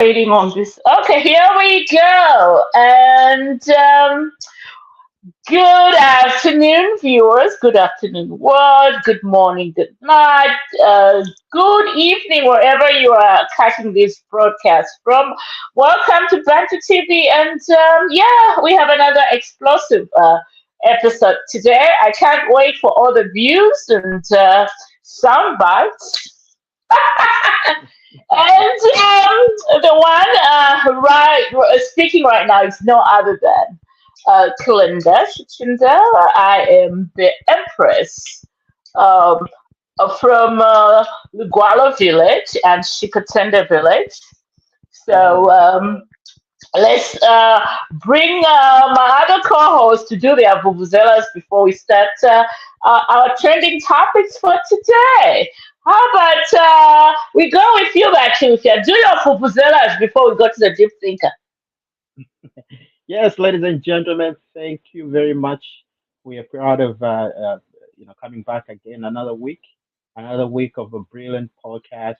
Waiting on this. Okay, here we go. And good afternoon, viewers. Good afternoon, world. Good morning, good night. Good evening, wherever you are catching this broadcast from. Welcome to Bantu TV. And yeah, we have another explosive episode today. I can't wait for all the views and sound bites. And the one speaking right now is no other than Kalinda Shichinda. I am the Empress um, from the Guala village and Shikatenda village. So let's bring my other co-hosts to do their vuvuzelas before we start our trending topics for today. How about we go with you, Patricia? Do your vuvuzelas before we go to the deep thinker. Yes, ladies and gentlemen, thank you very much. We are proud of coming back again another week of a brilliant podcast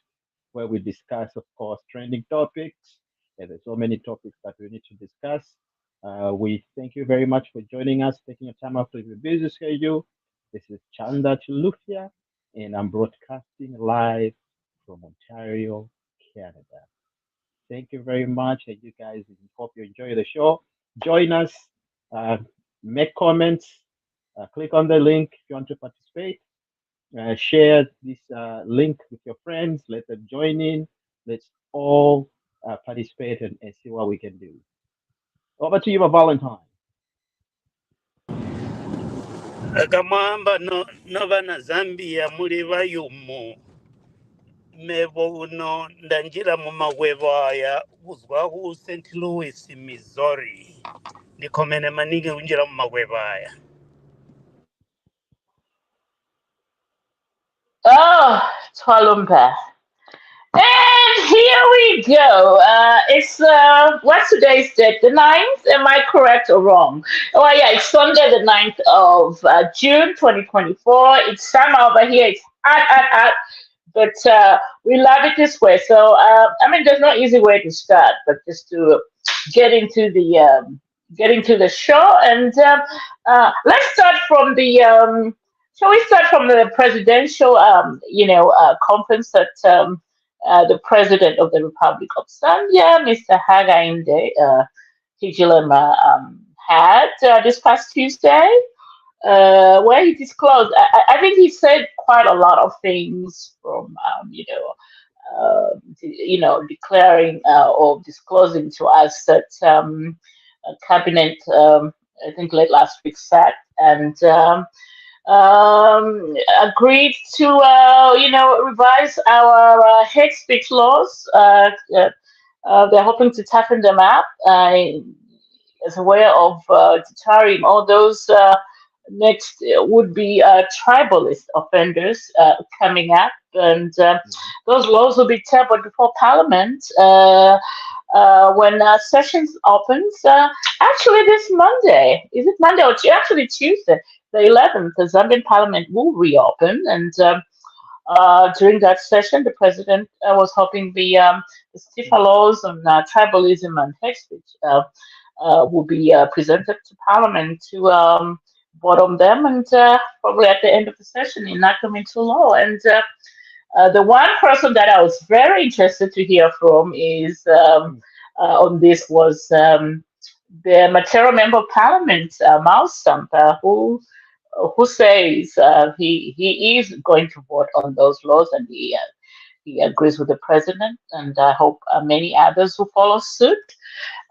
where we discuss, of course, trending topics. Yeah, there's so many topics that we need to discuss. We thank you very much for joining us, taking your time out of your busy schedule. This is Chanda Chilufya, and I'm broadcasting live from Ontario, Canada. Thank you very much, and you guys hope you enjoy the show. Join us, uh, make comments, click on the link if you want to participate. Share this link with your friends. Let them join in. Let's all participate and see what we can do. Over to you, my Valentine. Akamwamba nova na Zambia muli vayumu mevo uno ndanjira mu mawevo aya uzwa ku St. Louis, Missouri. Ndikomene maningi unjira mu mawevo aya. Oh, Twalumpa. And here we go. It's what's today's date? The ninth. Am I correct or wrong? Oh yeah, it's Sunday, the ninth of June, 2024. It's summer over here. It's hot, hot, hot. But we love it this way. So I mean, there's no easy way to start, but just to get into the show. And let's start from the. Shall we start from the presidential, conference that the president of the Republic of Zambia, Mr. Hakainde Hichilema, had this past Tuesday, where he disclosed. I think he said quite a lot of things from, declaring or disclosing to us that cabinet, I think late last week, sat and. Agreed to revise our hate speech laws. They're hoping to toughen them up as a way of deterring all those next would be tribalist offenders coming up, and those laws will be tabled before Parliament. When sessions opens, actually this Monday, is it Monday or actually Tuesday, the 11th, the Zambian Parliament will reopen, and during that session, the president was hoping the stiffer laws on tribalism and hate speech will be presented to Parliament to vote on them, and probably at the end of the session enact them into law. And the one person that I was very interested to hear from is on this was the Matero Member of Parliament, Miles Stamper, who says he is going to vote on those laws, and he agrees with the president, and I hope many others will follow suit.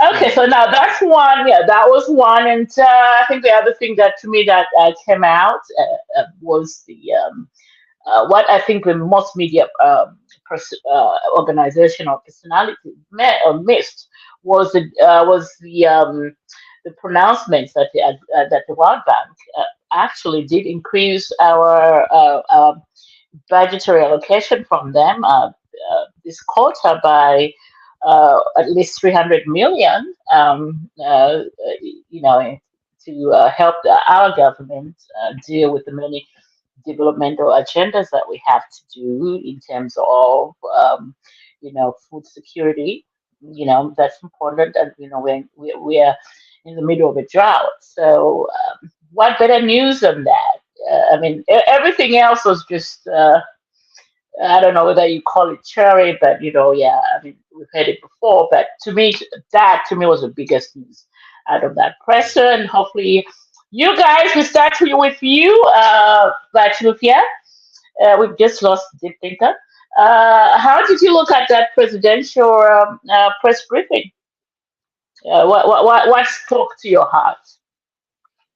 Okay, so now that's one. Yeah, that was one, and I think the other thing that to me that came out was the what I think the most media organization or personality missed was the pronouncements that the World Bank actually did increase our budgetary allocation from them this quarter by at least 300 million. To help our government deal with the many developmental agendas that we have to do in terms of food security That's important. And we are in the middle of a drought. So what better news than that? I mean, everything else was just. I don't know whether you call it cherry, but yeah, I mean, we've heard it before. But to me, that to me was the biggest news out of that presser, and hopefully, you guys, we start with you, Batulufia. We've just lost Deep Thinker. How did you look at that presidential press briefing? What spoke to your heart?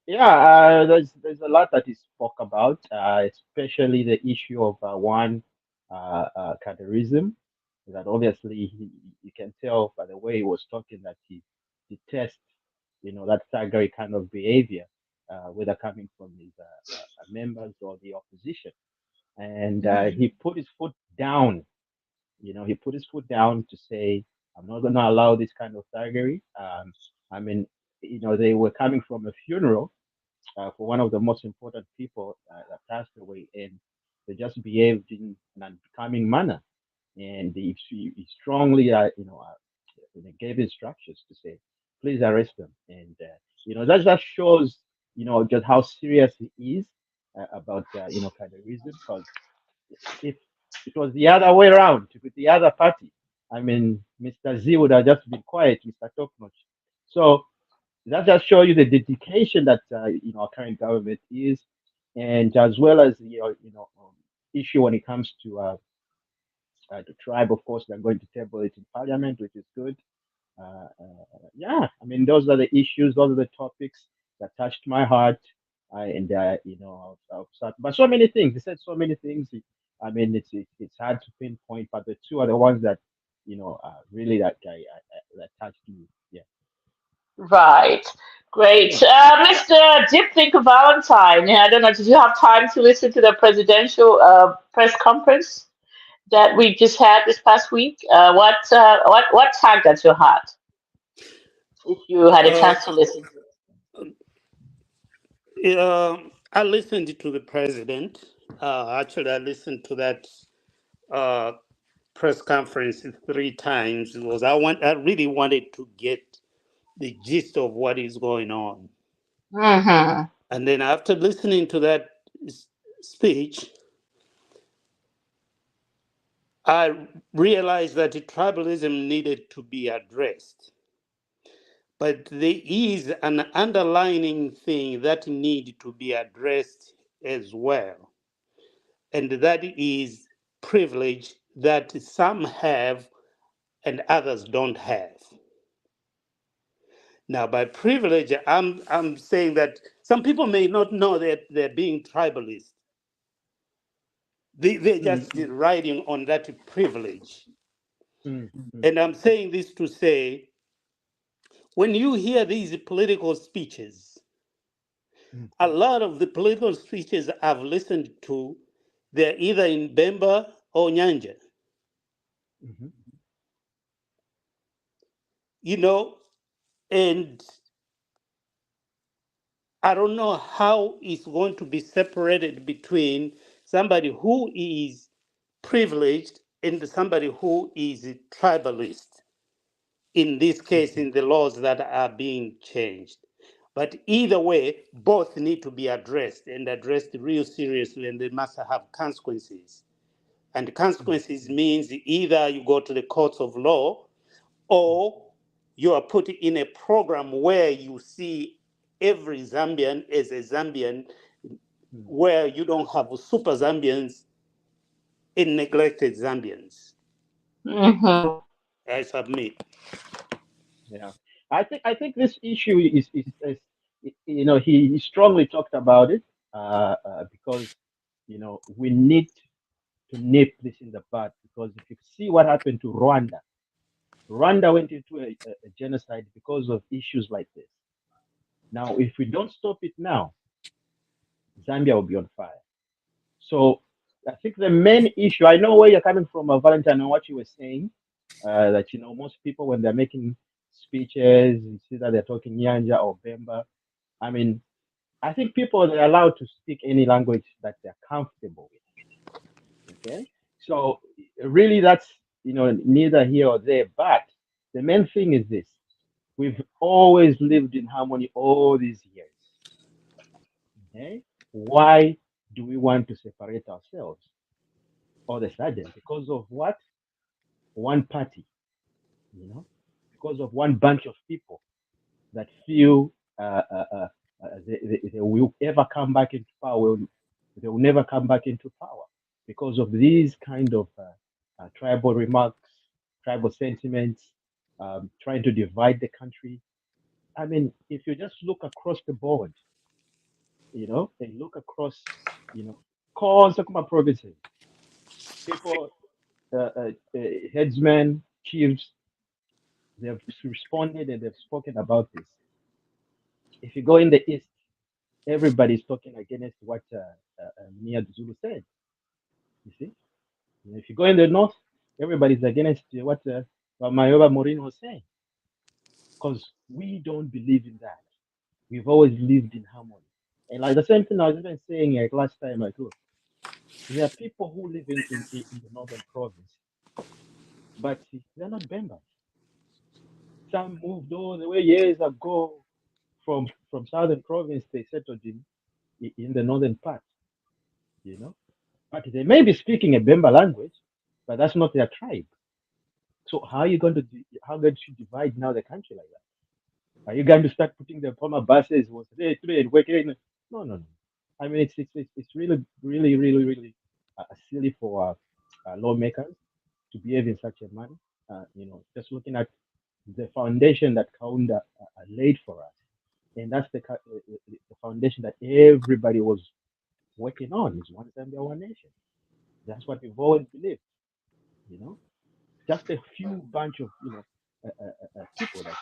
Yeah, there's a lot that he spoke about, especially the issue of one categorism. That obviously you can tell by the way he was talking that he detests, that thuggery kind of behavior, whether coming from his members or the opposition. And he put his foot down. He put his foot down to say, "I'm not going to allow this kind of thuggery." I mean, they were coming from a funeral for one of the most important people that passed away, and they just behaved in an unbecoming manner. And he strongly, gave instructions to say, please arrest them. And that just shows, just how serious he is about, colorism. Because if it was the other way around, with the other party, I mean, Mr. Z would have just been quiet, Mr. Top Notch. So that just shows you the dedication that our current government is, and as well as issue when it comes to tribe. Of course, they're going to table it in Parliament, which is good. Yeah, I mean, those are the issues, those are the topics that touched my heart. And but so many things. He said so many things. I mean, it's hard to pinpoint, but the two are the ones that really that touched me. Yeah. Right. Great. Mr. Deep Think Valentine, yeah, I don't know, did you have time to listen to the presidential press conference that we just had this past week? What tugged at your heart if you had a Uh, chance to listen to it? I listened to the president. Actually, I listened to that uh, press conference 3 times because I really wanted to get the gist of what is going on. Mm-hmm. And then after listening to that speech, I realized that tribalism needed to be addressed. But there is an underlying thing that need to be addressed as well, and that is privilege that some have and others don't have. Now, by privilege, I'm saying that some people may not know that they're being tribalist. They're Mm, just riding on that privilege. mm, mm, And I'm saying this to say, when you hear these political speeches, mm, a lot of the political speeches I've listened to, they're either in Bemba or Nyanja. mhm, You know, and I don't know how it's going to be separated between somebody who is privileged and somebody who is tribalist, in this case, in the laws that are being changed. But either way, both need to be addressed and addressed real seriously, and they must have consequences. And mm, consequences means either you go to the courts of law or you are put in a program where you see every Zambian as a Zambian, mm. where you don't have super Zambians and neglected Zambians. Mm-hmm. I submit. Yeah, I think this issue is he strongly talked about it because we need to nip this in the bud, because if you see what happened to Rwanda, Rwanda went into a genocide because of issues like this. Now, if we don't stop it now, Zambia will be on fire. So I think the main issue, I know where you're coming from, Valentine, and what you were saying, that most people when they're making speeches, it's either they're talking Nyanja or Bemba. I mean, I think people are allowed to speak any language that they're comfortable with. Okay, so really that's neither here or there, but The main thing is this: we've always lived in harmony all these years. Okay? Why do we want to separate ourselves all of a sudden? Because of what? One party, you know, because of one bunch of people that feel they will ever come back into power. They will never come back into power because of these kind of tribal remarks, tribal sentiments, trying to divide the country. I mean, if you just look across the board, and look across, you know, calls of my provinces, people, headsmen, chiefs, they have responded and they've spoken about this. If you go in the east, everybody's talking against what Mia Zulu said. You see, and if you go in the north, everybody's against what Mayoba Morin was saying, because we don't believe in that. We've always lived in harmony. And like the same thing I was even saying like last time, like, look, there are people who live in the northern province, but they're not Bembas. Some moved all the way years ago from southern province. They settled in the northern part, you know. But they may be speaking a Bemba language, but that's not their tribe. So how are you going to how going to divide now the country like that? Are you going to start putting the former buses? No, no, no. I mean, it's really, really, really, really silly for lawmakers to behave in such a manner. Just looking at the foundation that Kaunda laid for us, and that's the foundation that everybody was working on is one Zambia, one nation. That's what we've always believed. You know, just a few bunch of people that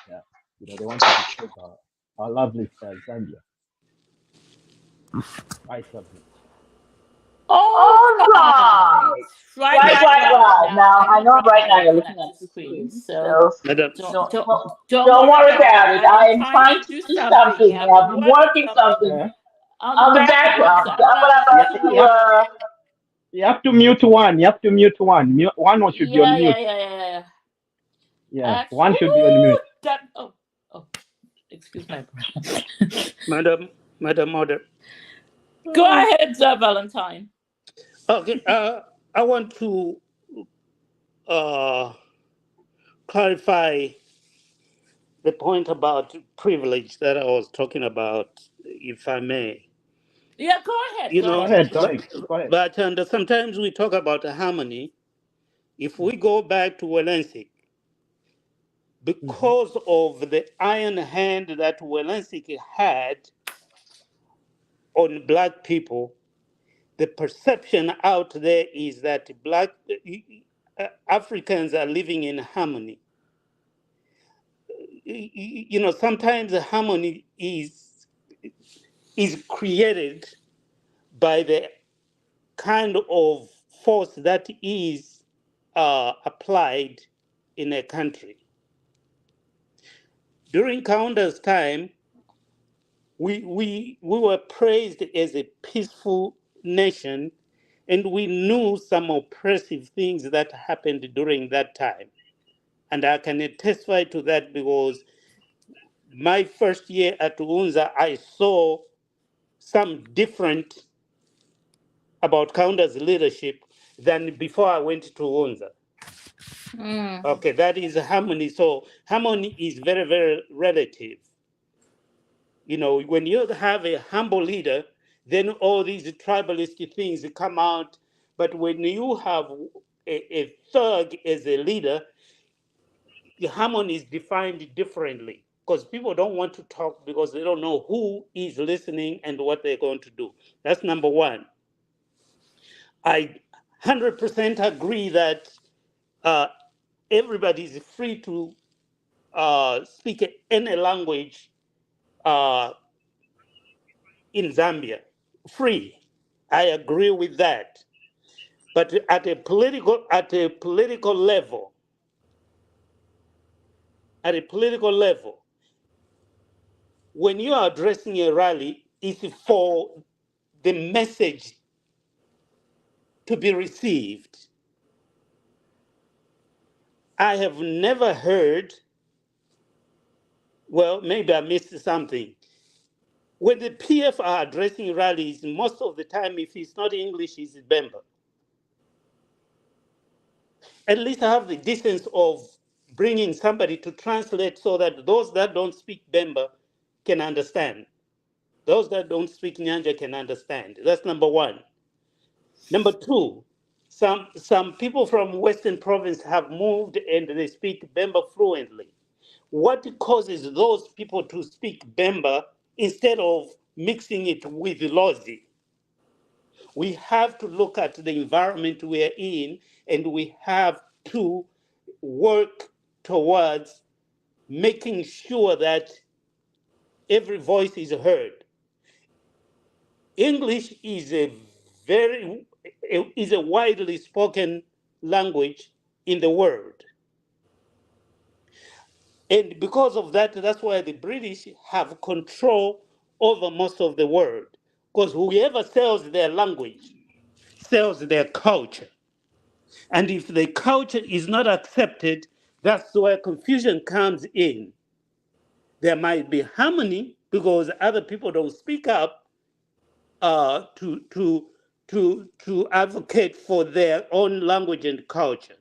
they want to disturb our lovely Zambia. I submit. All All right. right. Right, Right, right, right, right. right. Now, Now, I I know know right right now now you're you're looking looking at at the the screen. screen, So so Madam, don't don't worry worry about it. about it. I am I am trying trying to to do do something. something. I've I've been been working working something something Uh, on the on the background. background. So So I'm I'm gonna gonna have you, have to. you to. have you have to mute one. You have to mute one. One should be on Yeah, yeah, mute. yeah, yeah, yeah. Yeah, Actually, one should be on mute. that. Oh, excuse my breath. Madam, Madam Order. Go ahead, Sir Valentine. Okay, I want to uh, clarify the point about privilege that I was talking about, if I may. Yeah, go ahead. You Go Go know, ahead. ahead. Go ahead. Go ahead. but sometimes we talk about harmony. If we go back to Walensik, Hmm. because of the iron hand that Walensik had on black people, the perception out there is that Africans are living in harmony. Sometimes the harmony is created by the kind of force that is applied in a country. During Kaunda's time, we were praised as a peaceful nation, and we knew some oppressive things that happened during that time. And I can testify to that because my first year at UNZA, I saw some different about Kaunda's leadership than before I went to UNZA. Mm. Okay, that is harmony. So harmony is very, very relative. When you have a humble leader, then all these tribalist things come out. But when you have a thug as a leader, the harmony is defined differently because people don't want to talk because they don't know who is listening and what they're going to do. That's number one. I 100% agree that uh, everybody is free to speak any language uh, in Zambia. Free. I agree with that. But at a political level, when you are addressing a rally, it's for the message to be received. I have never heard Well, maybe I missed something. When the PF are addressing rallies, most of the time, if it's not English, it's Bemba. At least I have the distance of bringing somebody to translate so that those that don't speak Bemba can understand. Those that don't speak Nyanja can understand. That's number one. Number two, some people from Western Province have moved and they speak Bemba fluently. What causes those people to speak Bemba instead of mixing it with Lozi? We have to look at the environment we're in and we have to work towards making sure that every voice is heard. English very is a widely spoken language in the world. And because of that, that's why the British have control over most of the world. Because whoever sells their language sells their culture. And if the culture is not accepted, that's where confusion comes in. There might be harmony because other people don't speak up uh, to, to, to advocate for their own language and culture.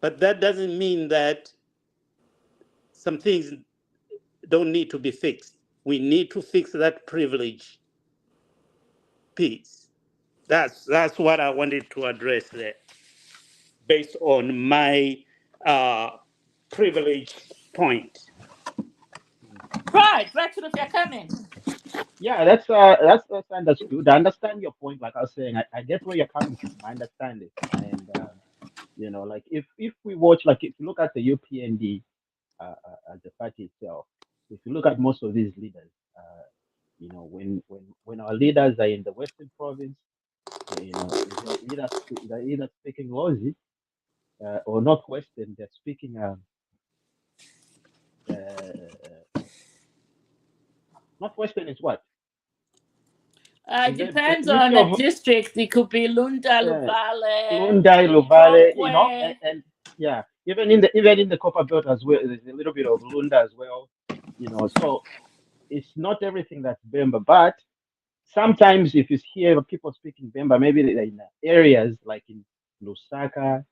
But that doesn't mean that some things don't need to be fixed. We need to fix that privilege piece. That's what I wanted to address there, based on my uh, privilege point. Right, Rachel, if you're coming. Yeah, that's understood. I understand your point. Like I was saying, I get where you're coming from. I understand it, and like if we watch, like if you look at the UPND as the party itself, if you look at most of these leaders, when our leaders are in the Western Province, they're either speaking Lozi or Northwestern, they're speaking Northwestern is what? Is there Depends which on the of district. It could be Lunda, uh, Luvale, Lundai, Luvale, Chokwe. and yeah, even in the Copper Belt as well, there's a little bit of Lunda as well, So it's not everything that's Bemba, but sometimes if you hear people speaking Bemba, maybe they're in areas like in Lusaka,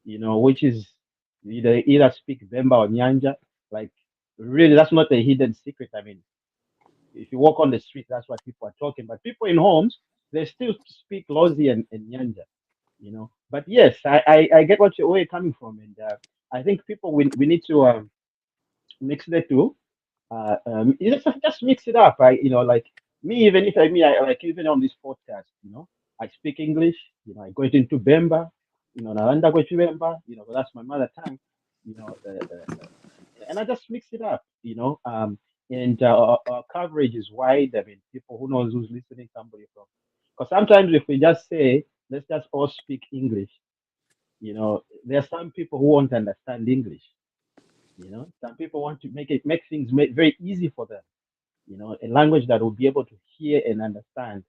which is either speak Bemba or Nyanja. Like really, that's not a hidden secret. I mean, if you walk on the street, that's what people are talking. But people in homes, they still speak Lozi and Nyanja. But yes, I get where you're coming from, and I think people we need to mix the two. Just mix it up. Like me, even if I like even on this podcast, I speak English. I go into Bemba. Nalanda go to Bemba. That's my mother tongue. You know, and I just mix it up. And our coverage is wide. I mean, people who knows who's listening, somebody from. Because sometimes if we just say let's just all speak English, there are some people who won't understand English. Some people want to make things very easy for them. A language that will be able to hear and understand.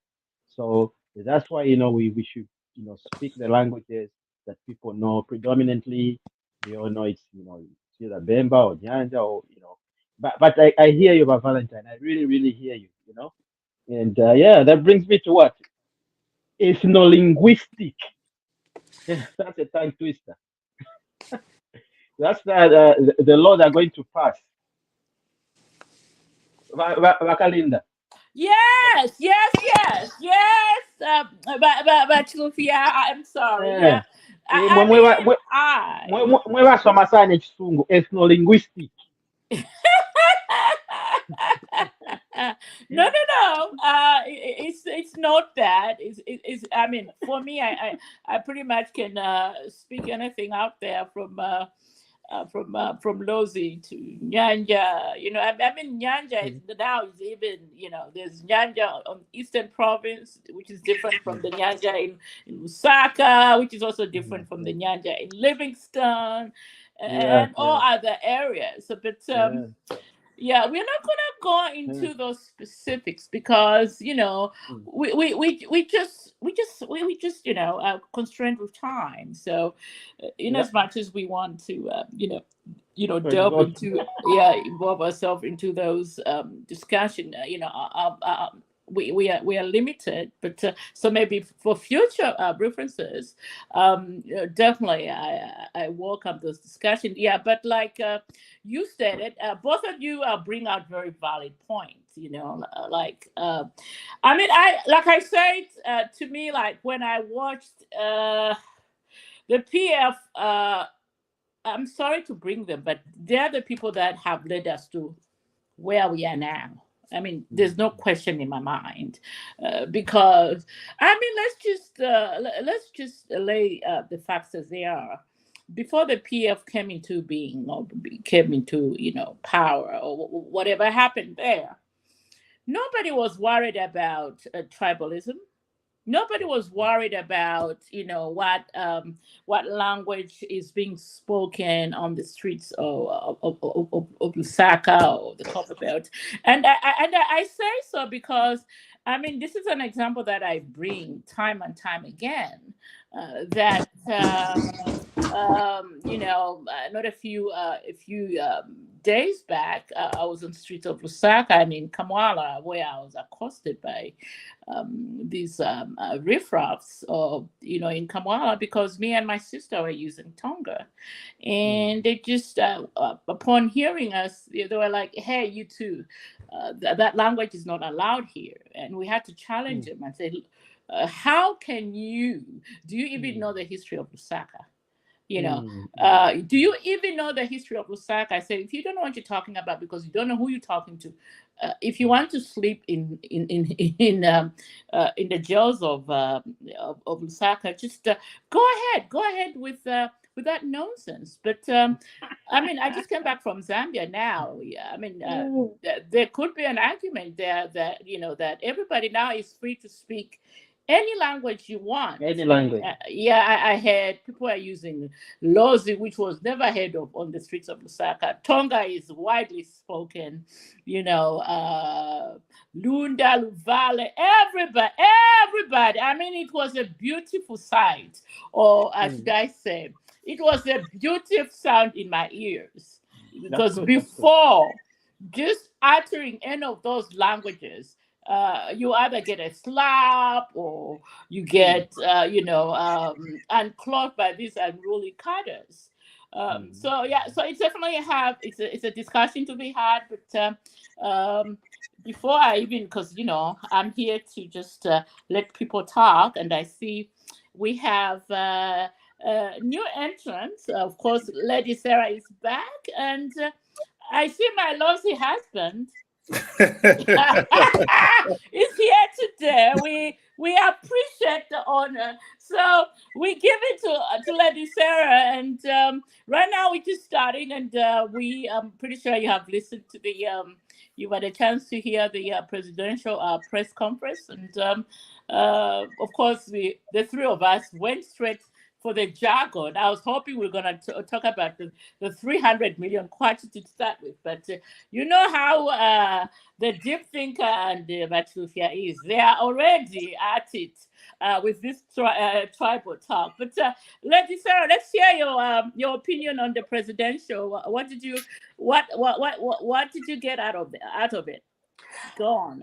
So that's why we should speak the languages that people know predominantly. We all know it's either Bemba or Nyanja or. But I hear you about Valentine. I really really hear you. And yeah, that brings me to what ethnolinguistic. That's a tongue twister. That's the law they're going to pass. Vakalinda. Yes, yes, yes, yes. But Sophia, I'm sorry. Eh, Yeah, I mean, I. mwe basoma sana ekisungu ethnolinguistic. No, no, no. It's not that. It's. I mean, for me, I pretty much can speak anything out there from Lozi to Nyanja. I mean Nyanja is now is even there's Nyanja on Eastern Province, which is different from the Nyanja in Lusaka, which is also different from the Nyanja in Livingston, Yeah, and all other areas. So, but yeah. Yeah, we're not gonna go Mm, into those specifics because mm. we just constrained with time. So, in Yeah. as much as we want to So delve exhaust. into involve ourselves into those discussion, we are limited, but so maybe for future references, definitely I welcome those discussions. Yeah, but like you stated, both of you bring out very valid points. I mean, I said, to me, like when I watched the PF. I'm sorry to bring them, but they're the people that have led us to where we are now. I mean, there's no Mm, question in my mind, because I mean, let's just lay the facts as they are. Before the PF came into being or came into power or whatever happened there, nobody was worried about tribalism. Nobody was worried about what language is being spoken on the streets of Lusaka or the Copperbelt. And I say so because I mean this is an example that I bring time and time again, that not a few days back, I was on the streets of Lusaka and in Kamwala, where I was accosted by these riffraffs, in Kamwala, because me and my sister were using Tonga, mm, and they just upon hearing us, they were like, "Hey, you too, that language is not allowed here," and we had to challenge mm, them and say, "How can you? Do you even mm, know the history of Lusaka?" mm, mm, Do you even know the history of Lusaka? I said, if you don't know what you're talking about because you don't know who you're talking to, if you mm, want to sleep in the jails of Lusaka, just go ahead with that nonsense. But I mean, I just came back from Zambia now. Yeah, I mean, there could be an argument there that that everybody now is free to speak any language you want. Any language. Yeah, I heard people are using Lozi, which was never heard of on the streets of Lusaka. Tonga is widely spoken, Lunda, Luvale, everybody. I mean, it was a beautiful sight, or should Mm. I say, it was a beautiful sound in my ears. That's Because good. That's good. before just uttering any of those languages, you either get a slap or you Mm, get, unclogged by these unruly cadres. mm, So yeah, so it's definitely it's a discussion to be had, but before I even, because I'm here to just let people talk, and I see we have new entrants. Of course, Lady Sarah is back, and I see my lovely husband is here today. We appreciate the honor. So we give it to Lady Sarah, and right now we're just starting, and we I'm pretty sure you have listened to the you've had a chance to hear the presidential press conference, and of course the three of us went straight for the jargon. I was hoping we were going to talk about the 300 million kwacha to start with, but you know how the deep thinker and the Batufia is. They are already at it with this tribal talk. But Lady Sarah, let's hear your opinion on the presidential. What did you what did you get out of it? Go on.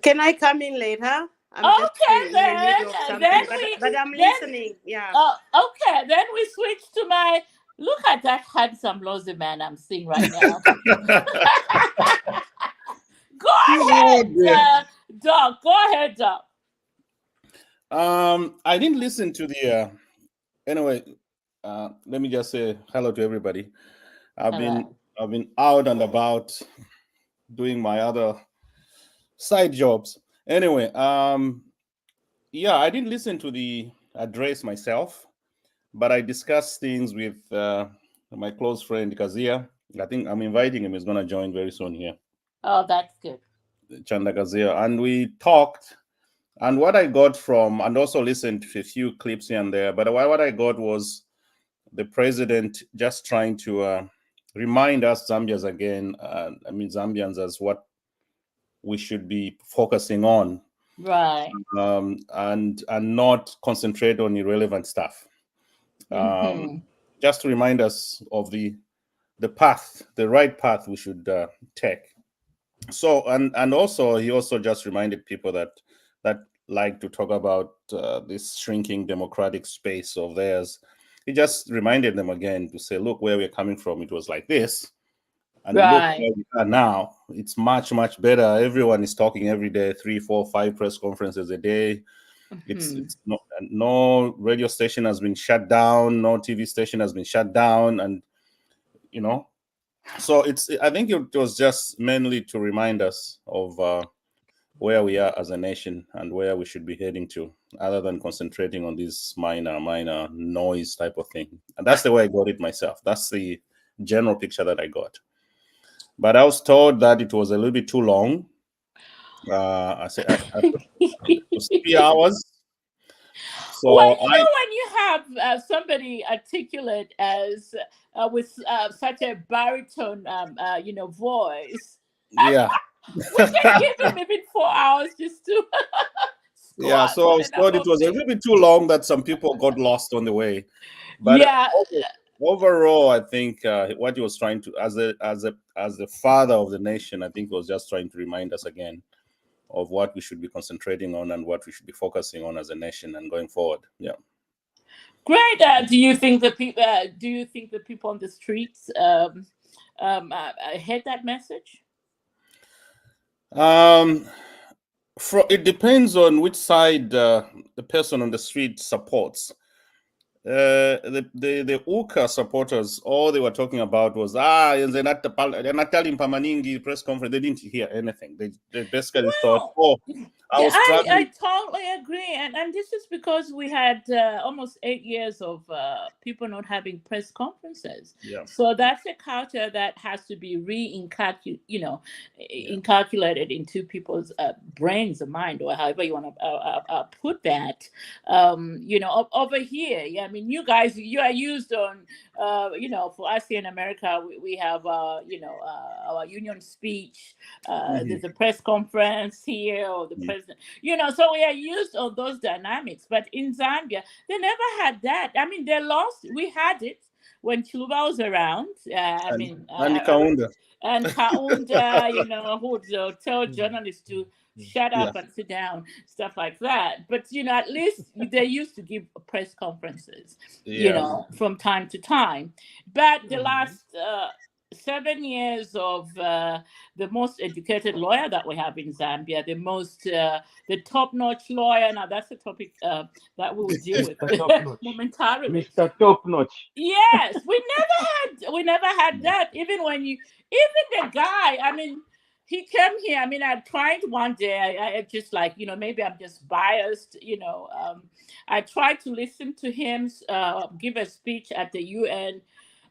Can I come in later? I'm just Okay, in the middle of then something, but I'm then listening. Yeah. okay, then we switch to my look at that handsome Losey man I'm seeing right now. Go Oh ahead, dear. Doc. Go ahead, Doc. I didn't listen to the. Anyway, let me just say hello to everybody. I've been Hello. I've been out and about doing my other side jobs. Anyway, yeah, I didn't listen to the address myself, but I discussed things with my close friend Kazia. I think I'm inviting him. He's gonna join very soon here, Oh, that's good. Chanda Kazia, and we talked. And what I got from, and also listened to a few clips here and there, but what I got was the president just trying to remind us Zambians again, Zambians, as what we should be focusing on, Right. and not concentrate on irrelevant stuff. Just to remind us of the path, the right path we should take. So, and also he also just reminded people that like to talk about this shrinking democratic space of theirs. He just reminded them again to say, look, where we're coming from, it was like this, and look where we are now. It's much, much better. Everyone is talking every day, 3, 4, 5 press conferences a day. It's no radio station has been shut down, no TV station has been shut down, and so I think it was just mainly to remind us of where we are as a nation and where we should be heading to, other than concentrating on this minor noise type of thing. And that's the way I got it myself. That's the general picture that I got. But I was told that it was a little bit too long. I said it was 3 hours. So well, when you have somebody articulate as with such a baritone, voice, yeah, we can give him maybe 4 hours just to. Yeah, so I was told it was a little bit too long that some people got lost on the way. But yeah. Overall, I think what he was trying to, as the father of the nation, I think he was just trying to remind us again of what we should be concentrating on and what we should be focusing on as a nation and going forward. Yeah. Great. Do you think the people? Do you think the people on the streets heard that message? It depends on which side the person on the street supports. The UKA supporters, all they were talking about was they're not telling Pamaningi press conference. They didn't hear anything. They basically thought, I totally agree, and this is because we had almost 8 years of people not having press conferences. Yeah. So that's a culture that has to be inculcated into people's brains or mind, or however you want to put that. Over here, yeah, I mean, you guys, you are used on, for us here in America, we have, our union speech. There's a press conference here, or the president, so we are used on those dynamics. But in Zambia, they never had that. I mean, they lost. We had it when Chiluba was around. And Kaunda. And Kaunda, who would tell journalists to shut up and sit down, stuff like that. But at least they used to give press conferences, from time to time. But the last 7 years of the most educated lawyer that we have in Zambia, the top-notch lawyer. Now that's a topic that we will deal with momentarily. Mr. Top-notch. Yes, we never had that. Even the guy. I mean, he came here. I mean, I tried one day. I just maybe I'm just biased. I tried to listen to him give a speech at the UN.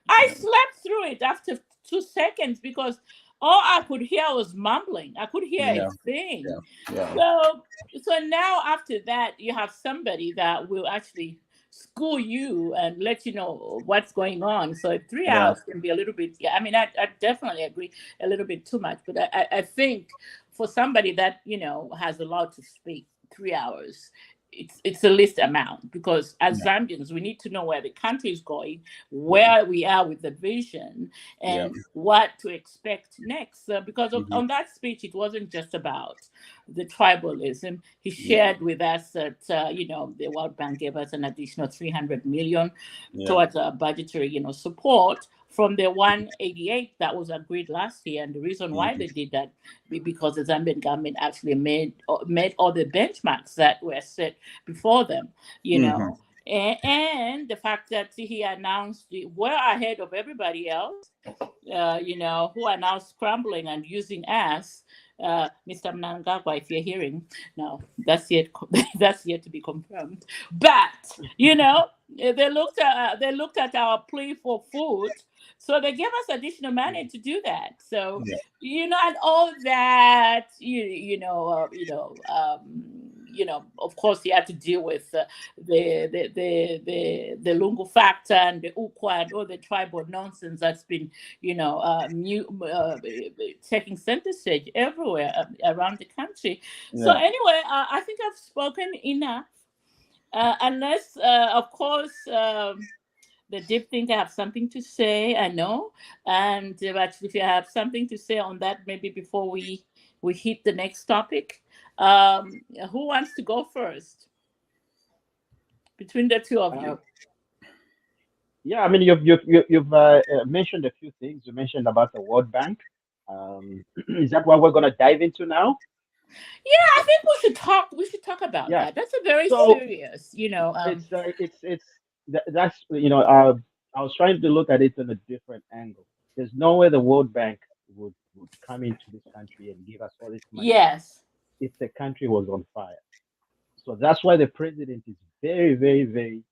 I slept through it after 2 seconds because all I could hear was mumbling. I could hear a thing. So now after that, you have somebody that will actually school you and let you know what's going on. So 3 hours can be a little bit. Yeah, I mean, I definitely agree, a little bit too much. But I think for somebody that has a lot to speak, 3 hours. It's the least amount, because as Zambians, we need to know where the country is going, where we are with the vision, and what to expect next. Because on that speech, it wasn't just about the tribalism. He shared with us that the World Bank gave us an additional 300 million towards budgetary support from the 188 that was agreed last year. And the reason why they did that, because the Zambian government actually made all the benchmarks that were set before them, and the fact that he announced well ahead of everybody else, who are now scrambling and using us. Mr. Mnangagwa, if you're hearing, no, that's yet to be confirmed. But they looked at our plea for food, so they gave us additional money to do that. So and all that, of course, he had to deal with the Lungu factor and the Ukwa and all the tribal nonsense that's been, taking center stage everywhere around the country. So anyway, I think I've spoken enough. Unless, of course, the deep thinker have something to say, I know. And but if you have something to say on that, maybe before we hit the next topic, who wants to go first between the two of you? Yeah, I mean, you've mentioned a few things. You mentioned about the World Bank. Is that what we're going to dive into now? Yeah, I think we should talk. We should talk about Yeah. that. That's a very So serious, that's I was trying to look at it on a different angle. There's no way the World Bank would come into this country and give us all this money Yes. if the country was on fire. So that's why the president is very, very, very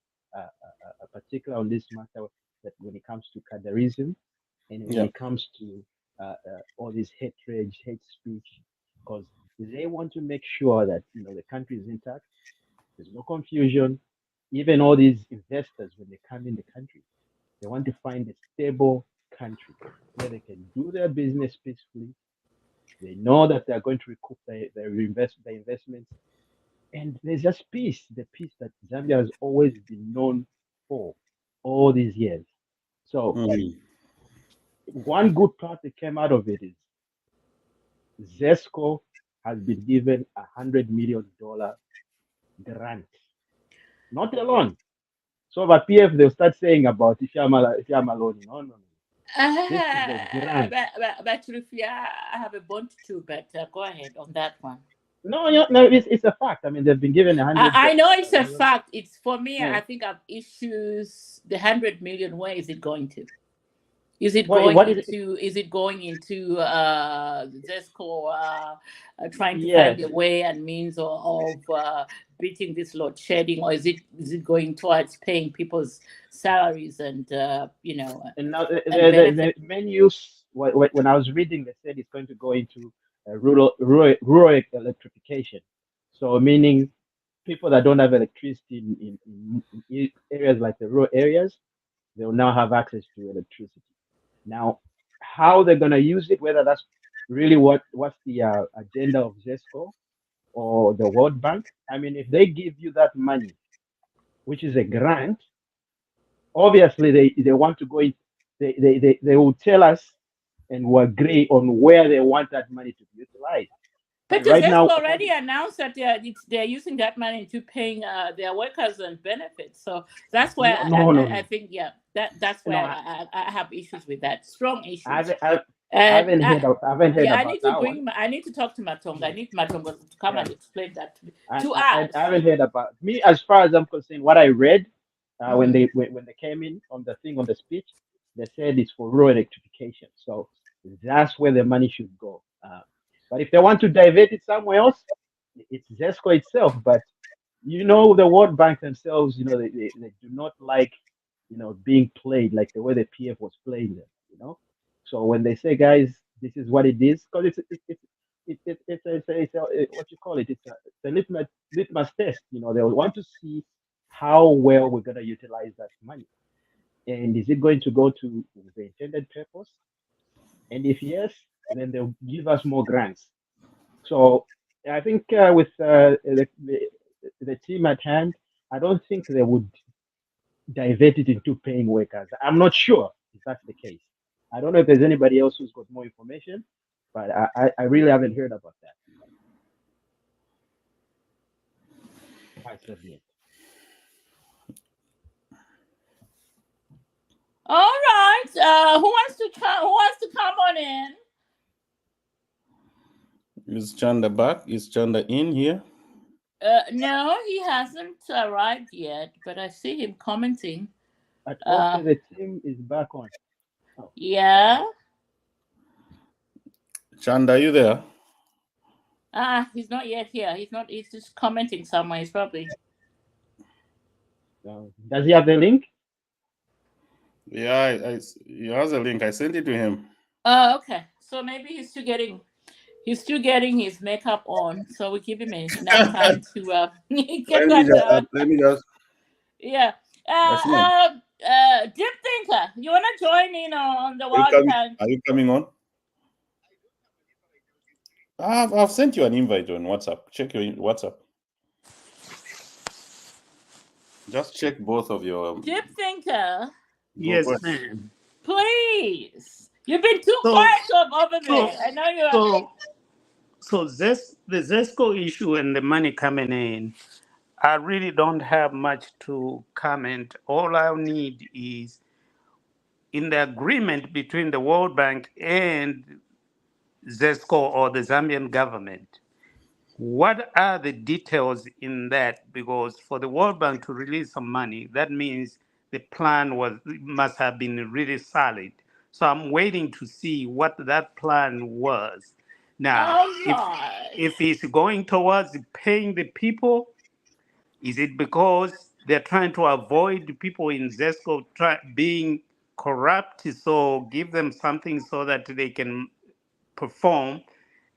particular on this matter. That when it comes to cadarism and when it comes to all this hatred, hate speech, because they want to make sure that the country is intact. There's no confusion. Even all these investors, when they come in the country, they want to find a stable country where they can do their business peacefully. They know that they're going to recoup their investments. And there's just peace, the peace that Zambia has always been known for all these years. So one good part that came out of it is ZESCO has been given $100 million grant, not a loan. So but PF they'll start saying about if you're alone. No. This is a grant. But Rufia, I have a bond too, but go ahead on that one. No, it's a fact. I mean, they've been given 100. I know it's a fact. It's for me. I think I've issues the 100 million. Where is it going to? Is it going into? Is it going into ZESCO trying to find a way and means of beating this load shedding, or is it going towards paying people's salaries and And now the main use when I was reading, they said it's going to go into rural electrification. So meaning people that don't have electricity in areas like the rural areas, they will now have access to electricity. Now, how they're going to use it, whether that's really what's the agenda of ZESCO or the World Bank. I mean, if they give you that money, which is a grant, obviously they want to go in, they will tell us and will agree on where they want that money to be utilized. But right now, already announced that they're using that money to paying their workers and benefits. So that's why I think that's why I have issues with that. Strong issues. I haven't heard about that one. I need to talk to Matonga. I need Matonga to come and explain that to us. I haven't heard about me as far as I'm concerned. What I read when they came in on the thing on the speech, they said it's for rural electrification. So that's where the money should go. But if they want to divert it somewhere else, it's ZESCO itself. But the World Bank themselves, they do not like, being played like the way the PF was playing them, So when they say, guys, this is what it is, because it's what you call it, it's a litmus test. They want to see how well we're going to utilize that money, and is it going to go to the intended purpose? And if yes, then they'll give us more grants. So I think with the team at hand, I don't think they would divert it into paying workers. I'm not sure if that's the case. I don't know if there's anybody else who's got more information, but I really haven't heard about that. All right. Who wants to come on in? Is Chanda back? Is Chanda in here? No, he hasn't arrived yet, but I see him commenting. Okay, the team is back on. Oh. Yeah. Chanda, are you there? He's not yet here. He's just commenting somewhere. He's probably. Does he have the link? Yeah, he has a link. I sent it to him. Oh, okay. So maybe he's still getting He's still getting his makeup on, so we give him enough time to get let me that just, done. let me just. Yeah. That's it. Deep Thinker, you wanna join in on the Are you World coming? Bank? Are you coming on? I've sent you an invite on WhatsApp. Check your WhatsApp. Just check both of your. Deep Thinker, Yes, Go ahead. ma'am. please. You've been too So, quiet over so, there. I know you're. the Zesco issue and the money coming in, I really don't have much to comment. All I need is in the agreement between the World Bank and Zesco or the Zambian government. What are the details in that? Because for the World Bank to release some money, that means the plan must have been really solid. So I'm waiting to see what that plan was. Now, All right. if it's going towards paying the people, is it because they're trying to avoid people in Zesco being corrupt? So give them something so that they can perform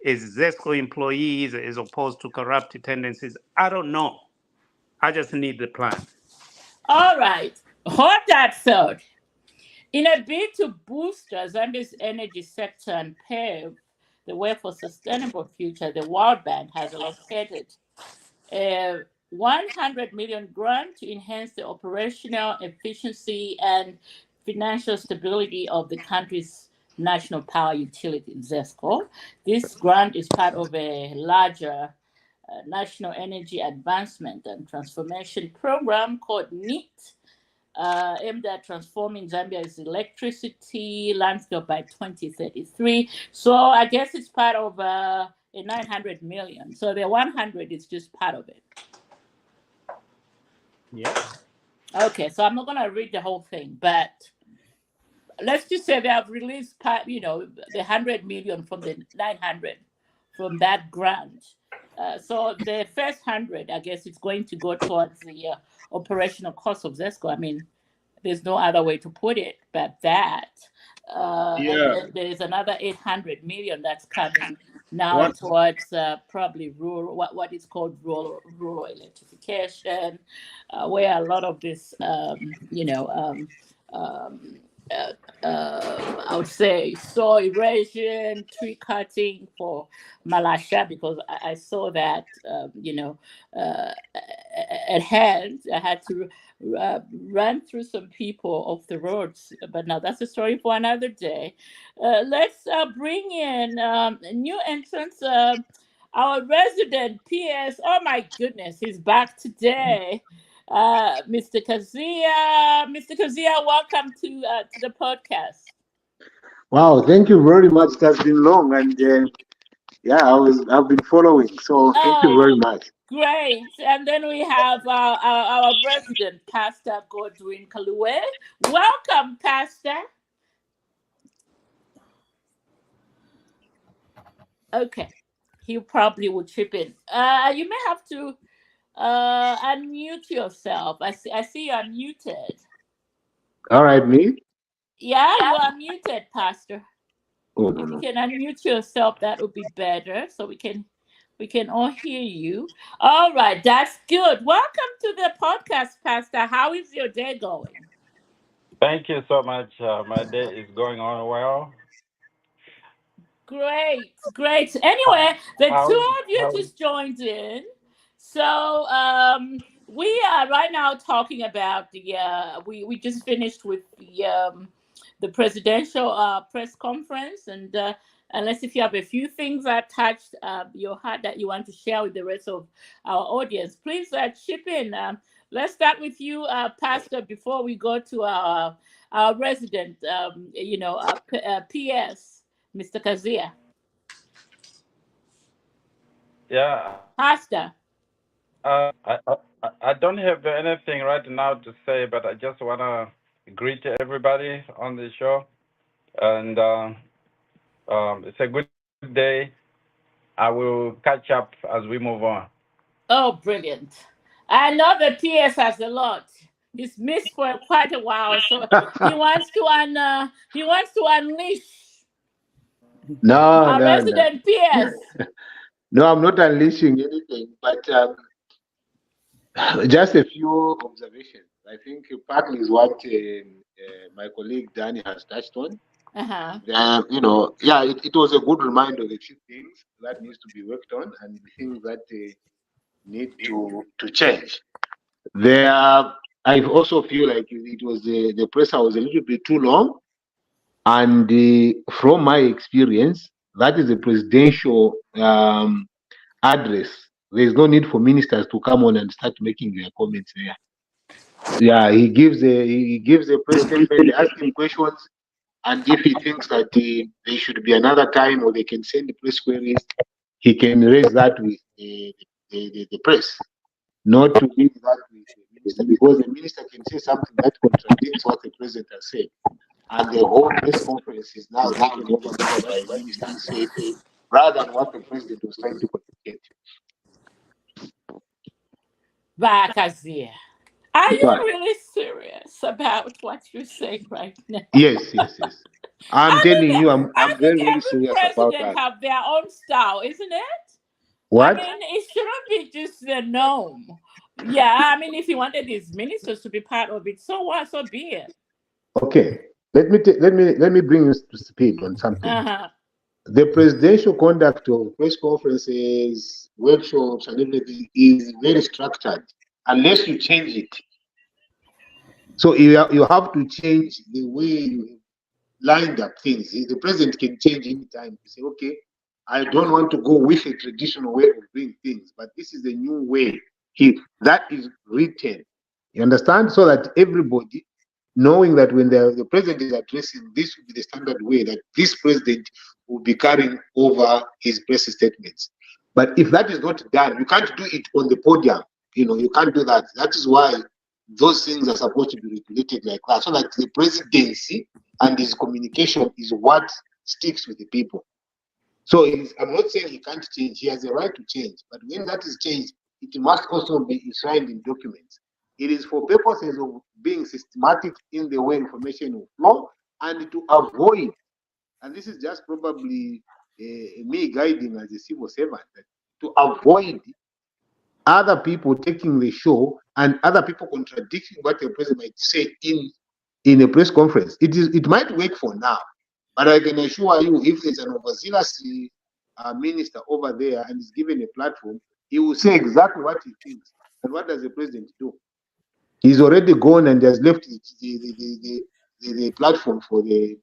as Zesco employees as opposed to corrupt tendencies. I don't know. I just need the plan. All right. Hold that thought. In a bid to boost Zambia's energy sector and pave the way for sustainable future, the World Bank has allocated a 100 million grant to enhance the operational efficiency and financial stability of the country's national power utility, ZESCO. This grant is part of a larger National Energy Advancement and Transformation Program called NEAT, aimed at transforming Zambia's electricity landscape by 2033. So I guess it's part of a 900 million. So the 100 is just part of it. Yeah. Okay, so I'm not going to read the whole thing, but let's just say they have released part, the 100 million from the 900 from that grant. So the first 100, I guess, it's going to go towards the operational cost of ZESCO. I mean, there's no other way to put it but that. And Yeah. then there's another 800 million that's coming now One. towards probably rural, what is called rural electrification, where a lot of this, I would say soil erosion, tree cutting for Malasha, because I saw that, at hand. I had to run through some people off the roads, but now that's a story for another day. Let's bring in a new entrance. Our resident PS. Oh my goodness, he's back today. Mr. Kazia. Mr. Kazia, welcome to the podcast. Wow, thank you very much. It has been long, and yeah, I've been following. So thank you very Oh, much. great. And then we have our resident, Pastor Godwin Kalue. Welcome, Pastor. Okay. He probably will chip in. You may have to unmute yourself. I see you're muted. All right, me. Yeah, you are muted, Pastor. Oh If no you no. can unmute yourself, that would be better, so we can all hear you. All right, that's good. Welcome to the podcast, Pastor. How is your day going? Thank you so much. My day is going on well. Great, great. Anyway, the How's two of you how's just joined in. So we are right now talking about we just finished with the presidential press conference, and unless if you have a few things that touched your heart that you want to share with the rest of our audience, please chip in. Let's start with you, Pastor, before we go to our resident, PS. Mr. Kazia. yeah? Pastor. I don't have anything right now to say, but I just wanna greet everybody on the show, and it's a good day. I will catch up as we move on. Oh, brilliant. I know the PS has a lot. He's missed for quite a while, so he wants to unleash. No, Our no, no. resident PS. No, I'm not unleashing anything, but just a few observations. I think partly is what my colleague Danny has touched on. It was a good reminder of a few things that needs to be worked on and things that need to change. There, I also feel like it was the press was a little bit too long, and from my experience, that is a presidential address. There is no need for ministers to come on and start making their comments there. Yeah, he gives a press statement. They ask him questions, and if he thinks that there should be another time or they can send the press queries, he can raise that with the press, not to leave that with the minister, because the minister can say something that contradicts what the president has said, and the whole press conference is now taken over by what the minister said rather than what the president was trying to communicate. Bakazia, are you But really serious about what you're saying right now? yes. I'm telling you, I'm I very, think very every serious about president that. have their own style, isn't it? What? I mean, it shouldn't be just the norm. Yeah, I mean, if he wanted his ministers to be part of it, so what? So be it. Okay. Let me bring you to speed on something. The presidential conduct of press conferences, workshops, and everything is very structured, unless you change it. So you have to change the way you lined up things. The president can change anytime to say, okay, I don't want to go with a traditional way of doing things, but this is a new way. That is written. You understand? So that everybody, knowing that when the president is addressing, this will be the standard way that this president will be carrying over his press statements. But if that is not done, you can't do it on the podium. You can't do that. That is why those things are supposed to be regulated like that, so that the presidency and his communication is what sticks with the people. So I'm not saying he can't change. He has a right to change. But when that is changed, it must also be enshrined in documents. It is for purposes of being systematic in the way information will flow and to avoid, and this is just probably me guiding as a civil servant, to avoid other people taking the show and other people contradicting what the president might say in a press conference. It might work for now, but I can assure you, if there's an overzealous minister over there and is given a platform, he will say exactly what he thinks. And what does the president do? He's already gone and has left the platform for the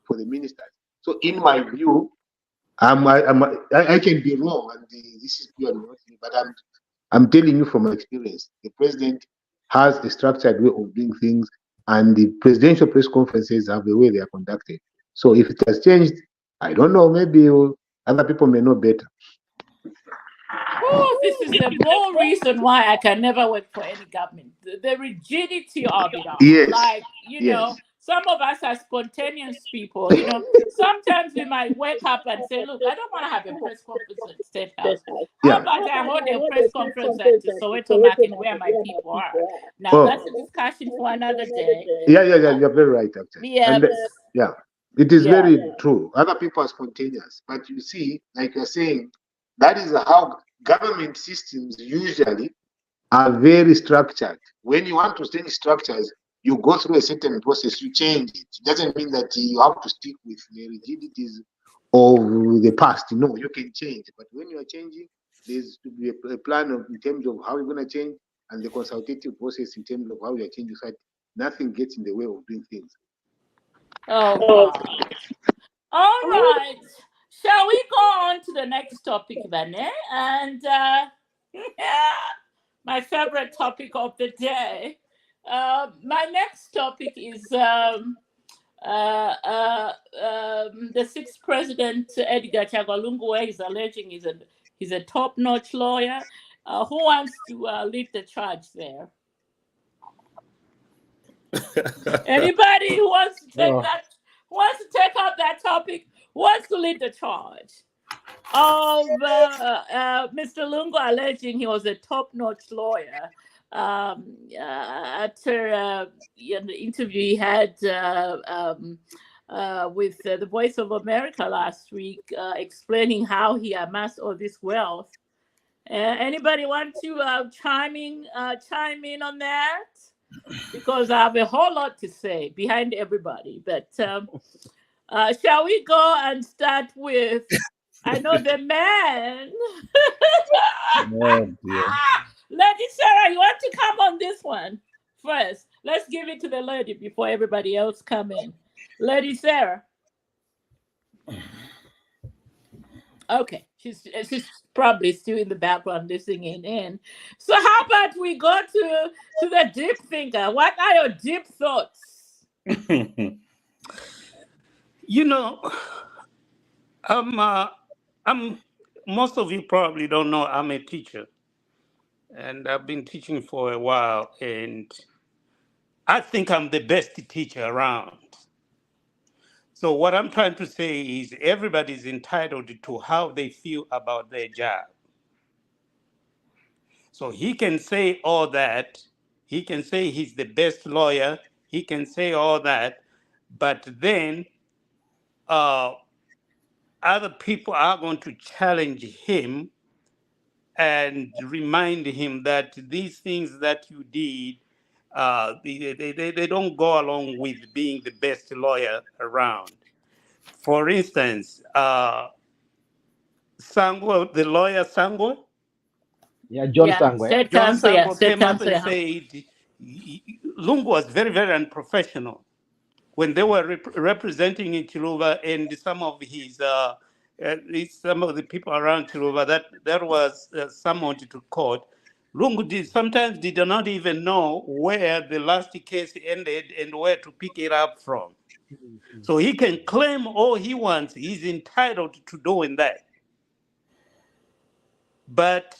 ministers. So, in my view, I can be wrong, and this is purely not me, but I'm telling you from my experience, the president has a structured way of doing things, and the presidential press conferences have the way they are conducted. So if it has changed, I don't know, maybe other people may know better. Oh, this is the more reason why I can never work for any government. The rigidity of it all. Yes. Like, some of us are spontaneous people. Sometimes we might wake up and say, look, I don't want to have a press conference at State House. How about I hold a press conference at Soweto Market where my people are? Now, that's a discussion for another day. Yeah, you're very right, actually. Yeah. It is very true. Other people are spontaneous. But you see, like you're saying, that is how government systems usually are very structured. When you want to change structures, you go through a certain process, you change it. It doesn't mean that you have to stick with the rigidities of the past. No, you can change. But when you are changing, there's to be a plan in terms of how you're going to change and the consultative process in terms of how you're changing. So nothing gets in the way of doing things. Oh, God. All right. Shall we go on to the next topic then? And my favorite topic of the day. My next topic is the sixth president, Edgar Chagwa is alleging he's a top-notch lawyer. Who wants to lead the charge there? Anybody who wants to take up that topic, who wants to lead the charge of Mr. Lungu alleging he was a top-notch lawyer? After the interview he had with the Voice of America last week, explaining how he amassed all this wealth. Anybody want to chime in on that? Because I have a whole lot to say behind everybody. But shall we go and start with? I know the man. Oh, dear. Lady Sarah, you want to come on this one first? Let's give it to the lady before everybody else come in. Lady Sarah. Okay, she's probably still in the background listening in. So how about we go to the deep thinker? What are your deep thoughts? You know, I'm. Most of you probably don't know I'm a teacher, and I've been teaching for a while, and I think I'm the best teacher around. So what I'm trying to say is everybody's entitled to how they feel about their job. So he can say all that. He can say he's the best lawyer. He can say all that. But then other people are going to challenge him and remind him that these things that you did, they don't go along with being the best lawyer around. For instance, Sangwa, the lawyer Sangwa, Yeah, John Sangwe. State John counsel, yeah, Sangwa state came up counsel, and yeah. said Lungu was very, very unprofessional when they were representing in Chiluba, and some of some of the people around Chiluba that was summoned to court. Lungu sometimes did not even know where the last case ended and where to pick it up from. So he can claim all he wants. He's entitled to doing that. But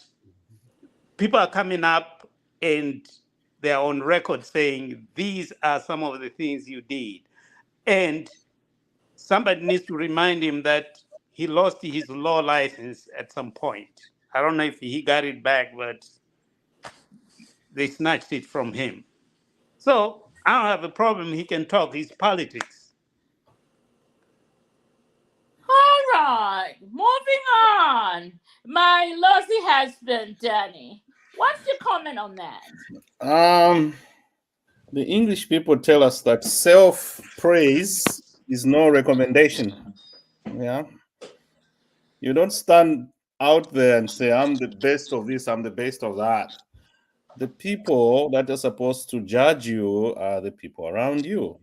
people are coming up and they're on record saying these are some of the things you did. And somebody needs to remind him that he lost his law license at some point. I don't know if he got it back, but they snatched it from him. So I don't have a problem. He can talk his politics. All right, moving on. My lousy husband, Danny. What's your comment on that? The English people tell us that self-praise is no recommendation. Yeah. You don't stand out there and say, I'm the best of this, I'm the best of that. The people that are supposed to judge you are the people around you.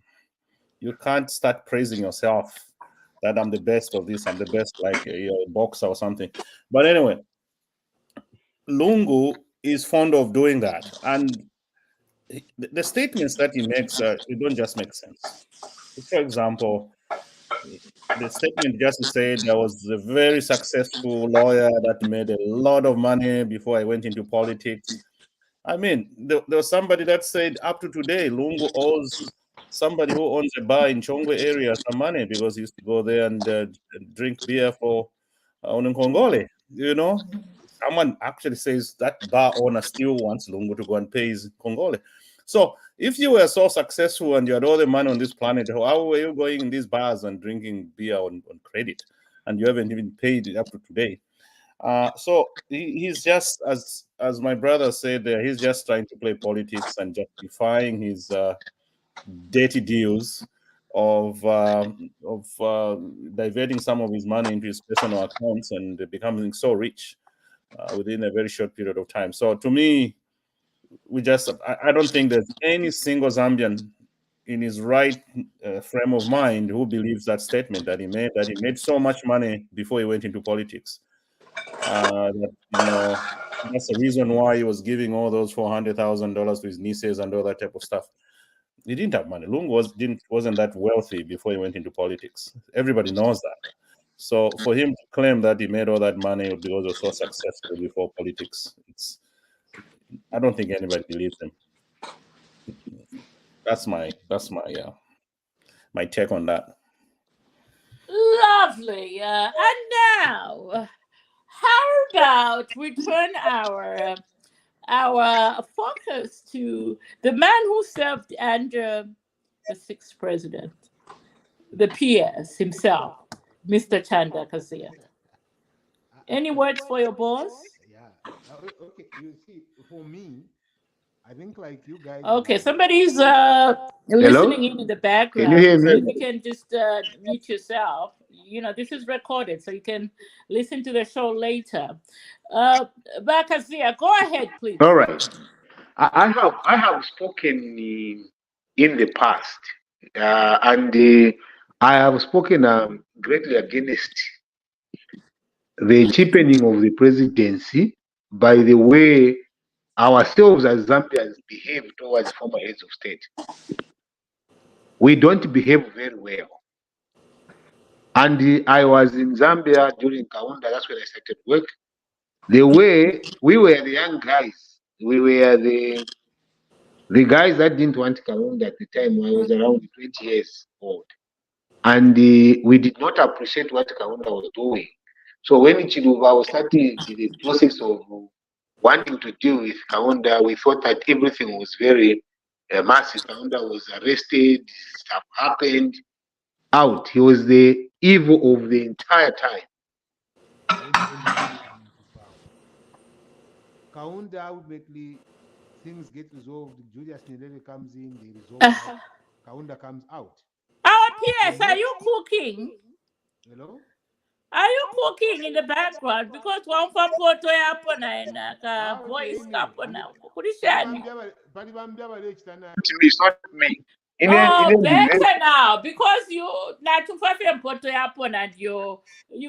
You can't start praising yourself that I'm the best of this, I'm the best, like you're a boxer or something. But anyway, Lungu is fond of doing that. And the statements that he makes, they don't just make sense. For example, the statement just said there was a very successful lawyer that made a lot of money before I went into politics. I mean, there was somebody that said up to today, Lungu owes somebody who owns a bar in Chongwe area some money because he used to go there and drink beer for Onunkongole. You know, someone actually says that bar owner still wants Lungu to go and pay his Congole. So if you were so successful and you had all the money on this planet, how were you going in these bars and drinking beer on credit? And you haven't even paid it up to today. So he's just, as my brother said there, he's just trying to play politics and justifying his dirty deals of diverting some of his money into his personal accounts and becoming so rich within a very short period of time. So to me, I don't think there's any single Zambian in his right frame of mind who believes that statement that he made so much money before he went into politics. That that's the reason why he was giving all those $400,000 to his nieces and all that type of stuff. He didn't have money. Lungu wasn't that wealthy before he went into politics. Everybody knows that. So for him to claim that he made all that money because he was so successful before politics, I don't think anybody believes him. That's my my take on that. Lovely. And now, how about we turn our focus to the man who served under the 6th president, the PS himself, Mr. Chanda Kasia. Any words for your boss? Yeah. Okay. You see, for me, I think like you guys Okay, have. somebody's listening in the Can you hear background. So me? if you can just mute yourself, this is recorded, so you can listen to the show later. Bakazia, go ahead, All please. right. I have spoken in the past, and I have spoken greatly against the cheapening of the presidency by the way ourselves as Zambians behave towards former heads of state. We don't behave very well. And I was in Zambia during Kaunda, that's when I started work. The way we were the young guys, we were the guys that didn't want Kaunda at the time. I was around 20 years old. And we did not appreciate what Kaunda was doing. So when Chiluba was starting the process of wanting to deal with Kaunda, we thought that everything was very massive. Kaunda was arrested, stuff happened out. He was the evil of the entire time. When NC came into power, Kaunda ultimately things get resolved. Julius Nyerere comes in, they resolve that. Kaunda comes out. Our PS, are you cooking? Hello? Are you cooking in the background? Because one for Porto Yapona and voice Capona. It's not me. Oh, better now, because you not too far from Porto Yapona and you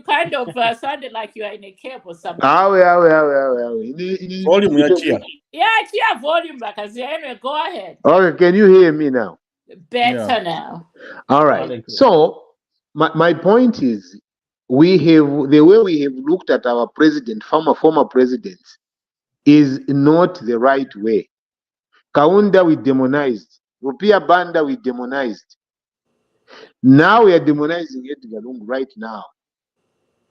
kind of sounded like you are in a cave or something. Volume your chair. Yeah, cheer volume back as anyway. Go ahead. Okay, can you hear me now? Better now. All right. So my point is, we have the way we have looked at our president, former presidents, is not the right way. Kaunda we demonized. Rupia Banda we demonized. Now we are demonizing Edgar Lungu right now.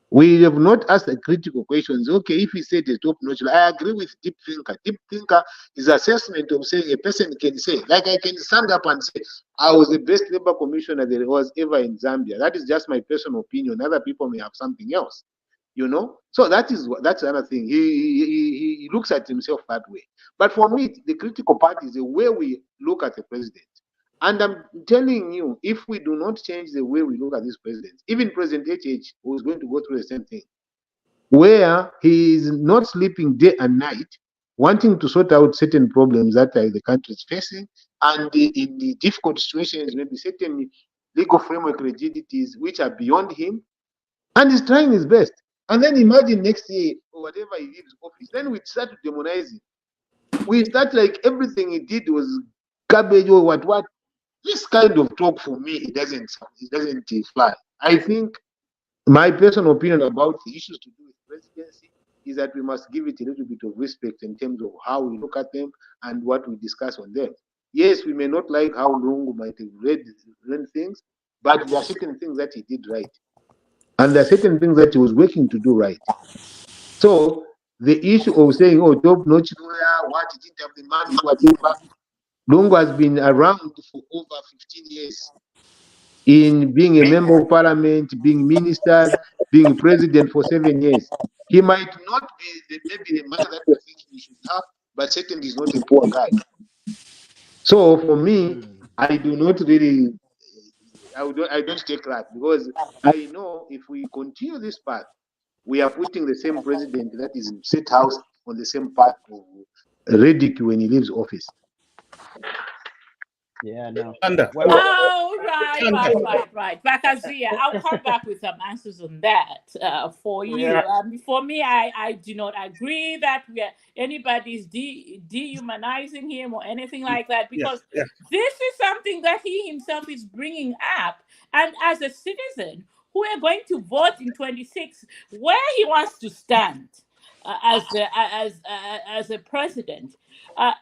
We have not asked the critical questions. Okay, if he said a top notch, I agree with Deep Thinker. Deep Thinker is assessment of saying a person can say, like I can stand up and say, I was the best labor commissioner there was ever in Zambia. That is just my personal opinion. Other people may have something else, So that's another thing. He looks at himself that way. But for me, the critical part is the way we look at the president. And I'm telling you, if we do not change the way we look at this president, even President HH, who is going to go through the same thing, where he is not sleeping day and night, wanting to sort out certain problems that the country is facing, and in the difficult situations, maybe certain legal framework rigidities which are beyond him, and he's trying his best. And then imagine next year, or whatever he leaves office, then we start to demonize him. We start like everything he did was garbage or what. This kind of talk for me, it doesn't fly. I think my personal opinion about the issues to do with presidency is that we must give it a little bit of respect in terms of how we look at them and what we discuss on them. Yes, we may not like how Lungu might have read things, but there are certain things that he did right. And there are certain things that he was working to do right. So the issue of saying, oh, top notch lawyer, what, he didn't have the money, whatever. Lungu has been around for over 15 years in being a member of parliament, being minister, being president for 7 years. He might not be maybe the man that we think he should have, but certainly he's not a poor guy. So for me, I do not really, I don't take that, because I know if we continue this path, we are putting the same president that is in State House on the same path of ridicule when he leaves office. Yeah, no. Oh, right. Bakazia, I'll come back with some answers on that for you. Yeah. For me, I do not agree that anybody's dehumanizing him or anything like that, because this is something that he himself is bringing up. And as a citizen who are going to vote in 26, where he wants to stand as a president,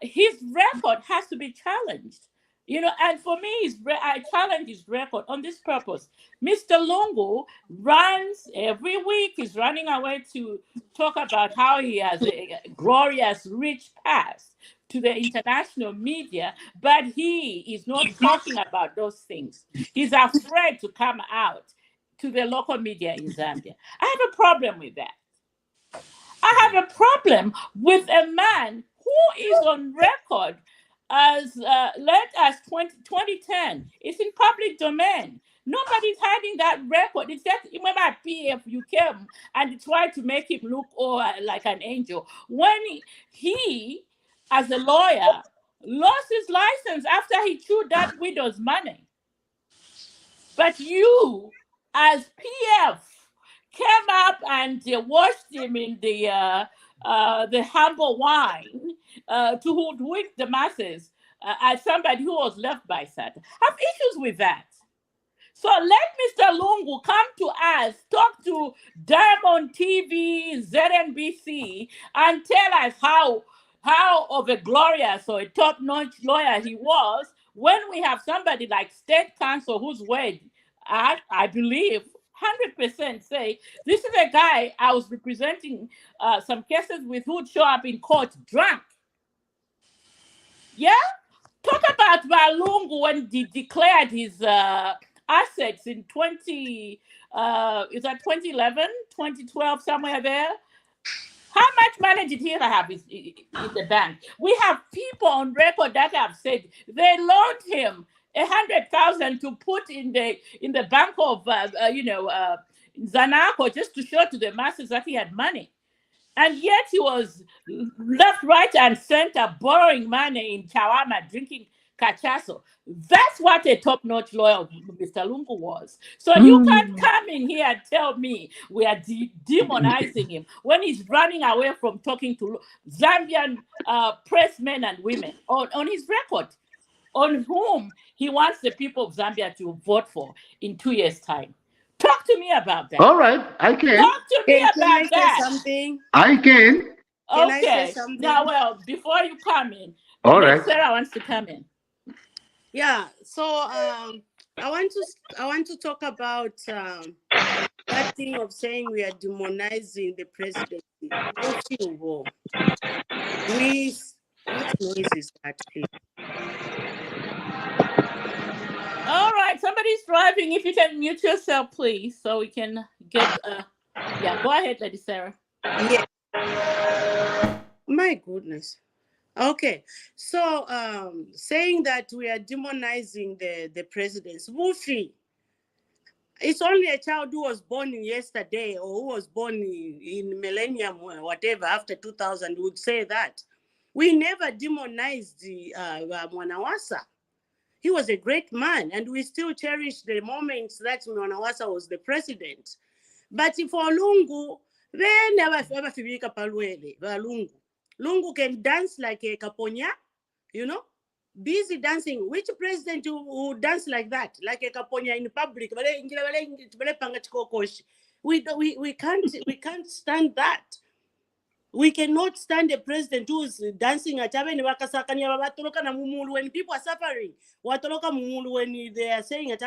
his record has to be challenged. And for me, I challenge his record on this purpose. Mr. Lungu runs every week. He's running away to talk about how he has a glorious, rich past, to the international media, but he is not talking about those things. He's afraid to come out to the local media in Zambia. I have a problem with that. I have a problem with a man who is on record as late as 2010. It's in public domain. Nobody's hiding that record. It's just, remember at PF, you came and tried to make him look like an angel. When he, as a lawyer, lost his license after he chewed that widow's money. But you, as PF, came up and washed him in the humble wine to hoodwink the masses as somebody who was left by Satan. I have issues with that. So let Mr. Lungu come to us, talk to Diamond TV, ZNBC, and tell us how of a glorious or a top-notch lawyer he was when we have somebody like State Counsel whose word I believe 100% say this is a guy I was representing some cases with who'd show up in court drunk. Yeah? Talk about Balungu when he declared his assets in 2011, 2012, somewhere there. How much money did he have in the bank? We have people on record that have said they loaned him 100,000 to put in the bank of Zanaco just to show to the masses that he had money. And yet he was left, right, and center borrowing money in Chawama, drinking cachaso. That's what a top-notch lawyer Mr. Lungu was. So you can't come in here and tell me we are demonizing him when he's running away from talking to Zambian press men and women on his record, on whom he wants the people of Zambia to vote for in 2 years' time. Talk to me about that. All right, I can. Talk to me about Can I that. say something? I can. Can I say Okay. something? Now, well, before you come in, All right. Sarah wants to come in. Yeah. So I want to talk about that thing of saying we are demonizing the presidency. What noise is that, please? All right, somebody's driving. If you can mute yourself, please, so we can get. Yeah, go ahead, Lady Sarah. Yeah. My goodness. Okay, so saying that we are demonizing the presidents, Wufi, it's only a child who was born yesterday or who was born in millennium or whatever after 2000 would say that. We never demonized Mwanawasa. He was a great man, and we still cherish the moments that Mwanawasa was the president. But for Lungu, they never fibika palwele, Lungu. Lungu can dance like a Kaponya, busy dancing. Which president who dance like that, like a Kaponya in public? We can't stand that. We cannot stand a president who is dancing at when people are suffering. When they are saying at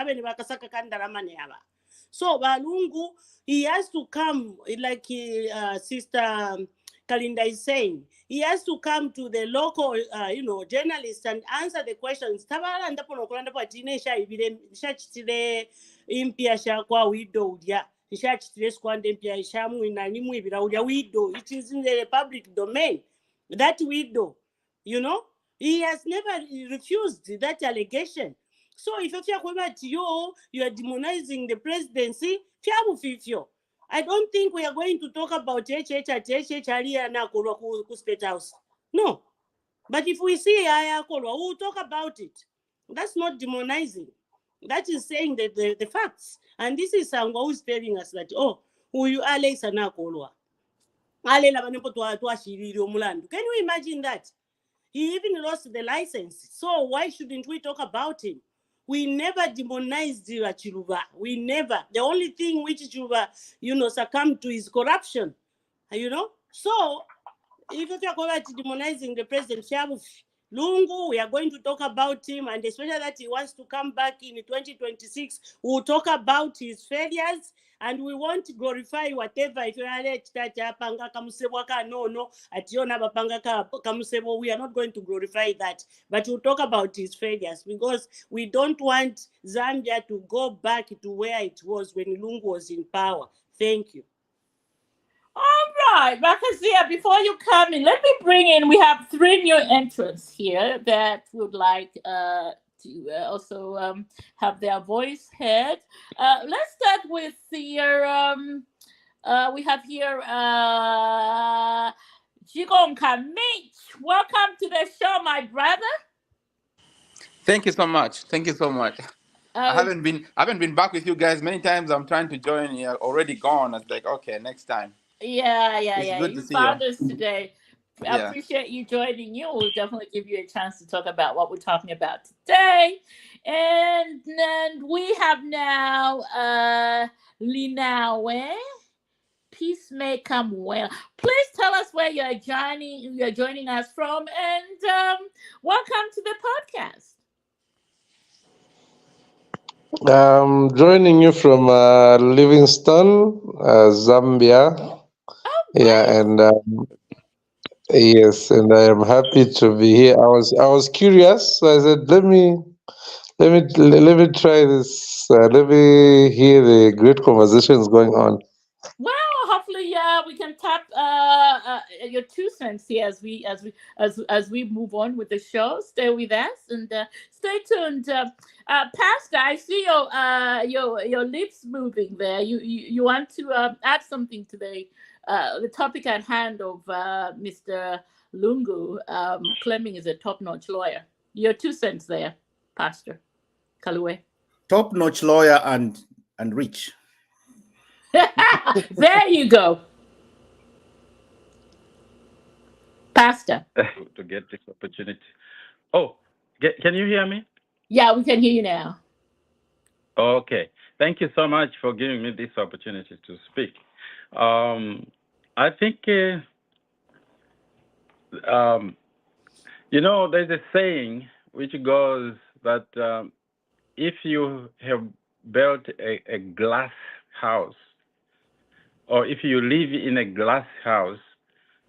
so Balungu, he has to come, like Sister Kalinda is saying, he has to come to the local, journalists and answer the questions. It is in the public domain. That widow, he has never refused that allegation. So if you are demonizing the presidency, I don't think we are going to talk about State House. No. But if we see we'll talk about it. That's not demonizing. That is saying the facts. And this is Sangwa who's telling us that, who you are later now, Kolwa. Can you imagine that? He even lost the license. So why shouldn't we talk about him? We never demonized Chiluba. We never. The only thing which Chiluba, succumbed to is corruption. So if you talk about demonizing the president, Lungu, we are going to talk about him, and especially that he wants to come back in 2026. We'll talk about his failures and we won't glorify whatever if you are panga kamusebo ka no ationa bapanga kamusebo. We are not going to glorify that, but we'll talk about his failures, because we don't want Zambia to go back to where it was when Lungu was in power. Thank you. All right, Bakazia, before you come in, let me bring in, we have 3 new entrants here that would like to also have their voice heard. Let's start with your, we have here Jigonka Mitch. Welcome to the show, my brother. Thank you so much. Thank you so much. I haven't been back with you guys many times. I'm trying to join. You're already gone. I was like, okay, next time. Yeah. It's good to You see you. found us today. I Yeah. appreciate you joining you. We'll definitely give you a chance to talk about what we're talking about today. And then we have now Linawe. Peace may come well. Please tell us where you're joining us from, and welcome to the podcast. Joining you from Livingston, Zambia. Oh, Yeah, great. and yes, and I am happy to be here. I was curious, so I said, let me try this. Let me hear the great conversations going on. Well, hopefully, we can tap your 2 cents here as we move on with the show. Stay with us and stay tuned. Pastor, I see your lips moving there. You want to add something to the topic at hand of Mr. Lungu claiming is a top-notch lawyer. Your 2 cents there, Pastor Kalue. Top-notch lawyer and rich. There you go. Pastor. To get this opportunity. Oh, can you hear me? Yeah, we can hear you now. Okay. Thank you so much for giving me this opportunity to speak. I think, there's a saying which goes that if you have built a glass house, or if you live in a glass house,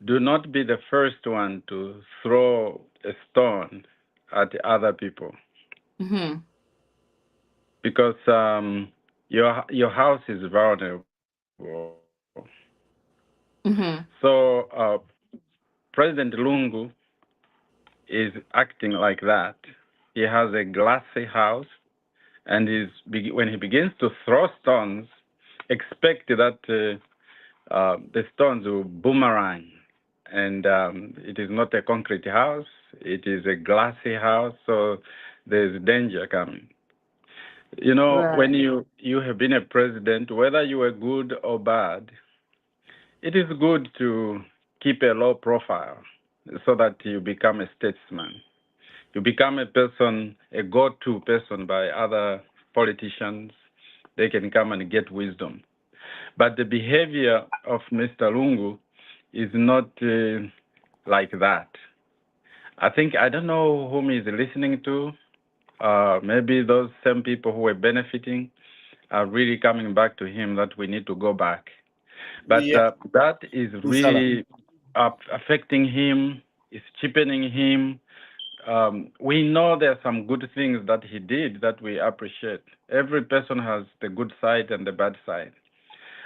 do not be the first one to throw a stone at other people. Mm-hmm. Because your house is vulnerable. Mm-hmm. So President Lungu is acting like that. He has a glassy house, and when he begins to throw stones, expect that the stones will boomerang. And it is not a concrete house; it is a glassy house, so there's danger coming. When Right. you have been a president, whether you are good or bad, it is good to keep a low profile so that you become a statesman. You become a person, a go-to person by other politicians. They can come and get wisdom. But the behavior of Mr. Lungu is not like that. I don't know whom he's listening to. Maybe those same people who were benefiting are really coming back to him that we need to go back. But Yeah. that is really affecting him, is cheapening him. We know there are some good things that he did that we appreciate. Every person has the good side and the bad side.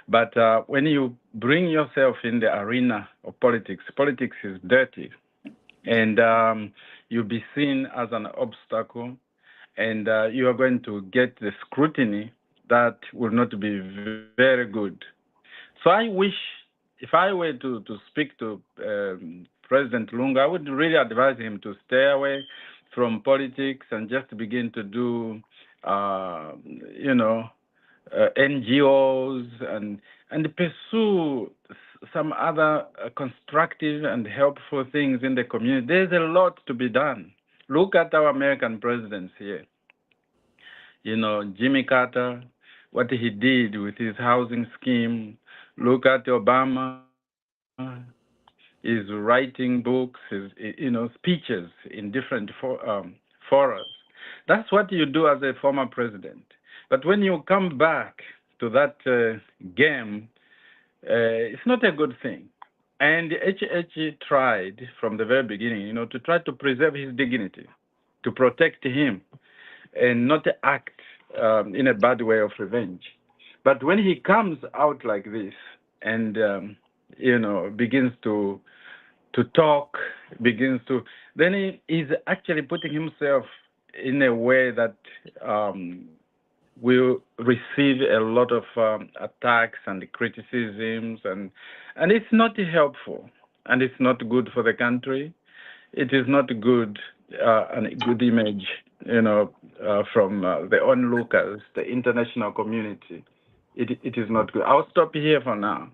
But when you bring yourself in the arena of politics, politics is dirty. And you'll be seen as an obstacle, and you are going to get the scrutiny that will not be very good. So I wish, if I were to speak to President Lunga, I would really advise him to stay away from politics and just begin to do, NGOs and pursue some other constructive and helpful things in the community. There's a lot to be done. Look at our American presidents here. Jimmy Carter, what he did with his housing scheme. Look at Obama, is writing books, speeches in different forums. That's what you do as a former president. But when you come back to that game, it's not a good thing. And H tried from the very beginning, to try to preserve his dignity, to protect him, and not act in a bad way of revenge. But when he comes out like this and begins to talk, then he is actually putting himself in a way that will receive a lot of attacks and criticisms, and it's not helpful, and it's not good for the country. It is not good and a good image, from the onlookers, the international community. It is not good. I'll stop here for now.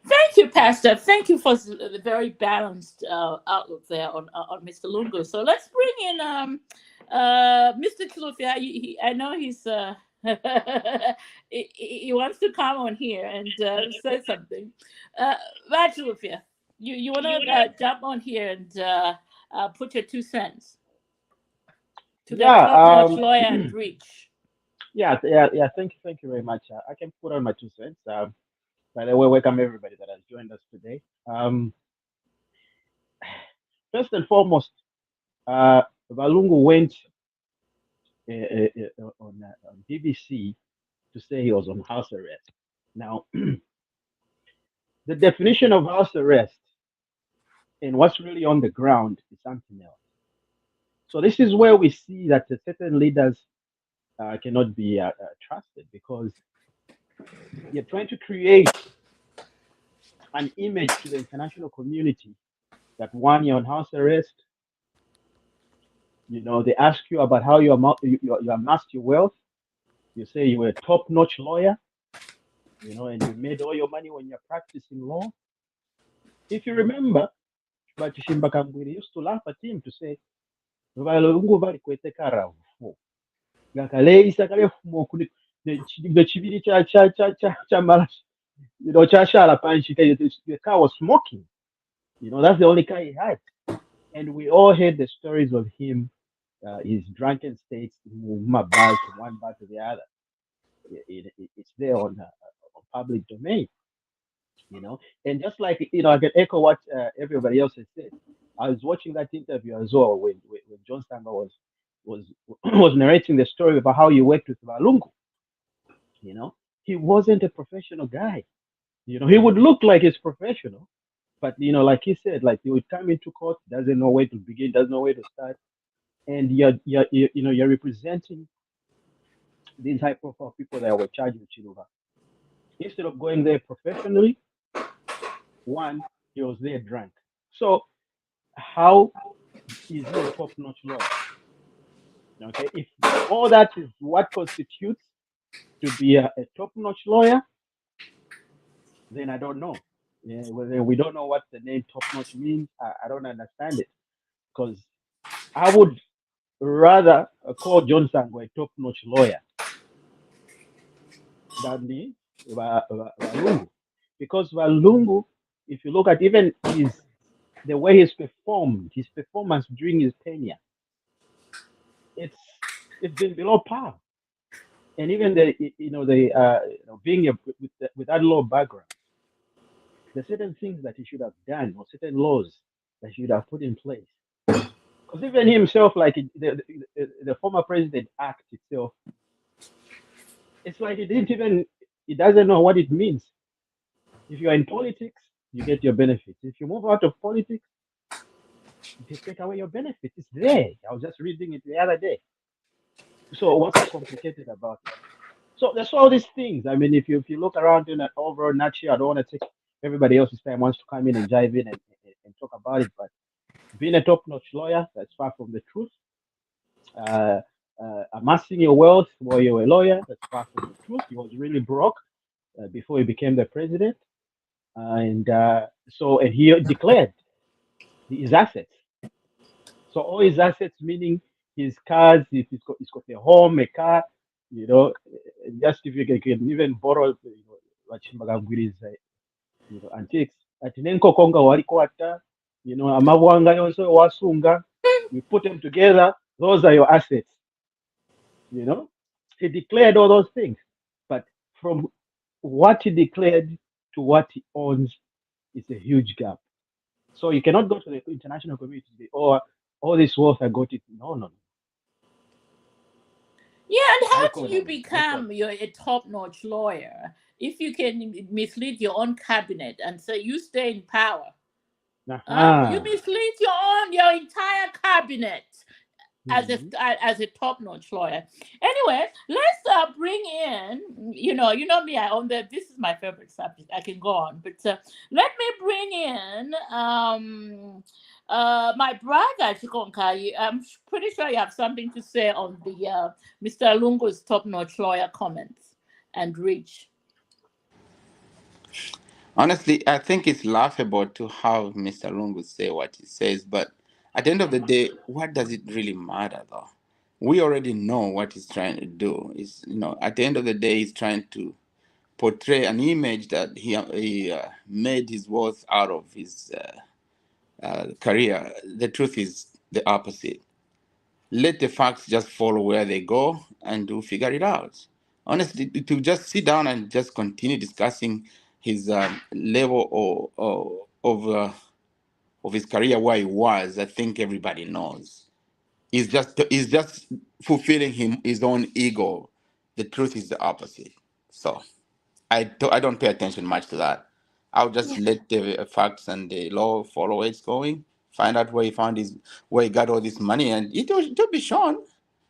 Thank you, Pastor. Thank you for the very balanced outlook there on Mr. Lungu. So let's bring in Mr. Chilufya. I know he's he wants to come on here and say something. Chilufya, you want to jump on here and put your 2 cents to that top-notch lawyer and breach. Yeah. Thank you very much. I can put on my 2 cents. By the way, welcome everybody that has joined us today. First and foremost, Valungu went on BBC to say he was on house arrest. Now, the definition of house arrest and what's really on the ground is something else. So this is where we see that the certain leaders cannot be trusted, because you're trying to create an image to the international community that, one, you're on house arrest. They ask you about how you amassed your wealth. You say you were a top-notch lawyer, and you made all your money when you're practicing law. If you remember, Bachishimba Kambwiri used to laugh at him to say, "Valungu vari kwete karavu ngakaleisa kalefumo kuli chibiri cha malashi, chashala panchi, the car was smoking. That's the only car he had." And we all heard the stories of him, his drunken states, moving bars from one bar to the other. It's there on public domain, And just like, I can echo what everybody else has said. I was watching that interview as well when John Sanga was was narrating the story about how he worked with Valungu. He wasn't a professional guy. He would look like he's professional, but like he said, like he would come into court, doesn't know where to begin, doesn't know where to start, and you're representing these high-profile people that were charged with Chiluba. Instead of going there professionally, one, he was there drunk. So how is he a top-notch lawyer? Okay, if all that is what constitutes to be a top-notch lawyer, then I don't know. Whether we don't know what the name top-notch means, I don't understand it, because I would rather call John Sango a top-notch lawyer than the Valungu, because Valungu, if you look at even the way he's performed, his performance during his tenure, it's been below par. And even being with that law background, there's certain things that he should have done, or certain laws that he should have put in place. Because even himself, like the former president act itself, it's like he doesn't know what it means. If you're in politics, you get your benefits. If you move out of politics, they take away your benefits. It's there. I was just reading it the other day. So what's so complicated about it? So there's all these things. I mean, if you look around in an overall nutshell, I don't want to take everybody else's time, wants to come in and dive in and talk about it. But being a top-notch lawyer, that's far from the truth. Amassing your wealth while you're a lawyer, that's far from the truth. He was really broke before he became the president. And he declared his assets. So all his assets, meaning his cars, if he's got a home, a car, just if you can even borrow, antiques. At Nenkokonga Warikoata, Amawanga also Wasunga, you put them together, those are your assets. He declared all those things. But from what he declared to what he owns is a huge gap. So you cannot go to the international community and say, "Oh, all this wealth I got it." No, no, no. Yeah, and High how do court you has record. become a top-notch lawyer if you can mislead your own cabinet and say you stay in power? Huh? You Aha. mislead your entire cabinet as a Mhm. top-notch lawyer. Anyway, let's bring in. You know me. I own the. This is my favorite subject. I can go on, but let me bring in my brother Chikonkai. I'm pretty sure you have something to say on the Mr. Lungu's top-notch lawyer comments and reach. Honestly, I think it's laughable to have Mr. Lungu say what he says, but at the end of the day, what does it really matter though? We already know what he's trying to do. Is at the end of the day, he's trying to portray an image that he made his worth out of his career. The truth is the opposite. Let the facts just follow where they go, and we'll figure it out. Honestly, to just sit down and just continue discussing his level of his career where he was, I think everybody knows. He's just fulfilling his own ego. The truth is the opposite. So I don't pay attention much to that. I'll just let the facts and the law follow where it's going. Find out where he got all this money, and it will be shown.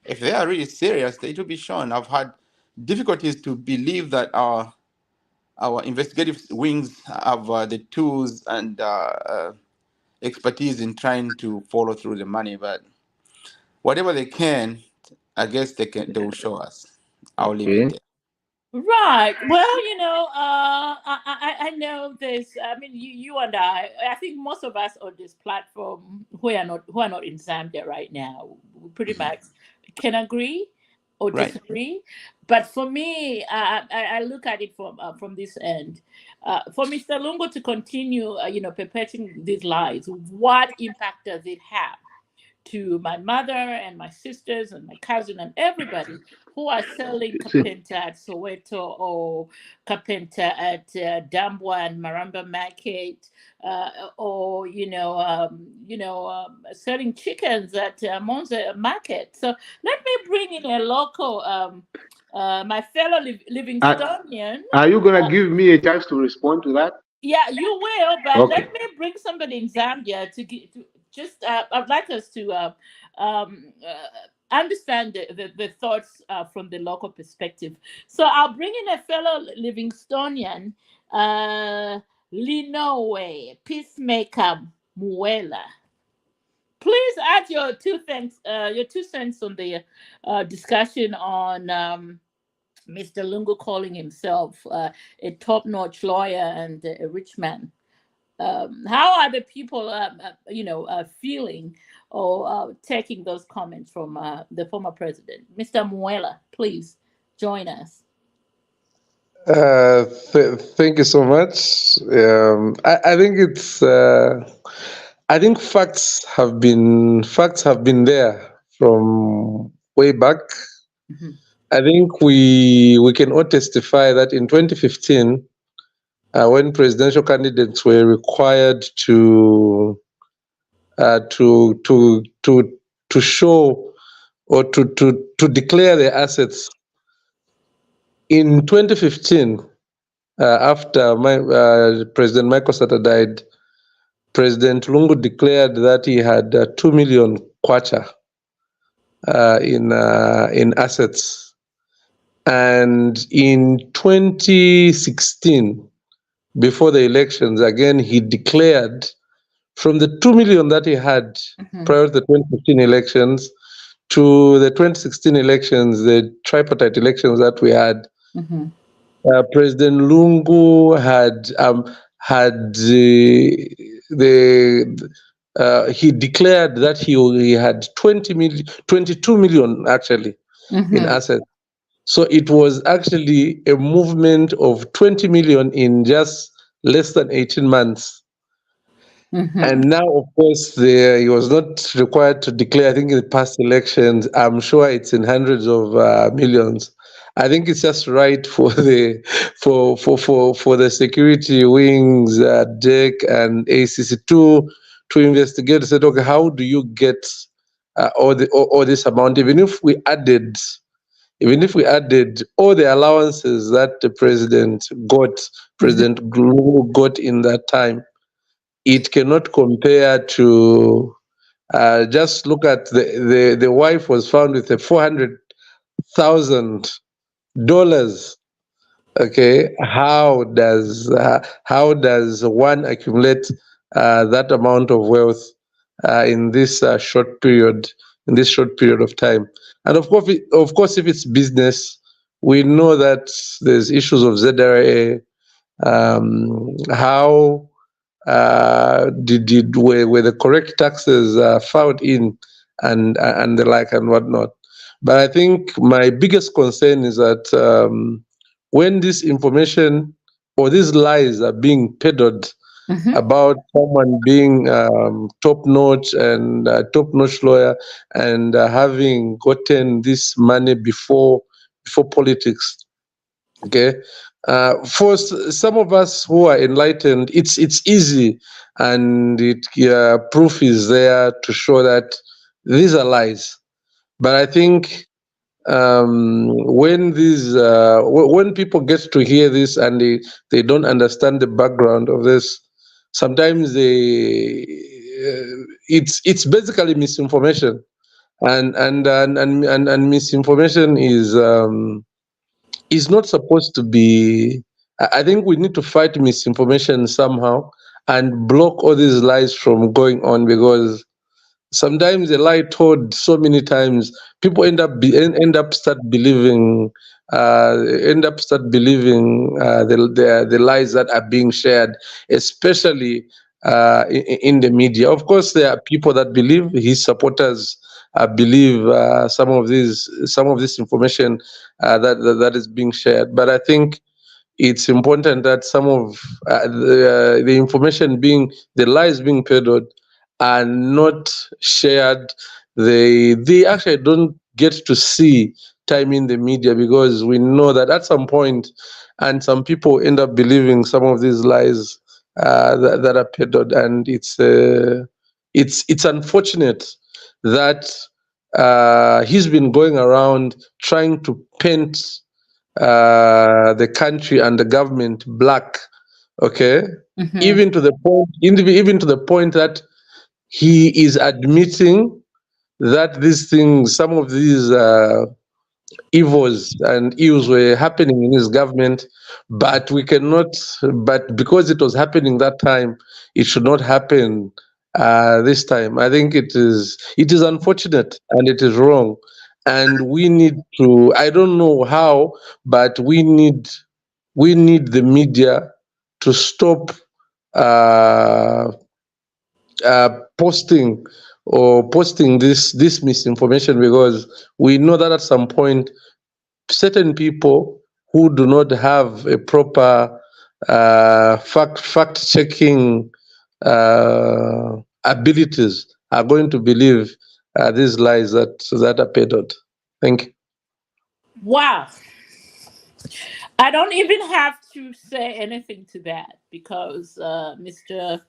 If they are really serious, it will be shown. I've had difficulties to believe that our investigative wings have the tools and expertise in trying to follow through the money, but whatever they can, I guess they will show us. I'll leave it Okay. there. Right. Well, I know this. I mean, you and I think most of us on this platform who are not in Zambia right now, we pretty much can agree or Right. disagree. But for me, I look at it from this end. For Mr. Lungo to continue, perpetuating these lies, what impact does it have to my mother and my sisters and my cousin and everybody who are selling See, kapenta at Soweto or kapenta at Dambwa and Maramba Market, or selling chickens at Monza Market. So let me bring in a local, my fellow are, Livingstonian. are you gonna give me a chance to respond to that? Yeah, you will, but let Okay. me bring somebody in Zambia to just. I'd like us to understand the thoughts from the local perspective. So I'll bring in a fellow Livingstonian, Linowe Peacemaker Muela. Please add your 2 cents on the discussion on. Mr. Lungu calling himself a top-notch lawyer and a rich man. How are the people, feeling or taking those comments from the former president? Mr. Muela, please join us. Thank you so much. I think I think facts have been there from way back. Mm-hmm. I think we can all testify that in 2015, when presidential candidates were required to show or to declare their assets in 2015, after President Michael Sata died, President Lungu declared that he had 2 million kwacha in assets, and in 2016, before the elections, again he declared from the 2 million that he had prior to the 2015 elections to the 2016 elections, the tripartite elections that we had. Mm-hmm. President Lungu he declared that he had 22 million actually in assets. So it was actually a movement of 20 million in just less than 18 months. Mm-hmm. And now, of course, he was not required to declare. I think in the past elections, I'm sure it's in hundreds of millions. I think it's just right for the for the security wings, DEC and ACC to investigate. Said, okay, how do you get all this amount? Even if we added all the allowances that the President Glu got in that time, it cannot compare to. Just look at the wife was found with a $400,000. Okay, how does one accumulate that amount of wealth in this short period of time? And of course, if it's business, we know that there's issues of ZRA. How were the correct taxes filed in, and the like and whatnot. But I think my biggest concern is that when this information or these lies are being peddled about someone being top-notch and top-notch lawyer and having gotten this money before politics. Okay, for some of us who are enlightened, it's easy, and proof is there to show that these are lies. But I think when people get to hear this and they don't understand the background of this, sometimes it's basically misinformation, and misinformation is not supposed to be. I think we need to fight misinformation somehow and block all these lies from going on, because sometimes a lie told so many times, people end up start believing the lies that are being shared, especially in the media. Of course, there are people that believe, his supporters believe some of this information that is being shared. But I think it's important that some of the information the lies being peddled are not shared. They actually don't get to see time in the media, because we know that at some point, and some people end up believing some of these lies that are peddled, and it's unfortunate that he's been going around trying to paint the country and the government black. Okay, even to the point that he is admitting that some of these evils and ills were happening in his government, but because it was happening that time, it should not happen this time. I think it is unfortunate and it is wrong, and we need to, I don't know how, but we need the media to stop posting this misinformation, because we know that at some point certain people who do not have a proper fact checking abilities are going to believe these lies that are peddled. Thank you. Wow. I don't even have to say anything to that, because Mr.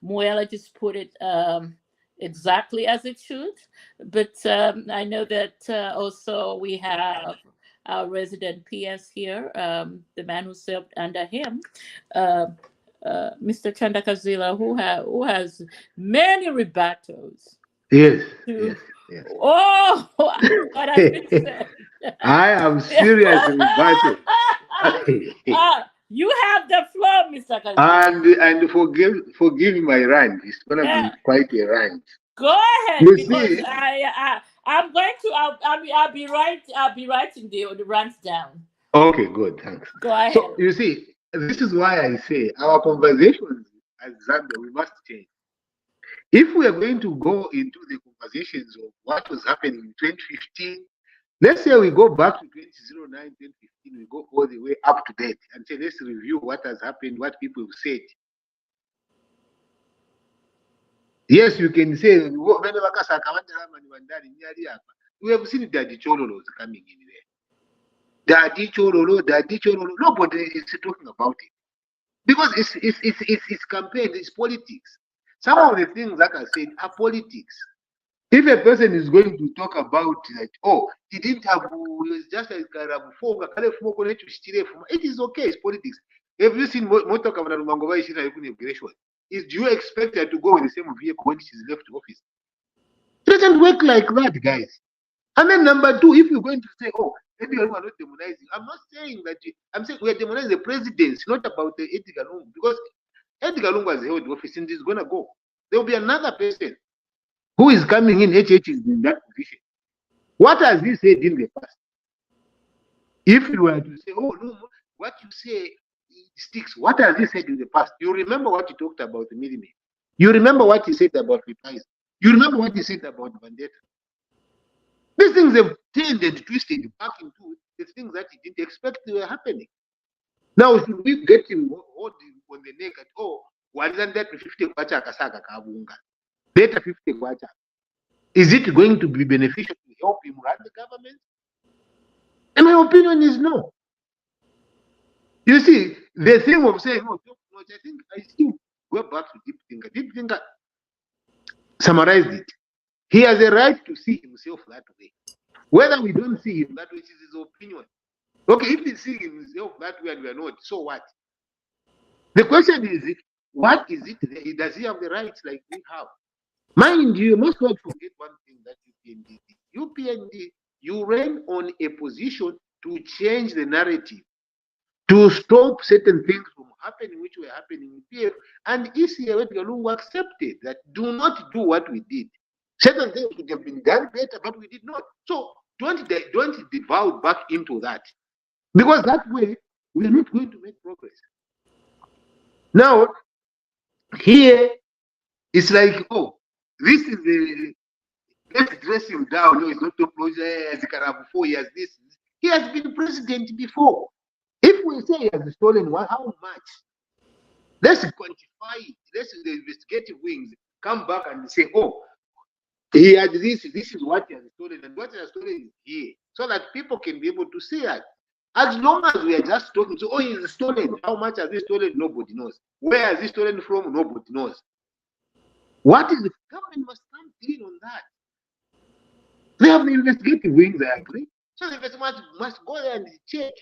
Muela just put it exactly as it should. But I know that also we have our resident PS here, the man who served under him, Mr. Chandakazila, who has many rebuttals. Yes. Oh, what has been said. I am serious rebuttal. You have the floor, Mr. Kazila. And forgive my rant. It's gonna be quite a rant. Go ahead, You because see, I'm going to. I'll be writing the rant down. Okay, good, thanks. Go ahead. So you see, this is why I say our conversations as Zambia, we must change. If we are going to go into the conversations of what was happening in 2015, let's say we go back to 2009, 2015, we go all the way up to date and say, let's review what has happened, what people have said. Yes, you can say, We have seen Daddy Chololos coming in there. Daddy Chololo. Nobody is talking about it because it's campaign, it's politics. Some of the things, like I said, are politics. If a person is going to talk about that, oh, he didn't have, it's just like it is okay, it's politics. Have you seen Moto Kavana Mangova is immigration? Do you expect her to go with the same vehicle when she's left office? It doesn't work like that, guys. And then number two, if you're going to say, oh, maybe you are not demonizing, I'm not saying that, I'm saying we are demonizing the presidency, not about the Edgar Lungu, because Edgar Lungu has held office and is going to go. There will be another person who is coming in. HH is in that position. What has he said in the past? If you were to say, oh, no, what you say sticks, what has he said in the past? You remember what he talked about the Milime. You remember what he said about Reprise. You remember what he said about Vendetta. These things have turned and twisted back into the things that he didn't expect were happening. Now, should we get him on the neck at, oh, why isn't that 50 kwacha kasaka kabunga? Data 50 kwacha. Is it going to be beneficial to help him run the government? And my opinion is no. You see, the thing of saying, oh, I think I still go back to Deep Thinker. Deep Thinker summarized it. He has a right to see himself that way. Whether we don't see him that way, is his opinion. Okay, if he sees himself that way and we are not, so what? The question is, what is it? Does he have the rights like we have? Mind you, must not forget one thing that UPND did. UPND, you ran on a position to change the narrative, to stop certain things from happening, which were happening in PF. And ECA Galungu accepted that do not do what we did. Certain things could have been done better, but we did not. So don't devour back into that. Because that way, we are not going to make progress. Now, here, it's like, oh, this is the, let's dress him down. No, it's not to project. Before he has this. He has been president before. If we say he has stolen one, how much? Let's quantify it. Let's the investigative wings come back and say, oh, he had this is what he has stolen, and what he has stolen is here. So that people can be able to see that. As long as we are just talking, so, oh, he's stolen. How much has he stolen? Nobody knows. Where has he stolen from? Nobody knows. What is the government must come clean on that? They have the investigative wings, I agree. So the investment must go there and check.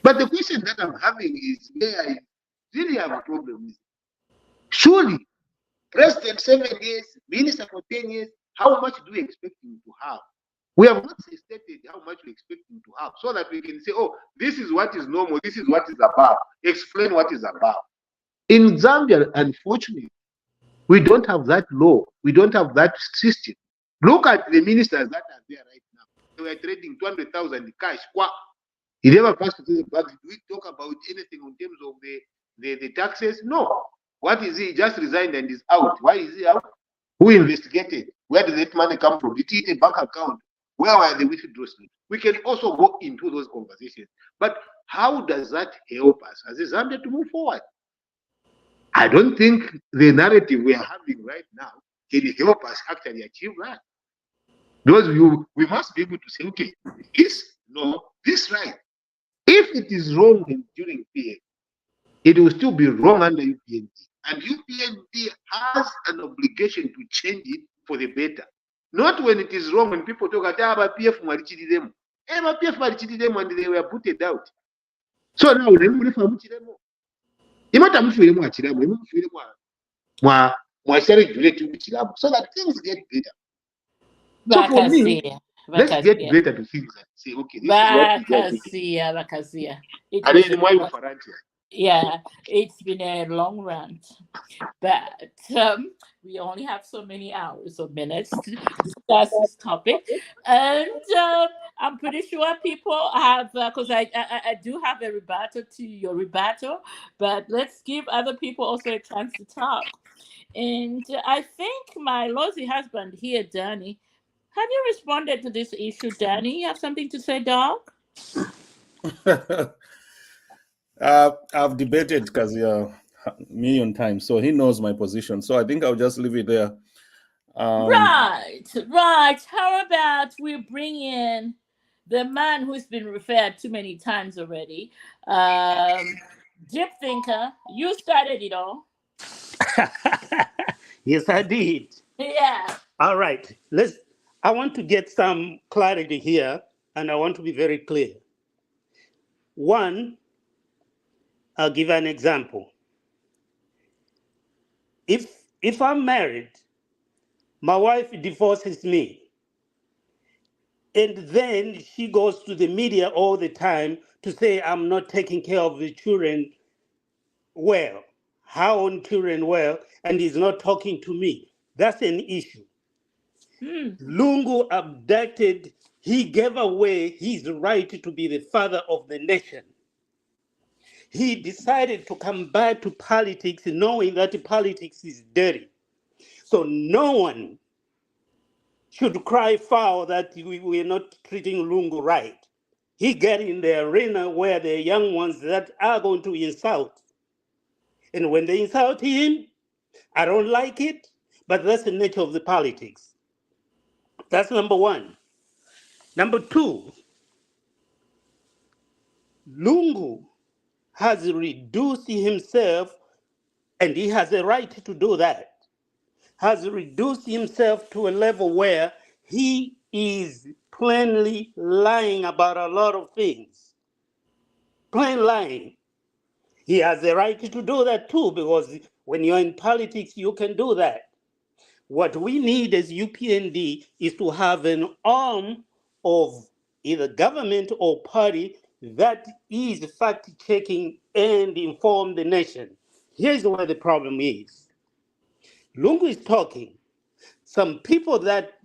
But the question that I'm having is where I really have a problem is, surely, President 7 years, Minister for 10 years, how much do we expect him to have? We have not stated how much we expect him to have, so that we can say, oh, this is what is normal, this is what is above. Explain what is above. In Zambia, unfortunately, we don't have that law. We don't have that system. Look at the ministers that are there right now. They were trading 200,000 cash. He never passed to the bank. Do we talk about anything in terms of the taxes? No. What is he? Just resigned and is out. Why is he out? Who investigated? Where did that money come from? Did he hit a bank account? Where were the withdrawals? We can also go into those conversations. But how does that help us as a Zambia to move forward? I don't think the narrative we are having right now can help us actually achieve that. Because we must be able to say, okay, this right. If it is wrong during PA, it will still be wrong under UPND. And UPND has an obligation to change it for the better. Not when it is wrong, when people talk about PF marichidi them. PF marichidi them and they were put out. So now they will for muchidemo. Imata mufiremo achiramo, mufiremo mwashare jule tu muchiramo. So that things get better. So for me, let's get better to things and say, okay, this is what we are doing. Yeah, it's been a long run, but we only have so many hours or minutes to discuss this topic, and I'm pretty sure people have, because I do have a rebuttal to your rebuttal, but let's give other people also a chance to talk. And I think my lousy husband here, Danny, have you responded to this issue, Danny? You have something to say, dog? I've debated Kazia a million times, so he knows my position. So I think I'll just leave it there. Right. How about we bring in the man who's been referred to many times already, Deep Thinker. You started it all. Yes, I did. Yeah. All right. I want to get some clarity here, and I want to be very clear. One, I'll give an example. If I'm married, my wife divorces me, and then she goes to the media all the time to say I'm not taking care of the children well, her own children well, and is not talking to me. That's an issue. Lungu abducted, he gave away his right to be the father of the nation. He decided to come back to politics knowing that politics is dirty. So no one should cry foul that we're not treating Lungu right. He get in the arena where the young ones that are going to insult. And when they insult him, I don't like it, but that's the nature of the politics. That's number one. Number two, Lungu has reduced himself, and he has a right to do that, has reduced himself to a level where he is plainly lying about a lot of things. Plain lying. He has the right to do that too, because when you're in politics, you can do that. What we need as UPND is to have an arm of either government or party that is fact-checking and inform the nation. Here's where the problem is. Lungu is talking. Some people that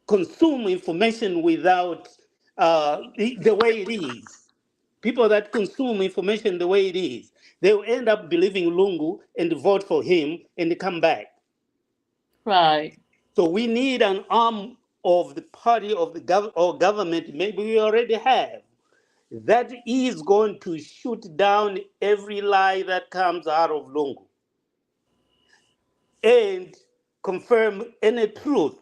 consume information without the way it is, people that consume information the way it is, they will end up believing Lungu and vote for him and come back. Right. So we need an arm of the party of the government, maybe we already have, that is going to shoot down every lie that comes out of Lungu and confirm any truth,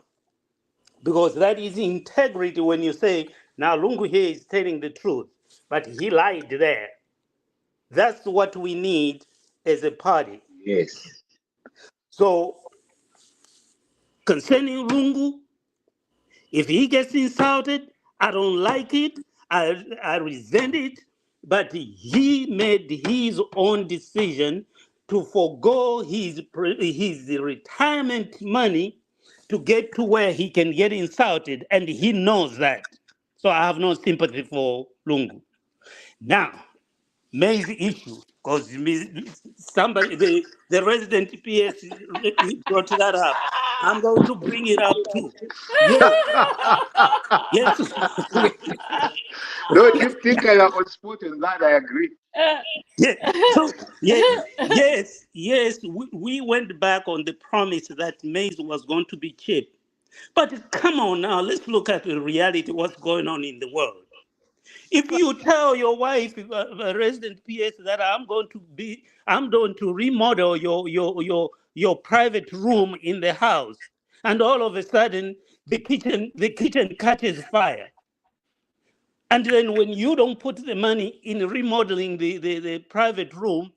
because that is integrity when you say, now Lungu here is telling the truth, but he lied there. That's what we need as a party. Yes. So concerning Lungu, if he gets insulted, I don't like it, I resent it, but he made his own decision to forego his retirement money to get to where he can get insulted, and he knows that. So I have no sympathy for Lungu. Now, May's issue, because somebody, the resident PS brought that up. I'm going to bring it up too. Yes. Yes. No, Deep Thinker, you're on spot on that, I agree. Yeah. So, yes. We went back on the promise that maize was going to be cheap. But come on now, let's look at the reality, what's going on in the world. If you tell your wife, a resident PS, that I'm going to remodel your private room in the house, and all of a sudden the kitchen catches fire. And then when you don't put the money in remodeling the private room,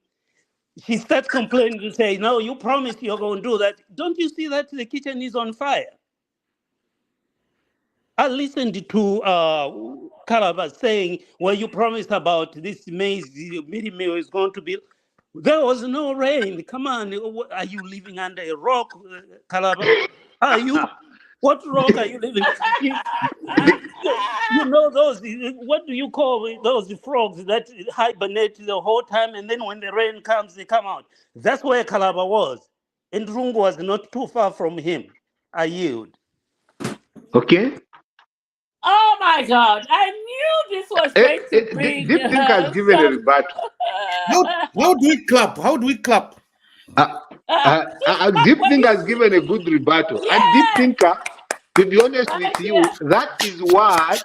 she starts complaining to say, no, you promised you're going to do that. Don't you see that the kitchen is on fire? I listened to Calabar saying, well, you promised about this maize, the mini meal is going to be. There was no rain. Come on. Are you living under a rock, Calabar? Are you? What rock are you living? You know those, what do you call those frogs that hibernate the whole time, and then when the rain comes, they come out? That's where Calabar was. And Rungu was not too far from him. I yield. Okay. Oh my God! I knew this was going to bring. Deep Thinker has given a rebuttal. How do we clap? How do we clap? Deep Thinker has given a good rebuttal. Yeah. And Deep Thinker, to be honest with you, that is what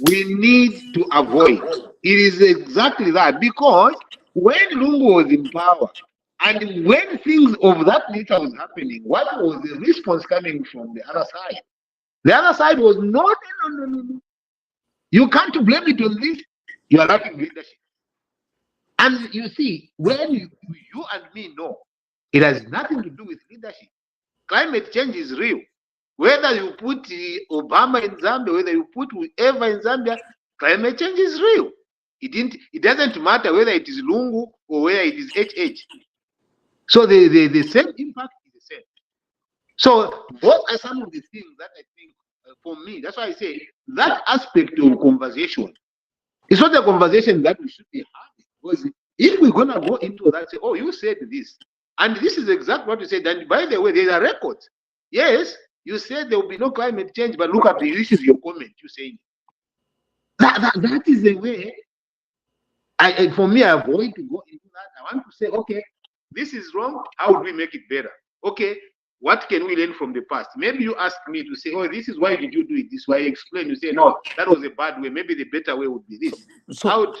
we need to avoid. It is exactly that, because when Lungu was in power, And when things of that nature was happening, what was the response coming from the other side? The other side was no. You can't blame it on this. You are lacking leadership. And you see, when you and me know, it has nothing to do with leadership. Climate change is real. Whether you put Obama in Zambia, whether you put whoever in Zambia, climate change is real. It doesn't matter whether it is Lungu or whether it is HH. So the same impact is the same. So those are some of the things that I think, for me, that's why I say that aspect of conversation, it's not a conversation that we should be having. Because if we're going to go into that, say, oh, you said this, and this is exactly what you said, and by the way, there's a record. Yes, you said there will be no climate change, but look at this is your comment, you saying that is the way. For me, I avoid to go into that. I want to say, okay, this is wrong. How do we make it better? Okay, what can we learn from the past? Maybe you ask me to say, oh, this is why did you do it this way? I explain. You say, no, that was a bad way. Maybe the better way would be this. So, how,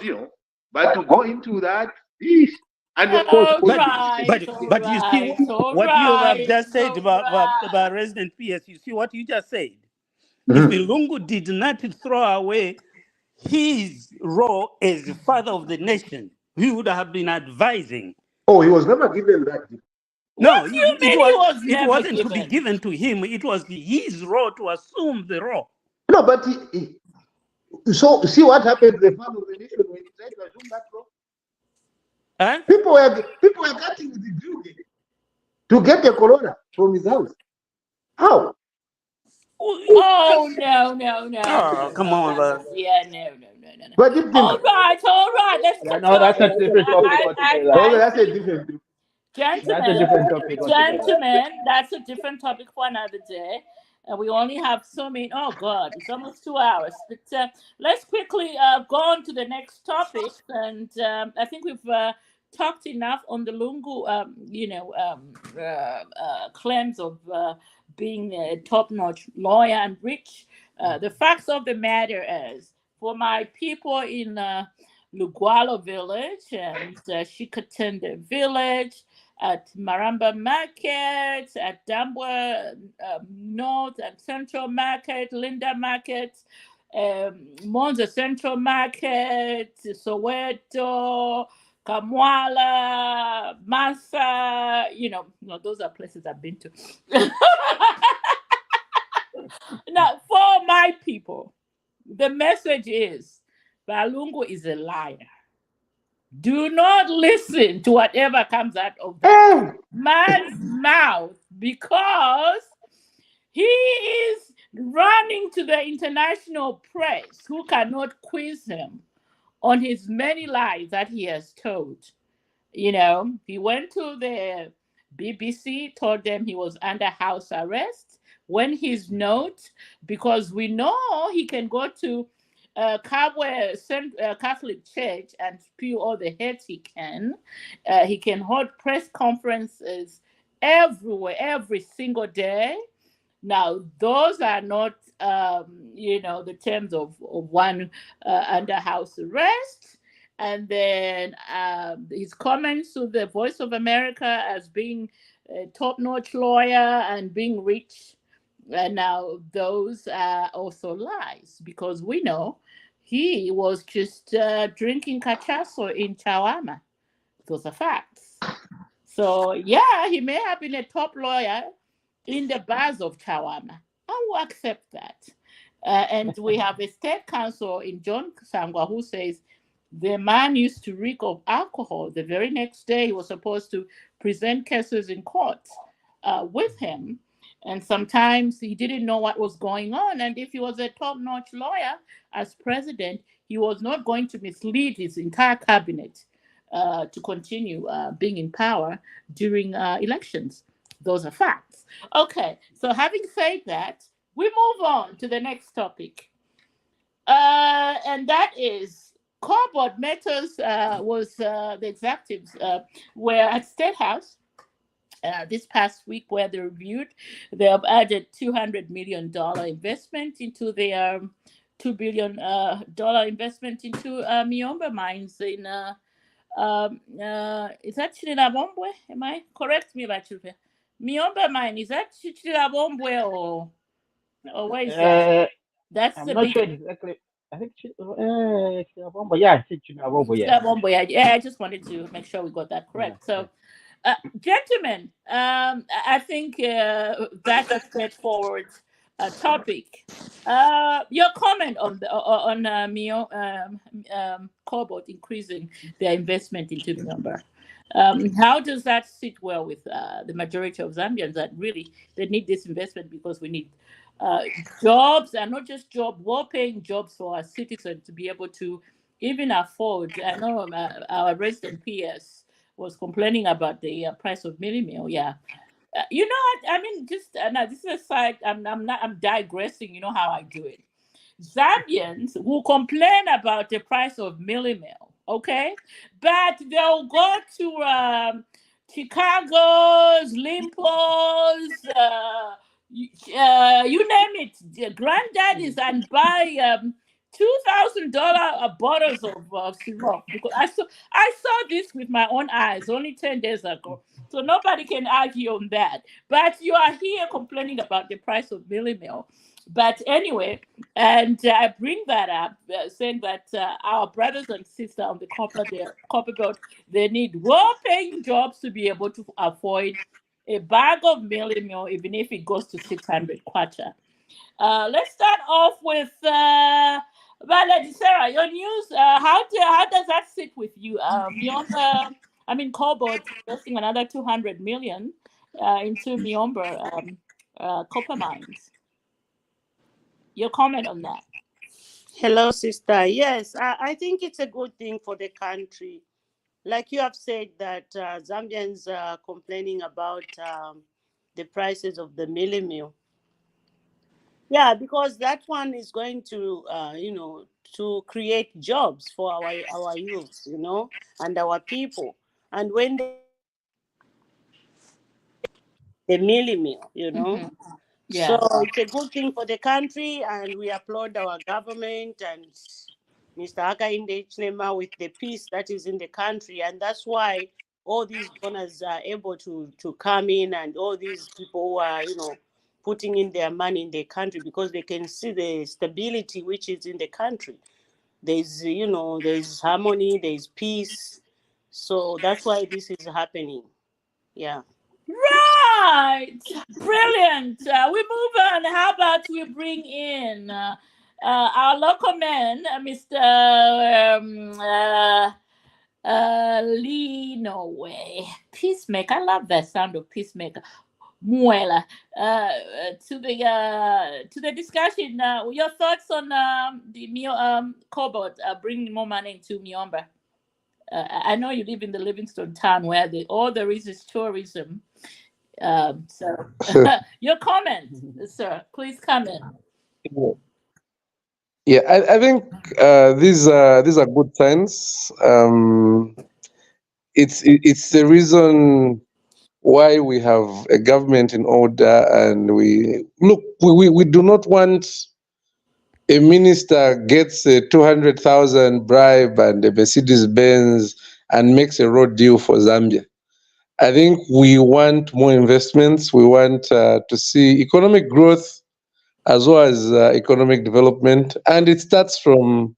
but to go into that, this, and of course, but you see what you have just said about Resident PS. You see what you just said. If Lungu did not throw away his role as the father of the nation, he would have been advising. Oh, he was never given that. No, it wasn't to be given to him. It was his role to assume the role. No, but so see what happened to the father of the nation when he tried to assume that role. Huh? People were cutting the glue to get a corona from his house. How? Oh no! Oh, come on, love. Yeah, no. But all right. Let's no, that's a different topic altogether. That's a different topic. Gentlemen, that's a different topic for another day. We only have so many. Oh God, it's almost 2 hours. But let's quickly go on to the next topic. And I think we've talked enough on the Lungu, claims of being a top-notch lawyer and rich. The facts of the matter is, for my people in Lugwalo village and Shikatende village, at Maramba Market, at Dambwa North and Central Market, Linda Market, Monza Central Market, Soweto, Kamwala, Masa, those are places I've been to. Now, for my people, the message is, Balungu is a liar. Do not listen to whatever comes out of that man's mouth, because he is running to the international press who cannot quiz him on his many lies that he has told. He went to the BBC, told them he was under house arrest. When his note, because we know he can go to Kabwe Catholic Church and spew all the hate he can. He can hold press conferences everywhere, every single day. Now, those are not, the terms of one under house arrest. And then his comments to the Voice of America as being a top-notch lawyer and being rich. And now those are also lies, because we know he was just drinking cachaso in Chawama. Those are facts. So, yeah, he may have been a top lawyer in the bars of Chawama. I will accept that. And we have a state counsel in John Sangwa who says the man used to reek of alcohol. The very next day, he was supposed to present cases in court with him. And sometimes he didn't know what was going on. And if he was a top-notch lawyer as president, he was not going to mislead his entire cabinet to continue being in power during elections. Those are facts. Okay, so having said that, we move on to the next topic. And that is Cardboard Metals was the executives were at State House this past week, where they reviewed. They have added $200 million investment into their $2 billion investment into Miomba mines in Is that Chililabombwe? Am I correct me, Bachupe? Miomba mine, is that Chililabombwe or where is that? That's I'm the not big sure exactly. I think yeah, yes. Chilabombo. Yeah, I just wanted to make sure we got that Yeah, correct. So, yeah. gentlemen, I think that's a straightforward topic. Your comment on Mio Cobalt increasing their investment into Myanmar. How does that sit well with the majority of Zambians that really they need this investment because we need uh, jobs and not just job, well-paying jobs for our citizens to be able to even afford. I know our resident PS was complaining about the price of mini meal. Yeah, you know what? I mean, just now this is a side. I'm not. I'm digressing. You know how I do it. Zambians will complain about the price of milli meal, okay? But they'll go to Chicago's, Limpo's, you name it, the granddaddies, and buy $2,000 bottles of syrup because I saw this with my own eyes only 10 days ago. So nobody can argue on that. But you are here complaining about the price of milli meal. But anyway, and I bring that up, saying that our brothers and sisters on the copper belt, they need well-paying jobs to be able to afford a bag of meal, even if it goes to 600 kwacha. Let's start off with Valerie, Sarah. Your news. How does that sit with you? Cobalt investing another 200 million into Miomber copper mines. Your comment on that? Hello, sister. Yes, I think it's a good thing for the country. Like you have said that Zambians are complaining about the prices of the milli meal. Yeah, because that one is going to, to create jobs for our youth, and our people. And when the milli meal, Mm-hmm. So Yeah. it's a good thing for the country, and we applaud our government and Mr. Hakainde Hichilema with the peace that is in the country. And that's why all these donors are able to come in, and all these people who are, putting in their money in the country because they can see the stability which is in the country. There's harmony, there's peace. So that's why this is happening. Yeah. Right. Brilliant. We move on. How about we bring in our local man, Mr. Lee Norway. Peacemaker. I love that sound of peacemaker. Muela. To the discussion. Your thoughts on the cobalt bringing more money into Miomba? I know you live in the Livingston town where all there is tourism. So, your comment, sir. Please comment. Yeah, I think these are good signs. It's the reason why we have a government in order, and we do not want a minister gets a 200,000 bribe and a Mercedes Benz and makes a road deal for Zambia. I think we want more investments. We want to see economic growth as well as economic development, and it starts from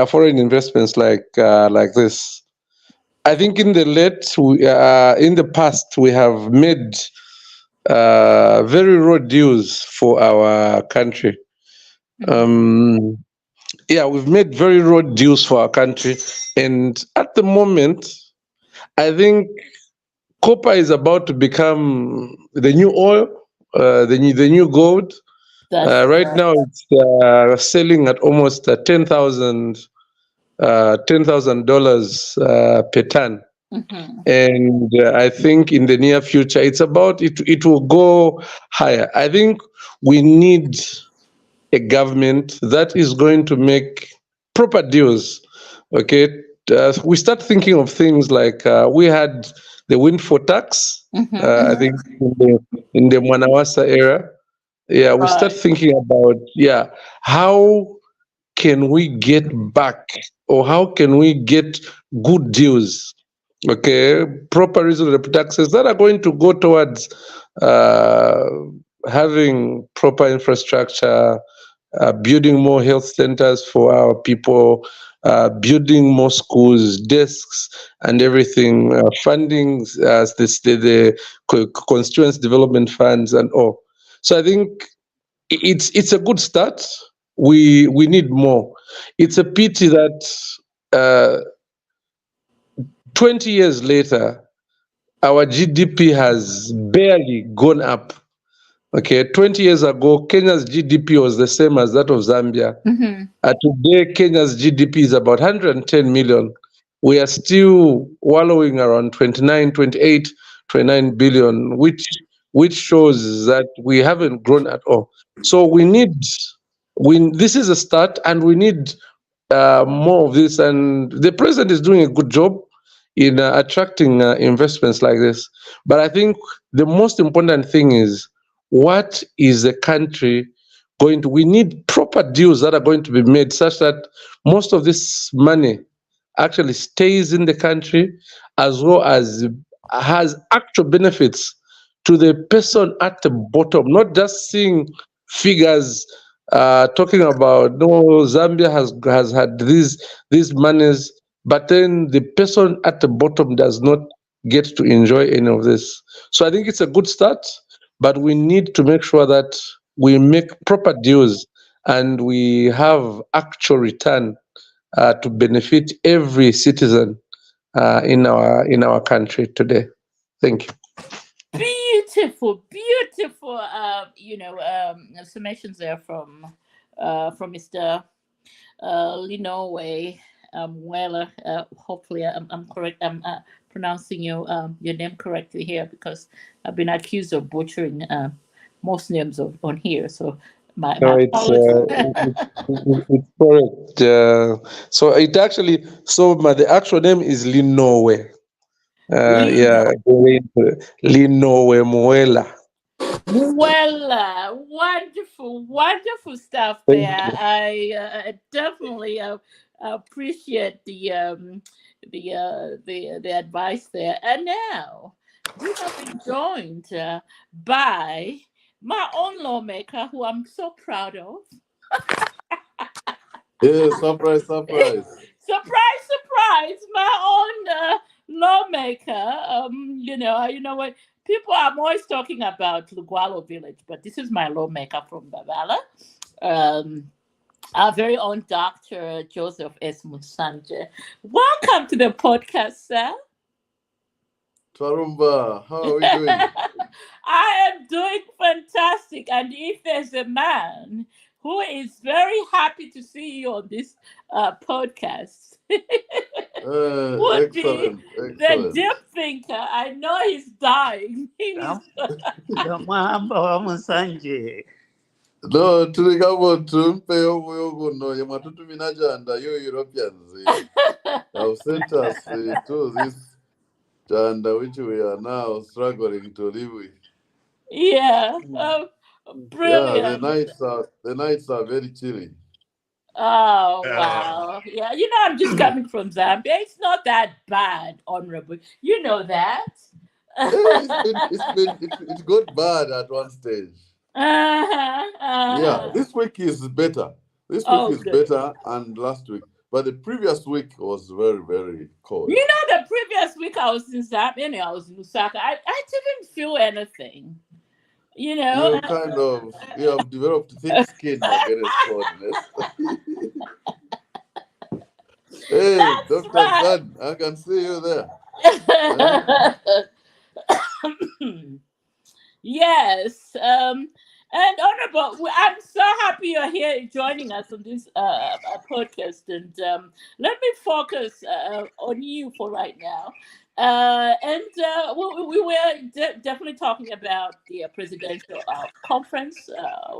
foreign investments like this. I think in the past we have made very road deals for our country. We've made very road deals for our country, and at the moment, I think copper is about to become the new oil, the new gold. Right now, it's selling at almost $10,000 per ton. Mm-hmm. And I think in the near future, it will go higher. I think we need a government that is going to make proper deals. Okay, we start thinking of things like we had the windfall tax. I think in the Mwanawasa era. Yeah, we start thinking about how can we get back, or how can we get good deals, okay, proper reasonable taxes that are going to go towards having proper infrastructure, building more health centers for our people, building more schools, desks, and everything, funding the constituency development funds and all. So I think it's a good start. We need more. It's a pity that 20 years later, our GDP has barely gone up. Okay, 20 years ago, Kenya's GDP was the same as that of Zambia. Today, Kenya's GDP is about 110 million. We are still wallowing around 29, 28, 29 billion, which shows that we haven't grown at all. So this is a start, and we need more of this. And the president is doing a good job in attracting investments like this. But I think the most important thing is, what is the country going to? We need proper deals that are going to be made such that most of this money actually stays in the country, as well as has actual benefits to the person at the bottom, not just seeing figures talking about, no, Zambia has had these monies, but then the person at the bottom does not get to enjoy any of this. So I think it's a good start, but we need to make sure that we make proper deals and we have actual return to benefit every citizen in our country today. Thank you. Beautiful summations there from Mr. Linowe Muela. Hopefully I'm correct. I'm pronouncing your name correctly here, because I've been accused of butchering most names on here. So my apologies. It's correct. So it actually, the actual name is Linowe. Linowe Muela. Well, wonderful stuff there. I definitely appreciate the advice there. And now we have been joined by my own lawmaker, who I'm so proud of. Yeah, surprise. Surprise! My own lawmaker. You know what? People are always talking about Lugwalo village, but this is my lawmaker from Babala. Our very own Dr. Joseph S. Musanje. Welcome to the podcast, sir. Twarumba, how are we doing? I am doing fantastic. And if there's a man who is very happy to see you on this podcast, would be the deep thinker. I know he's dying. No, tulikabo tumpe yogo no yamatutumina janda yo Europeans. Have sent us to this janda which we are now struggling to live with. Yeah, brilliant. Yeah, the nights are very chilly. Oh wow! Yeah, I'm just coming from Zambia. It's not that bad, Honorable. You know that. It got bad at one stage. Yeah, this week is better. This week is better, and last week, but the previous week was very, very cold. The previous week I was in Zambia, I was in Lusaka. I didn't feel anything. You have developed thick skin against coldness. Hey, that's Dr. Gunn, I can see you there. Yes. And Honorable, I'm so happy you're here joining us on this podcast. And let me focus on you for right now. We were definitely talking about the presidential conference.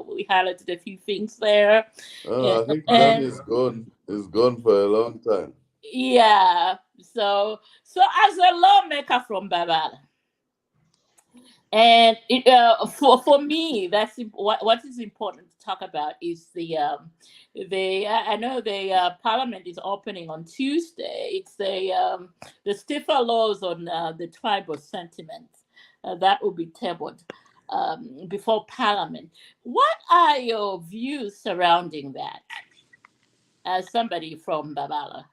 We highlighted a few things there. I think Dan is gone for a long time. Yeah. So as a lawmaker from Babala, And for me, that's what is important to talk about is I know the Parliament is opening on Tuesday. It's the stiffer laws on the tribal sentiment that will be tabled before Parliament. What are your views surrounding that? As somebody from Babala,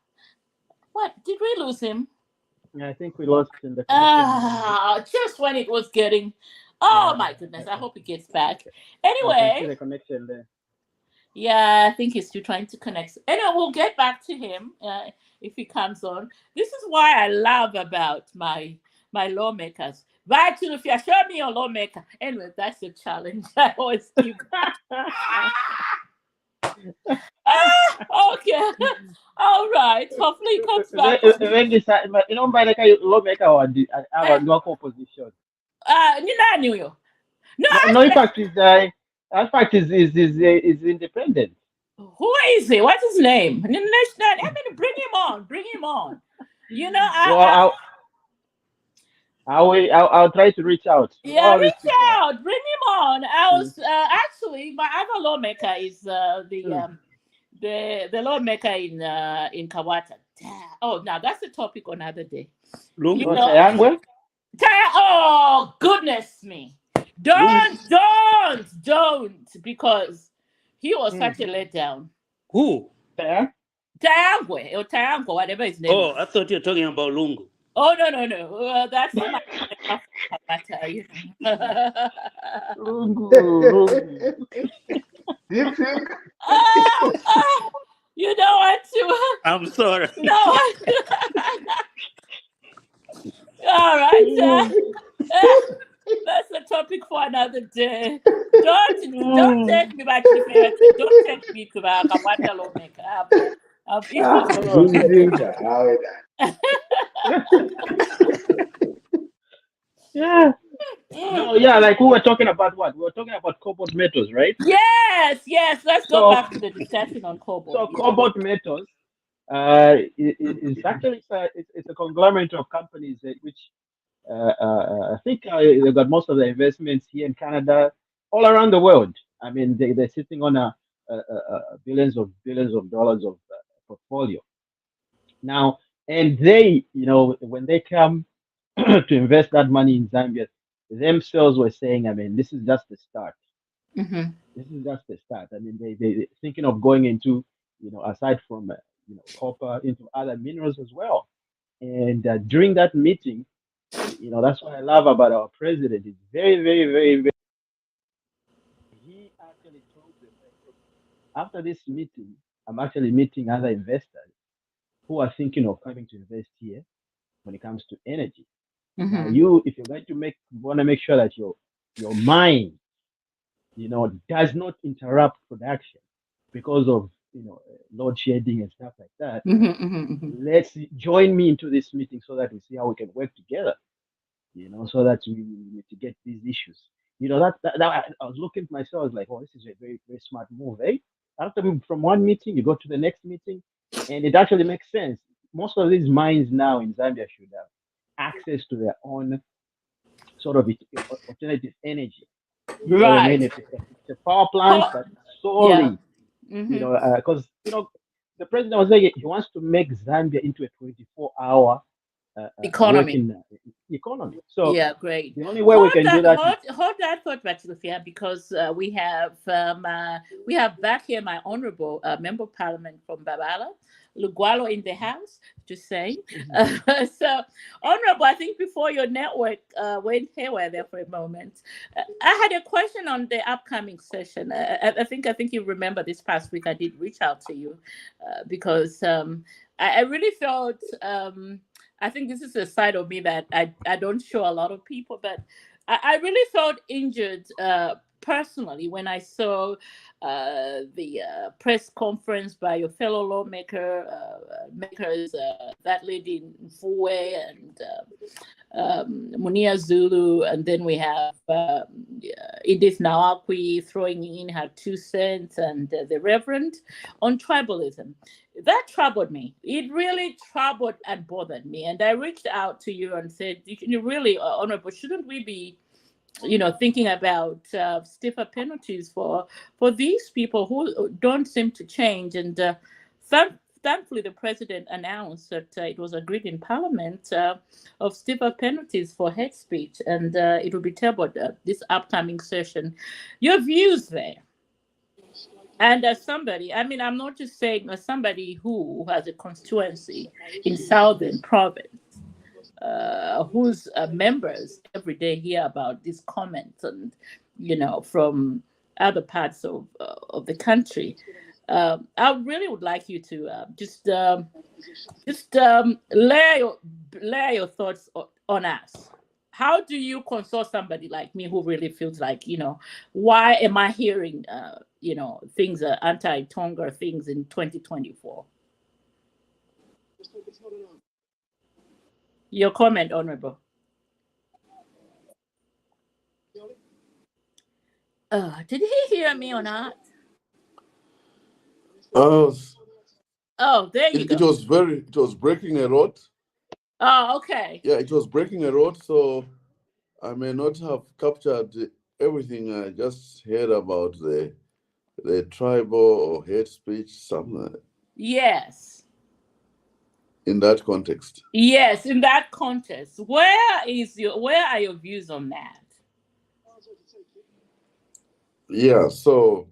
what did we lose him? I think we lost in the connection. Just when it was getting. Yeah, Oh my goodness! I hope he gets back. I can see Anyway, the connection there. yeah, I think he's still trying to connect. Anyway, we'll get back to him if he comes on. This is why I love about my lawmakers. Right, if you show me your lawmaker. Anyway, that's a challenge I always give. Okay. All right. Hopefully he comes back. When this, by the kind of lawmaker or the our local opposition. Nina knew you. No, No, in fact, is independent. who is he? What's his name? I mean, bring him on. Bring him on. You know, Well, I'll try to reach out. yeah, I'll reach reach people out. out. Bring him on. I was actually my other lawmaker is the lawmaker in Kawata. Oh, now that's a topic another day. Lungu. You know, oh goodness me! Don't, because he was such a letdown. Who? Tayangwe or Tayango, whatever his name. Oh, I thought you were talking about Lungu. Oh no! That's my you know what? I'm sorry. No. All right. That's a topic for another day. Don't take me back to the fair. Don't take me to the Kawata lawmaker. I've Yeah. No, yeah, like we were talking about what? We were talking about cobalt metals, right? Yes. Let's go back to the discussion on cobalt. So cobalt metals is actually it's a conglomerate of companies which I think they got most of the investments here in Canada, all around the world. I mean, they're sitting on a billions of dollars of portfolio now, and they, when they come to invest that money in Zambia, themselves were saying, I mean, this is just the start. Mm-hmm. This is just the start. I mean, they thinking of going into, aside from copper, into other minerals as well. And during that meeting, that's what I love about our president. He's very, very, very, very. He actually told them, after this meeting, I'm actually meeting other investors who are thinking of coming to invest here when it comes to energy. Mm-hmm. Now, if you're going to want to make sure that your mind, does not interrupt production because of load shedding and stuff like that. Let's join me into this meeting so that we see how we can work together. So that we mitigate these issues. That I was looking at myself, I was like, oh, this is a very, very smart move, eh? After from one meeting, you go to the next meeting, and it actually makes sense. Most of these mines now in Zambia should have access to their own sort of alternative energy. Right. I mean, it's a power plant, but solely, because the president was saying he wants to make Zambia into a 24-hour economy. Economy. So yeah, great. The only way we can do that. Hold that thought, Bachilufia, because we have back here my honorable member of parliament from Babala, Lugwalo, in the house. Just saying. So, honorable, I think before your network went haywire there for a moment, I had a question on the upcoming session. I think you remember this past week I did reach out to you because I really felt. I think this is a side of me that I don't show a lot of people, but I really felt injured personally when I saw the press conference by your fellow lawmakers, that lady in Fue and Munia Zulu, and then we have Edith Nawakwi throwing in her 2 cents, and the Reverend on tribalism. That troubled me. It really troubled and bothered me. And I reached out to you and said, you really, Honorable, shouldn't we be thinking about stiffer penalties for these people who don't seem to change. And thankfully, the president announced that it was agreed in Parliament of stiffer penalties for hate speech, and it will be tabled this upcoming session. Your views there? And as somebody, I mean, I'm not just saying as somebody who has a constituency in Southern Province, whose members every day hear about these comments and, from other parts of the country. I really would like you to just lay your thoughts on us. How do you console somebody like me who really feels like, why am I hearing, things, anti-Tonga things in 2024? Your comment, Honorable. Did he hear me or not? Oh, there you go. It was breaking a lot. Oh, okay. Yeah, it was breaking a lot, so I may not have captured everything. I just heard about the tribal or hate speech, something. Yes. In that context. Yes, in that context. Where are your views on that? Yeah, so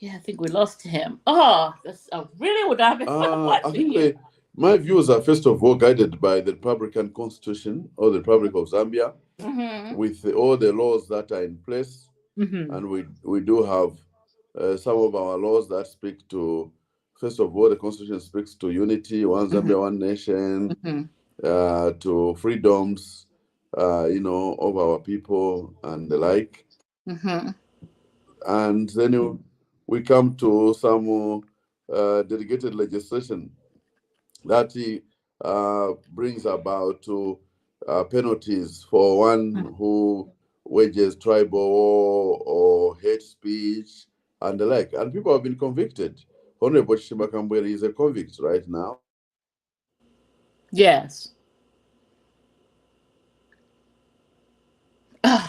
yeah, I think we lost him. Oh, I really would have been watching you. My views are first of all guided by the Republican Constitution or the Republic of Zambia, with all the laws that are in place, and we do have some of our laws that speak to. First of all, the Constitution speaks to unity, one Zambia, one nation, to freedoms, of our people and the like. And then we come to some delegated legislation that brings about penalties for one who wages tribal or hate speech and the like. And people have been convicted. Honorable Shimakambwere is a convict right now. Yes.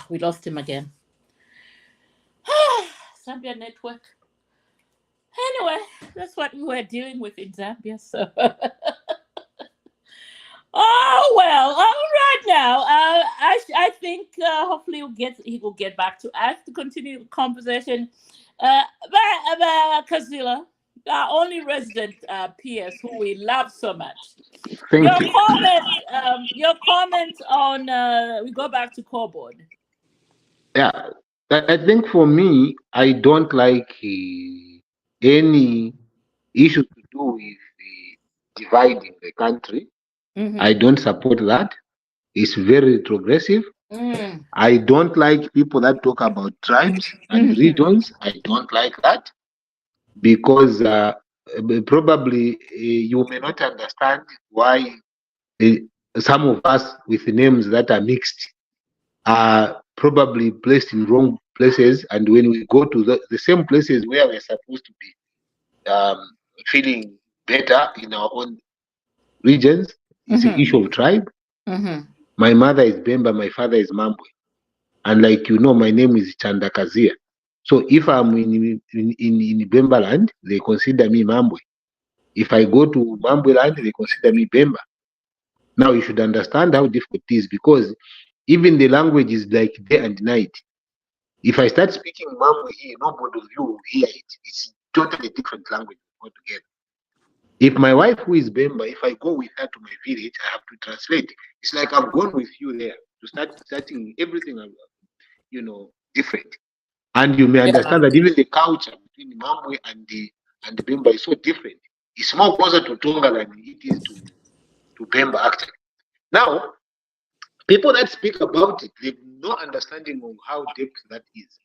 We lost him again. Zambia network. Anyway, that's what we were dealing with in Zambia. So, oh well. All right now. I think hopefully he will get back to us to continue the conversation. Kazila, our only resident PS who we love so much. Thank you. Your comment on we go back to Cobord. Yeah, I think for me, I don't like any issue to do with dividing the country. I don't support that. It's very retrogressive. I don't like people that talk about tribes and regions. I don't like that because probably you may not understand why some of us with names that are mixed are probably placed in wrong places, and when we go to the same places where we're supposed to be feeling better in our own regions, it's an issue of tribe. My mother is Bemba, my father is Mambwe, and like my name is Chandakazia. So if I'm in Bemba land, they consider me Mambwe. If I go to Mambwe land, they consider me Bemba. Now you should understand how difficult it is, because even the language is like day and night. If I start speaking Mambwe here, nobody of you will hear it. It's totally different language altogether. If my wife, who is Bemba, if I go with her to my village, I have to translate. It's like I've gone with you there to starting everything, different. And you may understand that even the culture between Mambwe and the Bemba is so different. It's more closer to Tonga than it is to Bemba, actually. Now, people that speak about it, they have no understanding of how deep that is.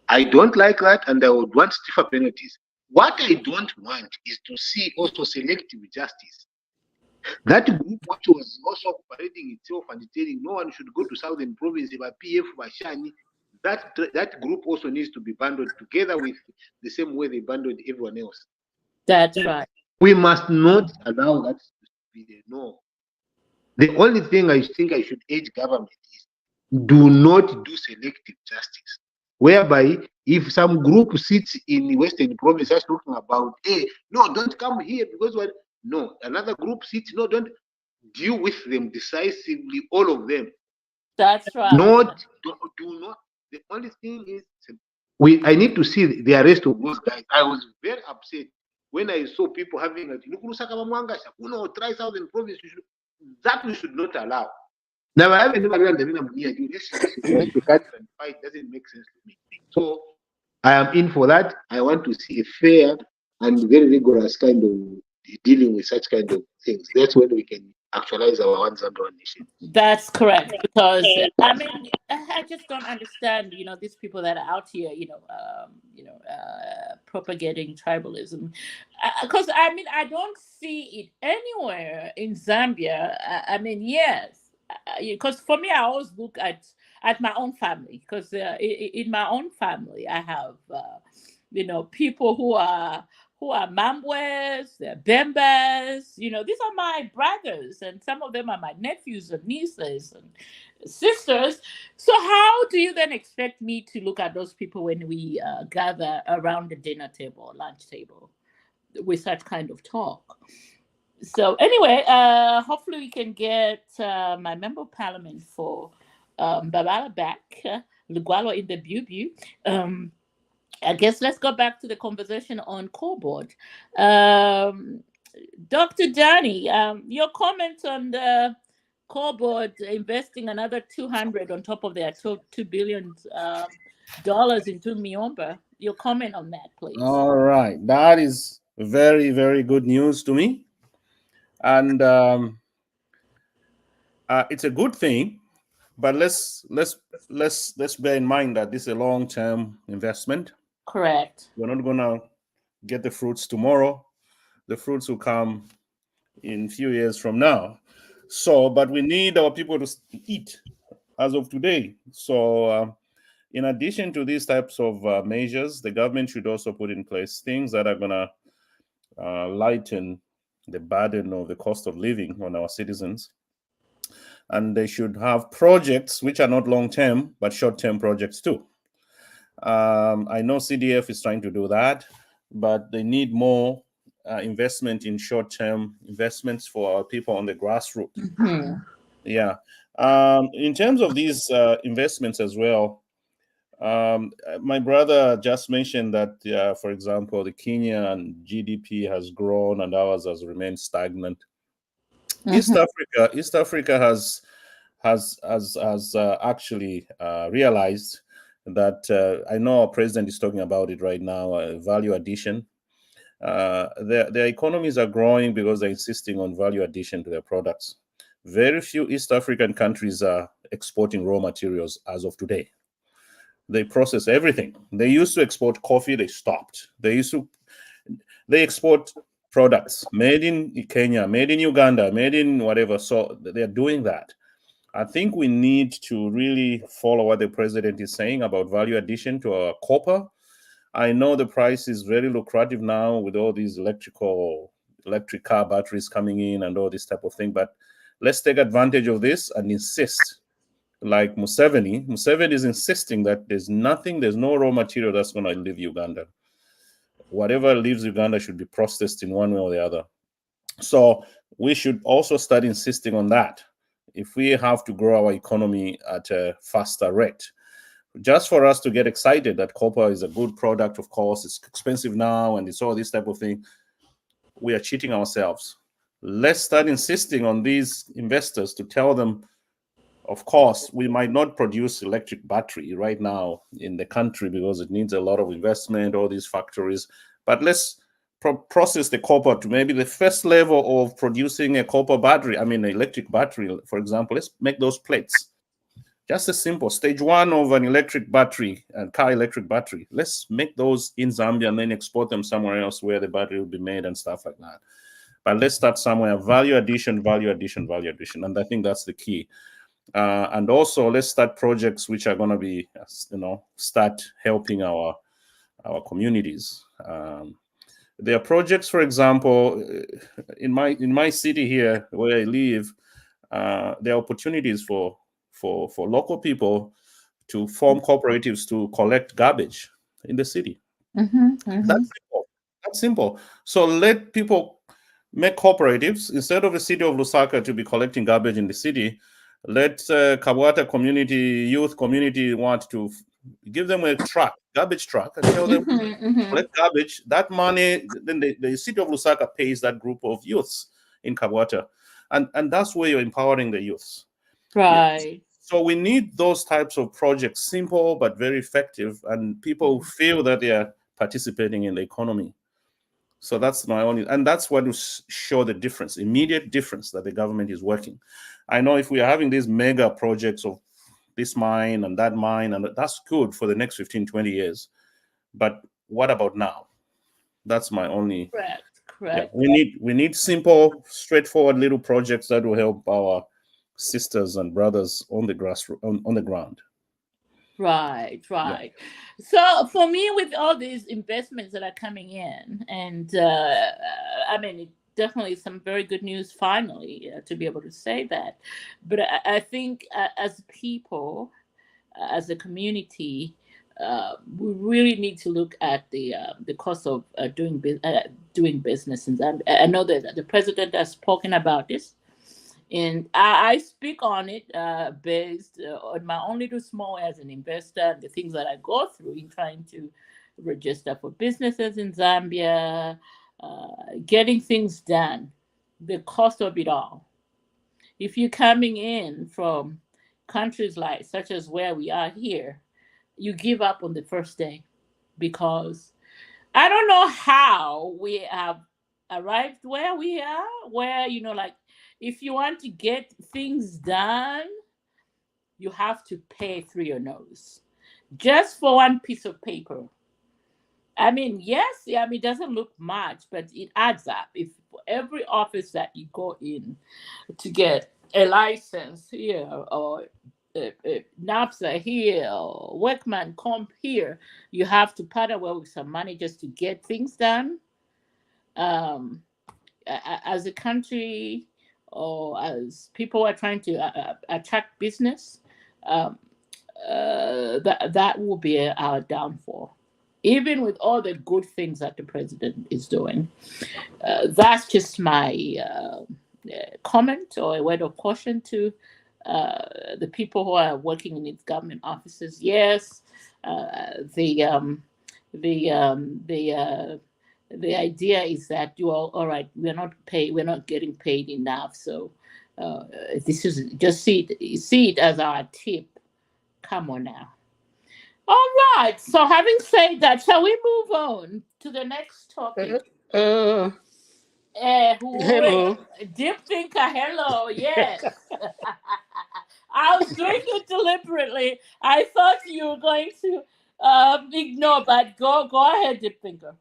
I don't like that, and I would want stiffer penalties. What I don't want is to see also selective justice. That group which was also parading itself and telling no one should go to Southern Province, PF, Bashani, that group also needs to be bundled together with the same way they bundled everyone else. That's right. We must not allow that be there. No. The only thing I think I should urge government is do not do selective justice, whereby if some group sits in Western Province just talking about, hey, no, don't come here because what? No, another group sits, no, don't deal with them decisively, all of them. That's right. Not do not. The only thing is, I need to see the arrest of those guys. I was very upset when I saw people having a try southern province. That we should not allow. Now I haven't never realized the to cut and fight doesn't make sense to me. So I am in for that. I want to see a fair and very rigorous kind of dealing with such kind of things. That's when we can actualize our one Zambia one nation. That's correct, because I mean, I just don't understand, these people that are out here, propagating tribalism, because I mean, I don't see it anywhere in Zambia. I mean, yes, because for me, I always look at my own family, because in my own family, I have people who are Mambwes, they're Bembas, these are my brothers, and some of them are my nephews and nieces and sisters. So how do you then expect me to look at those people when we gather around the dinner table or lunch table with such kind of talk? So anyway, hopefully we can get my member of parliament for Babala back, Lugwalo in the Bubu. I guess let's go back to the conversation on core board. Dr. Danny, your comment on the core board investing another 200 on top of their $2 billion into Miomba. Your comment on that, please. All right, that is very, very good news to me, and it's a good thing. But let's bear in mind that this is a long-term investment. Correct. We're not gonna get the fruits tomorrow. The fruits will come in a few years from now. So, but we need our people to eat as of today. So, in addition to these types of measures, the government should also put in place things that are gonna lighten the burden of the cost of living on our citizens. And they should have projects which are not long-term, but short-term projects too. I know CDF is trying to do that, but they need more investment in short-term investments for our people on the grassroots. Mm-hmm. Yeah. In terms of these investments as well, my brother just mentioned that, for example, the Kenyan GDP has grown and ours has remained stagnant. Mm-hmm. East Africa has actually realized that I know our president is talking about it right now, value addition. Their economies are growing because they're insisting on value addition to their products. Very few East African countries are exporting raw materials as of today. They process everything. They used to export coffee, they stopped. They export products made in Kenya, made in Uganda, made in whatever. So they're doing that. I think we need to really follow what the president is saying about value addition to our copper. I know the price is very lucrative now with all these electric car batteries coming in and all this type of thing, but let's take advantage of this and insist, like Museveni. Museveni is insisting that there's no raw material that's going to leave Uganda. Whatever leaves Uganda should be processed in one way or the other. So we should also start insisting on that if we have to grow our economy at a faster rate. Just for us to get excited that copper is a good product, of course, it's expensive now and it's all this type of thing, we are cheating ourselves. Let's start insisting on these investors to tell them, of course, we might not produce electric battery right now in the country because it needs a lot of investment, all these factories, but let's process the copper to maybe the first level of producing a copper battery. I mean, an electric battery, for example. Let's make those plates. Just a simple stage one of an electric battery and car electric battery. Let's make those in Zambia and then export them somewhere else where the battery will be made and stuff like that. But let's start somewhere. Value addition, value addition, value addition. And I think that's the key. And also, let's start projects which are going to be, start helping our communities. There are projects, for example, in my city here where I live, there are opportunities for local people to form cooperatives to collect garbage in the city. That's simple. That's simple. So let people make cooperatives instead of the city of Lusaka to be collecting garbage in the city. Let Kabwata community, youth community want to give them a truck, garbage truck, and tell them collect garbage. That money, then the city of Lusaka pays that group of youths in Kabwata, and that's where you're empowering the youths. Right. So we need those types of projects, simple but very effective, and people feel that they are participating in the economy. So that's my only, and that's what will show the difference, immediate difference that the government is working. I know if we are having these mega projects of this mine and that mine, and that's good for the next 15, 20 years. But what about now? That's my only. Correct. Yeah, we need simple, straightforward little projects that will help our sisters and brothers on the on the ground. Right. Yeah. So for me, with all these investments that are coming in, and I mean, it definitely some very good news finally to be able to say that. But I think as people, as a community, we really need to look at the cost of doing business. And I know that the president has spoken about this, and I speak on it based on my own little small as an investor and the things that I go through in trying to register for businesses in Zambia, getting things done, the cost of it all. If you're coming in from countries like such as where we are here, you give up on the first day because I don't know how we have arrived where we are, where, like if you want to get things done, you have to pay through your nose just for one piece of paper. I mean, yes, yeah, I mean, it doesn't look much, but it adds up. If for every office that you go in to get a license here or NAPSA here or Workman Comp here, you have to part away with some money just to get things done. Um, as a country or as people are trying to attract business, um, that will be our downfall. Even with all the good things that the president is doing, that's just my comment or a word of caution to the people who are working in its government offices. Yes, the the idea is that you all right. We're not getting paid enough. So this is just see it as our tip. Come on now. All right. So having said that, shall we move on to the next topic? Hello. Deep thinker, hello. Yes. I was doing it deliberately. I thought you were going to ignore, but go ahead, deep thinker.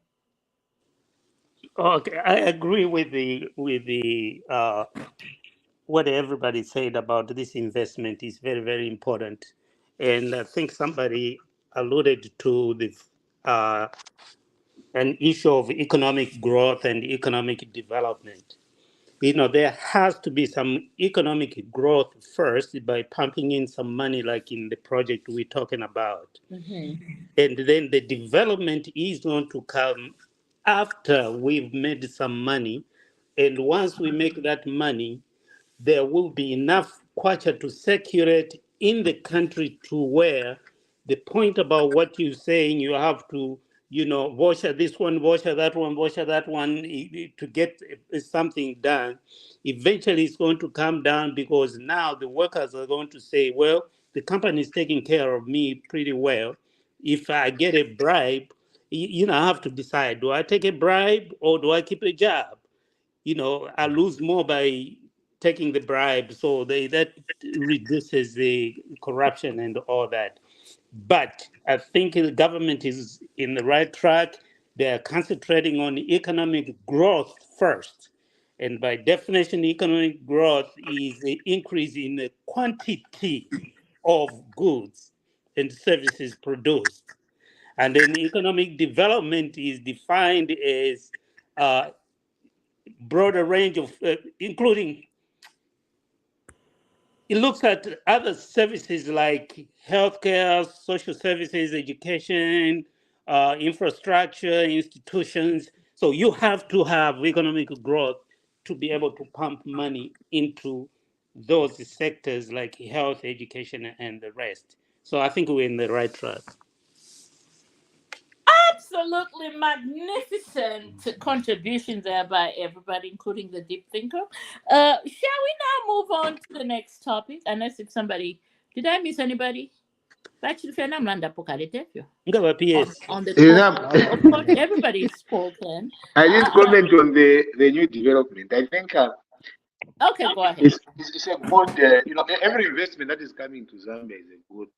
Okay, I agree with the what everybody said about this investment is very, very important, and I think somebody alluded to the uh, an issue of economic growth and economic development. There has to be some economic growth first by pumping in some money, like in the project we're talking about. And then the development is going to come after we've made some money. And once we make that money, there will be enough kwacha to circulate in the country to where the point about what you're saying, you have to, voucher this one, voucher that one to get something done. Eventually, it's going to come down because now the workers are going to say, well, the company is taking care of me pretty well. If I get a bribe, I have to decide, do I take a bribe or do I keep a job? I lose more by taking the bribe. So that reduces the corruption and all that. But I think the government is in the right track. They are concentrating on economic growth first. And by definition, economic growth is the increase in the quantity of goods and services produced. And then economic development is defined as broader range of, including, it looks at other services like healthcare, social services, education, infrastructure, institutions. So you have to have economic growth to be able to pump money into those sectors like health, education, and the rest. So I think we're in the right track. Absolutely magnificent contribution there by everybody, including the deep thinker. Shall we now move on to the next topic? Unless if somebody, did I miss anybody? Actually, Ngaba PS. on the Enough. topic. Of course, everybody's spoken. I didn't comment on the new development. I think Okay, go ahead. it's a good, every investment that is coming to Zambia is a good,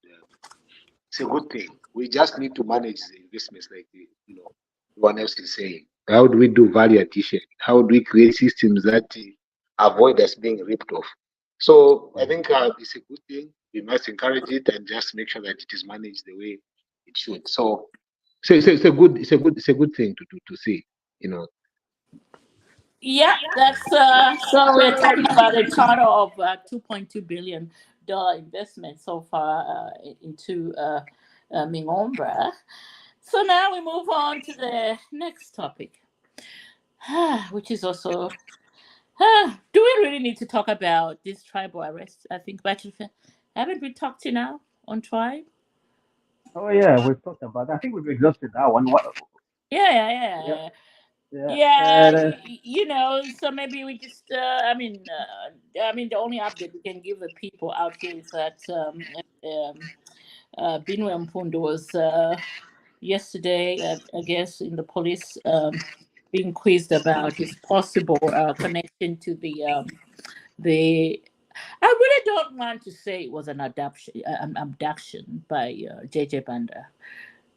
it's a good thing. We just need to manage the investments like one else is saying. How do we do value addition? How do we create systems that avoid us being ripped off? So I think it's a good thing. We must encourage it and just make sure that it is managed the way it should. So it's a good thing to see. Yeah, that's so we're talking about a total of $2.2 billion investment so far into Mingombra. So now we move on to the next topic, which is also, do we really need to talk about this tribal arrest? I think, haven't we talked to now on tribe? Oh yeah, we've talked about that. I think we've exhausted that one. Yeah. So maybe we just, the only update we can give the people out here is that Binwe Mpundu was yesterday, I guess, in the police being quizzed about his possible connection to the. I really don't want to say it was an abduction by JJ Banda.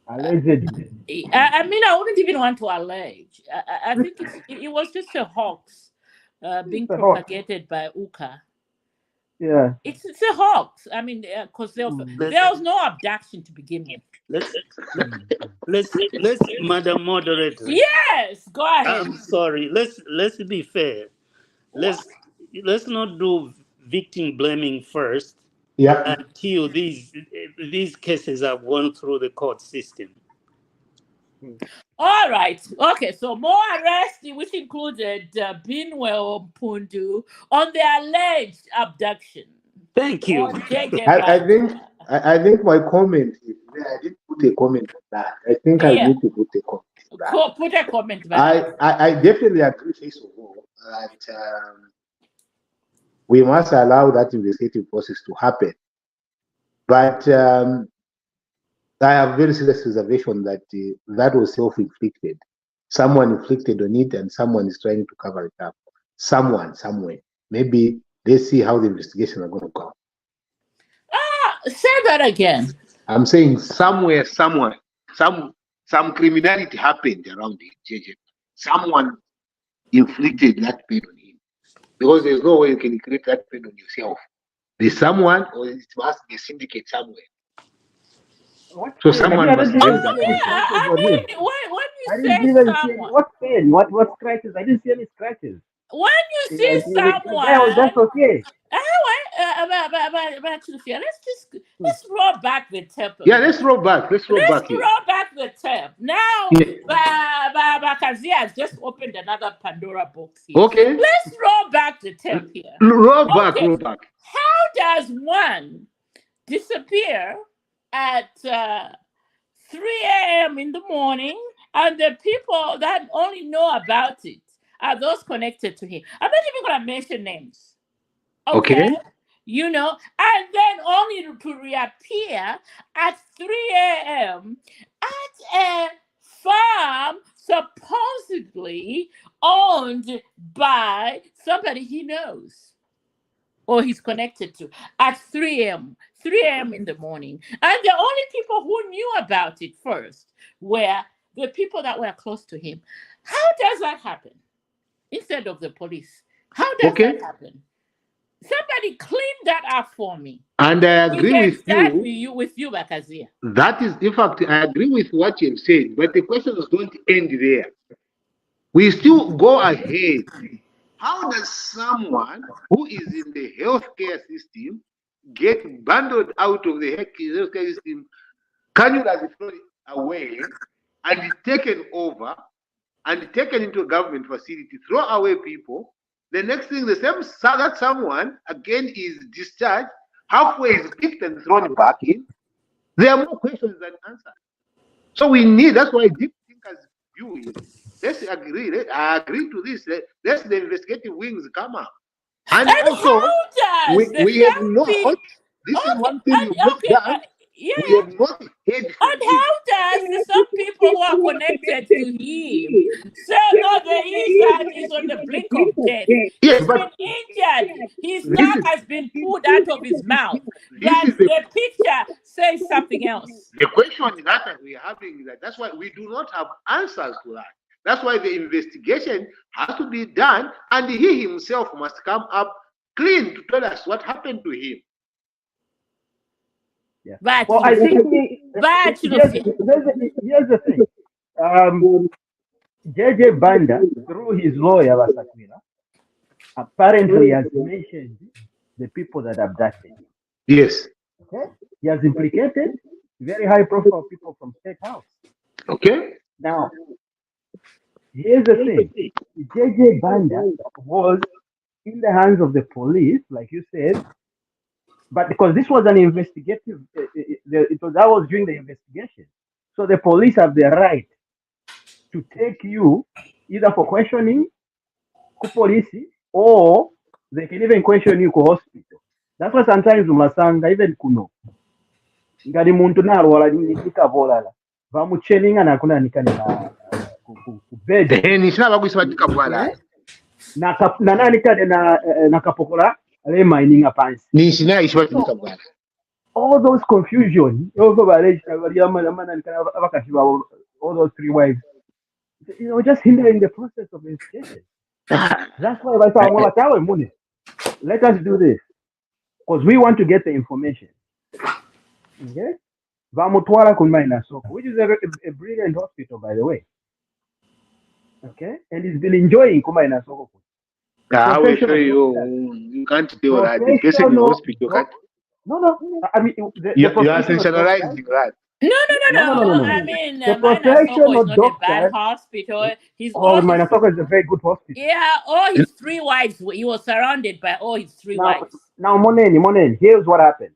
Allegedly. I wouldn't even want to allege. I think it was just a hoax being propagated by UKA. Yeah. It's a hoax. I mean, because there was no abduction to begin with. Let's Madam Moderator. Yes, go ahead. I'm sorry. Let's be fair. Let's not do victim blaming first. Yeah. Until these cases have gone through the court system. All right. Okay. So more arrests, which included Binwe Mpundu on the alleged abduction. Thank you. I think my comment is I didn't put a comment on that. I think I need to put a comment. Put a comment. I definitely agree, first of all, that we must allow that investigative process to happen. But I have very serious reservation that that was self-inflicted. Someone inflicted on it, and someone is trying to cover it up. Someone, somewhere. Maybe let's see how the investigation are going to go. Say that again. I'm saying somewhere, someone, some criminality happened around it, JJ. Someone inflicted that pain on him. Because there's no way you can create that pain on yourself. There's someone, or it must be a syndicate somewhere. So someone must when you say someone, what pain? What scratches? I didn't see any scratches. When you see someone, that's okay. Let's roll back the tape. Yeah, let's roll back. Let's roll back the tape. Now, Bakazia has just opened another Pandora box here. Okay. Let's roll back the tape here. Roll back. How does one disappear at 3 a.m. in the morning, and the people that only know about it are those connected to him? I'm not even going to mention names. Okay. And then only to reappear at 3 a.m. at a farm supposedly owned by somebody he knows or he's connected to at 3 a.m. in the morning. And the only people who knew about it first were the people that were close to him. How does that happen? Instead of the police. How does that happen? Somebody clean that up for me. And I agree with you, Bakazia. That is, in fact, I agree with what you've said, but the questions don't end there. we still go ahead. How does someone who is in the healthcare system get bundled out of the healthcare system, cannulas thrown away, and taken over, and taken into a government facility, throw away people? The next thing, that someone again is discharged, halfway is picked and thrown back in. There are more questions than answers. So that's why deep thinkers view is, let's agree, I agree to this, let's the investigative wings come up. And also, we have not, this is one thing we've not done, we have not heard from And how does some people who are connected to him say, no, the inside is on the brink of death? Yes, He's but been injured. His tongue has been pulled out of his mouth. But the picture says something else. The question that we are having is that's why we do not have answers to that. That's why the investigation has to be done, and he himself must come up clean to tell us what happened to him. Yeah. But well, I think here's the thing. JJ Banda, through his lawyer, Vasakwira, apparently has mentioned the people that abducted him. Yes. Okay. He has implicated very high-profile people from State House. Okay. Now, here's the thing. JJ Banda was in the hands of the police, like you said, but because this was an investigative, that was during the investigation. So the police have the right to take you either for questioning, police, or they can even question you to hospital. That's why sometimes umasanga even kuno. Ngari muntu narwala nikika volala. Vamucheninga na kuna nikani na bed. Nishina bagwisaba tikabwala. Na nani kade na kapokola le mining apans. Nishina ishwa tikabwala. All those confusion, all those three wives, just hindering the process of investigation. That's why I thought, let us do this because we want to get the information. Okay, Vamutwala Kumaina Soko, which is a brilliant hospital, by the way. Okay, and he's been enjoying Kumaina Soko. I will show you can't do that. The person in the hospital can't. No. I mean, you are sensationalizing that. No. I mean, the professional is not a bad hospital. Minasoko is a very good hospital. Yeah, all his three wives. He was surrounded by all his three wives. Now, Moneni, here's what happened.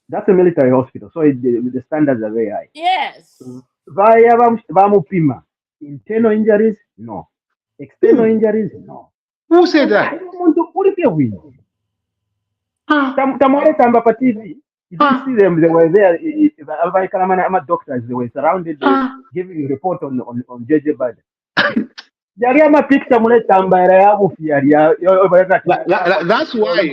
That's a military hospital, so the standards are very high. Yes. Vamupima. Internal injuries, no. External injuries, no. Who said that? Tamore Tamba TV. You didn't see them, they were there. Doctors, they were surrounded, giving a report on JJ Bada. That's why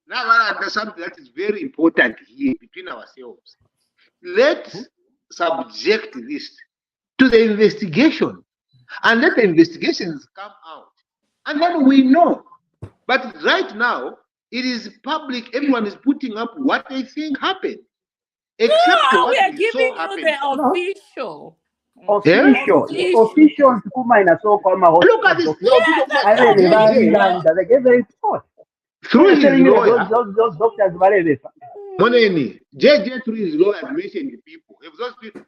now there's something that is very important here between ourselves. Let's subject this to the investigation and let the investigations come out, and then we know. But right now it is public, everyone is putting up what they think happened, except what we are giving you the official. Officials look at this. They gave the report through his lawyer. Those doctors Moneni, JJ through his lawyer mentioned the people. If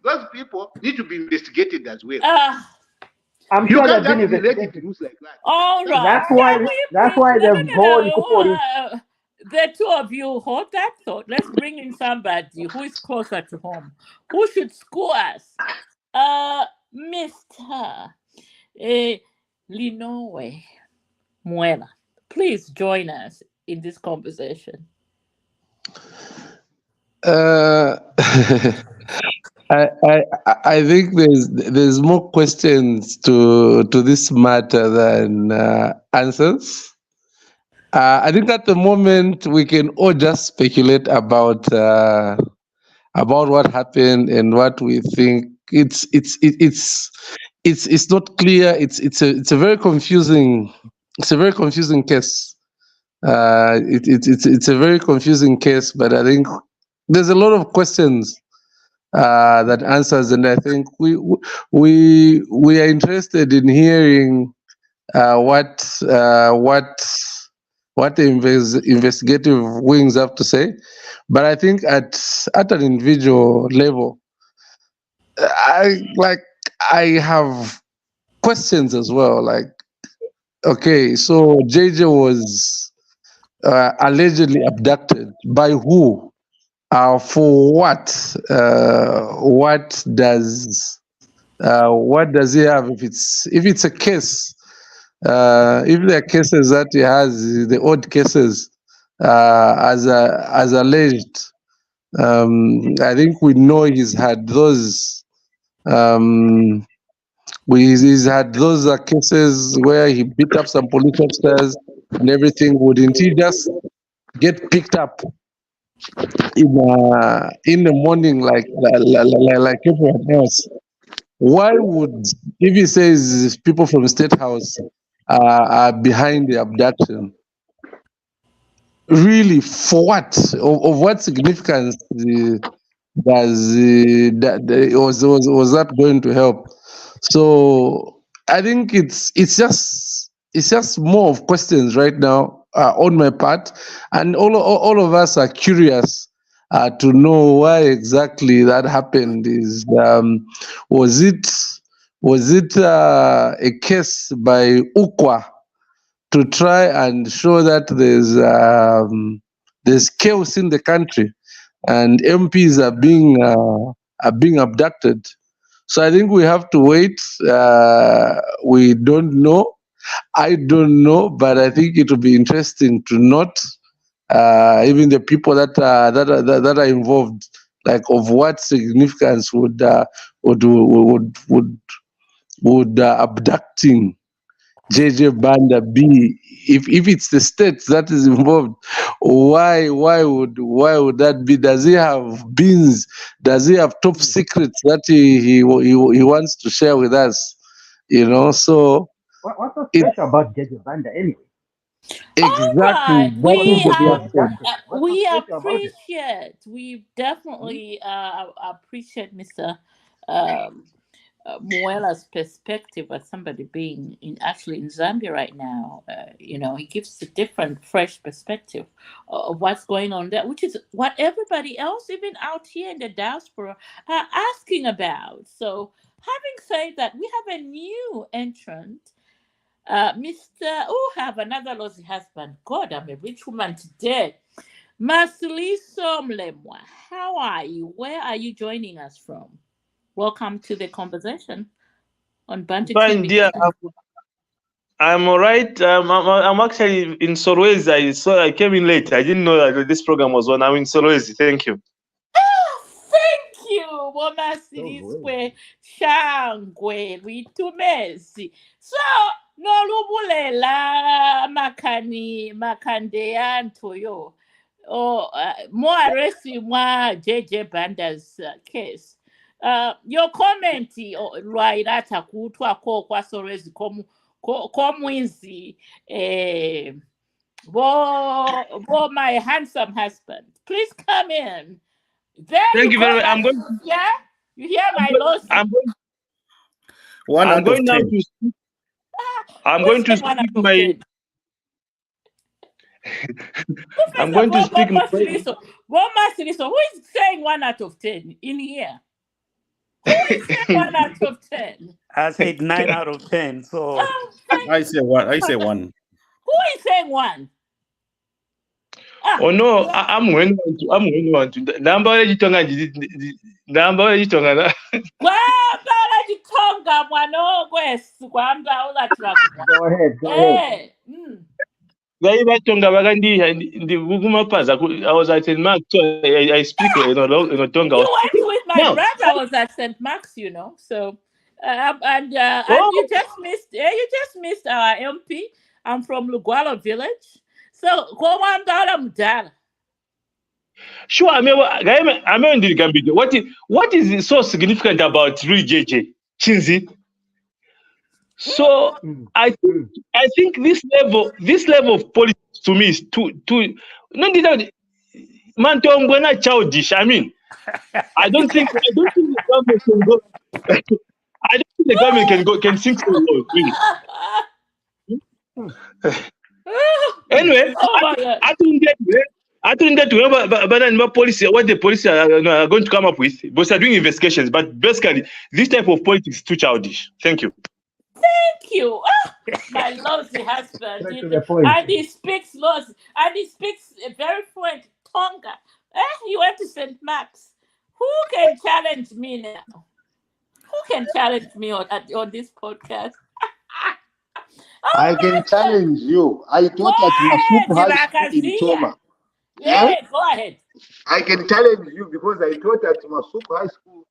those people need to be investigated as well. I'm sure they've been investigated. Like that. All right. That's why they've gone. The two of you hold that thought. Let's bring in somebody who is closer to home, who should school us. Mr. Linowe Muela, please join us in this conversation. I think there's more questions to this matter than answers. I think at the moment we can all just speculate about what happened and what we think. It's not clear. It's a very confusing. It's a very confusing case. It's a very confusing case, but I think there's a lot of questions that answers, and I think we are interested in hearing what the investigative wings have to say. But I think at an individual level, I have questions as well. Like, okay, so JJ was allegedly abducted by who? For what? What does he have? If it's a case, if there are cases that he has, the odd cases, as alleged, I think we know he's had those. He's had those cases where he beat up some police officers and everything. Wouldn't he just get picked up in the morning like everyone else? Why would, if he says people from the State House are behind the abduction, really for what? Of what significance was that going to help? So I think it's just more of questions right now on my part, and all of us are curious to know why exactly that happened. Was it a case by UKWA to try and show that there's chaos in the country and MPs are being abducted? So I think we have to wait. We don't know. I don't know, but I think it will be interesting to note even the people that are involved, like of what significance would abducting JJ Banda be? If it's the state that is involved, why would that be? Does he have beans? Does he have top secrets that he wants to share with us? So What's so it special about JJ Banda anyway? exactly Right. that is the question. What's so We special about it? appreciate. We definitely appreciate Mr. Um, Muela's perspective as somebody being actually in Zambia right now. He gives a different, fresh perspective of what's going on there, which is what everybody else, even out here in the diaspora, are asking about. So, having said that, we have a new entrant. Mr. Oh, have another lousy husband. God, I'm a rich woman today. Masiliso Mlemwa, how are you? Where are you joining us from? Welcome to the conversation on Bantu Fine, TV. dear. I'm all right. I'm actually in Solwezi. I came in late. I didn't know that this program was on. I'm in Solwezi. Thank you. Thank you, Mama Siliswe Shangwe Ritumesi. So, no lubulela makande antoyo. More arresti mwa JJ Banda's case. Your comment lwairata kutwa ko kwa Solwezi komwinzi bo my handsome husband. Please come in. There Thank you very much. I'm going. Yeah, you hear my loss. One I'm out going of now 10. to speak. I'm going to speak my. I'm going to speak. Who is saying 1 out of 10 in here? Who is saying 1 out of 10? I said 9 out of 10. So I say one. I say one. Who is saying 1? Oh no, I'm going to. Namba yitonga. Go ahead. I was at St. Mark, so I speak in Tonga. You went with my brother. I was at St. Mark's, So, and you just missed our MP. I'm from Lugwalo village. So go on down. Sure, what is so significant about JJ Chinzi? So I think this level of politics to me is too not childish. I mean, I don't think the government can go. I don't think the government can sink so low. Really. Anyway, Oh my God. I think that whoever policy, what the police are going to come up with, but they're doing investigations. But basically, this type of politics is too childish. Thank you. Thank you. My lovely husband. Straight to the point. And he speaks laws. And he speaks a very fluent Tonga. He went to St. Mark's. Who can challenge me now? Who can challenge me on this podcast? I can challenge you. I taught at Masuku High School in Choma. Yeah, go ahead. I can challenge you because I taught at Masuku High School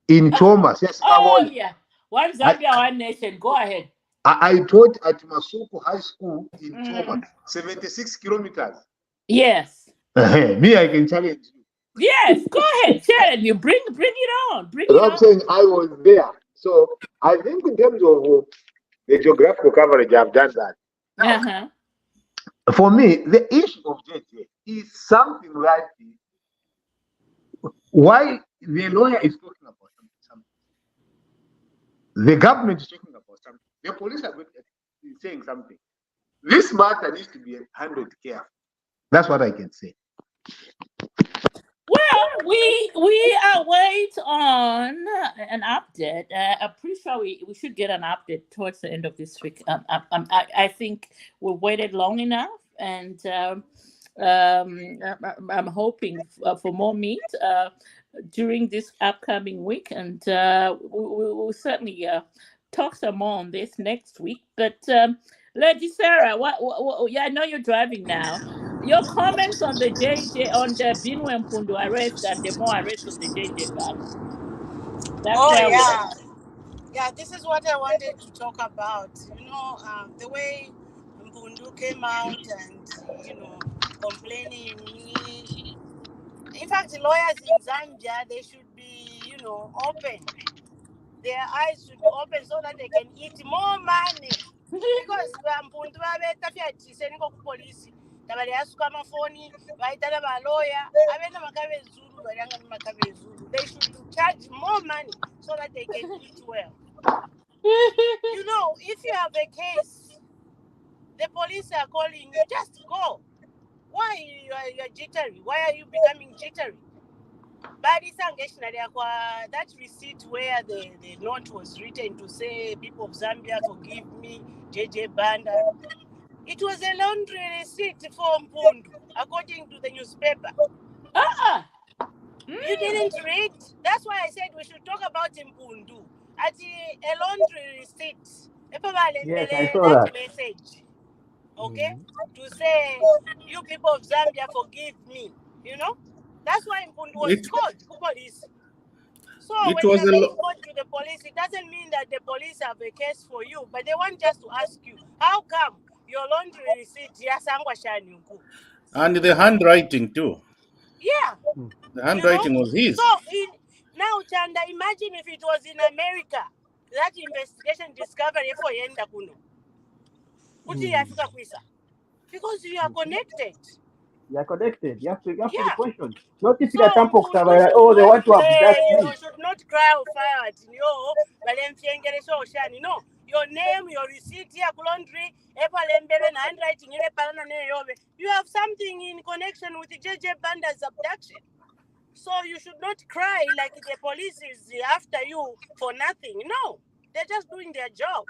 in Choma. Oh, yeah. One Zambia, one nation. Go ahead. I taught at Masuku High School in Choma, 76 kilometers. Yes. Me, I can challenge you. Yes, go ahead, challenge you. Bring it on. I'm saying I was there. So I think in terms of the geographical coverage, I've done that. Now, for me, the issue of JJ is something like why the lawyer is talking about something. The government is talking about something. The police are saying something. This matter needs to be handled carefully. That's what I can say. Well, we are waiting on an update. I'm pretty sure we should get an update towards the end of this week. I think we waited long enough, and I'm hoping for more meat during this upcoming week, and we'll certainly talk some more on this next week. But Lady Sarah, yeah, I know you're driving now. Your comments on the JJ, on the Binwe Mpundu arrest and the more arrest of the JJ band. Yeah, this is what I wanted to talk about. You know, the way Mpundu came out and, complaining. In fact, the lawyers in Zambia, they should be, open. Their eyes should be open so that they can eat more money. Because Mpundu police. Tabali asuka mafoni, vaitana lawyer, avena makabe zulu, varanga makabe zulu. They should charge more money so that they can eat well. If you have a case, the police are calling you, just go. Why you're jittery? Why are you becoming jittery? But it's that receipt where the note was written to say, people of Zambia, forgive me, JJ Banda. It was a laundry receipt for Mpundu, according to the newspaper. You didn't read? That's why I said we should talk about Mpundu. At a laundry receipt. Yes, I saw that message. Okay? To say, you people of Zambia, forgive me. That's why Mpundu was called to police. So when you're being called to the police, it doesn't mean that the police have a case for you, but they want just to ask you, how come your laundry receipt, and the handwriting too. Yeah. The handwriting was his. So now, Chanda, imagine if it was in America, that investigation discovery for Yenda Kuno. Because you are connected. You are connected. You have to be questioned. Not if you are they want to abduct you. Should not cry or fire at no. Your name, your receipt, your laundry, handwriting, you have something in connection with the JJ Banda's abduction. So you should not cry like the police is after you for nothing. No, they're just doing their job.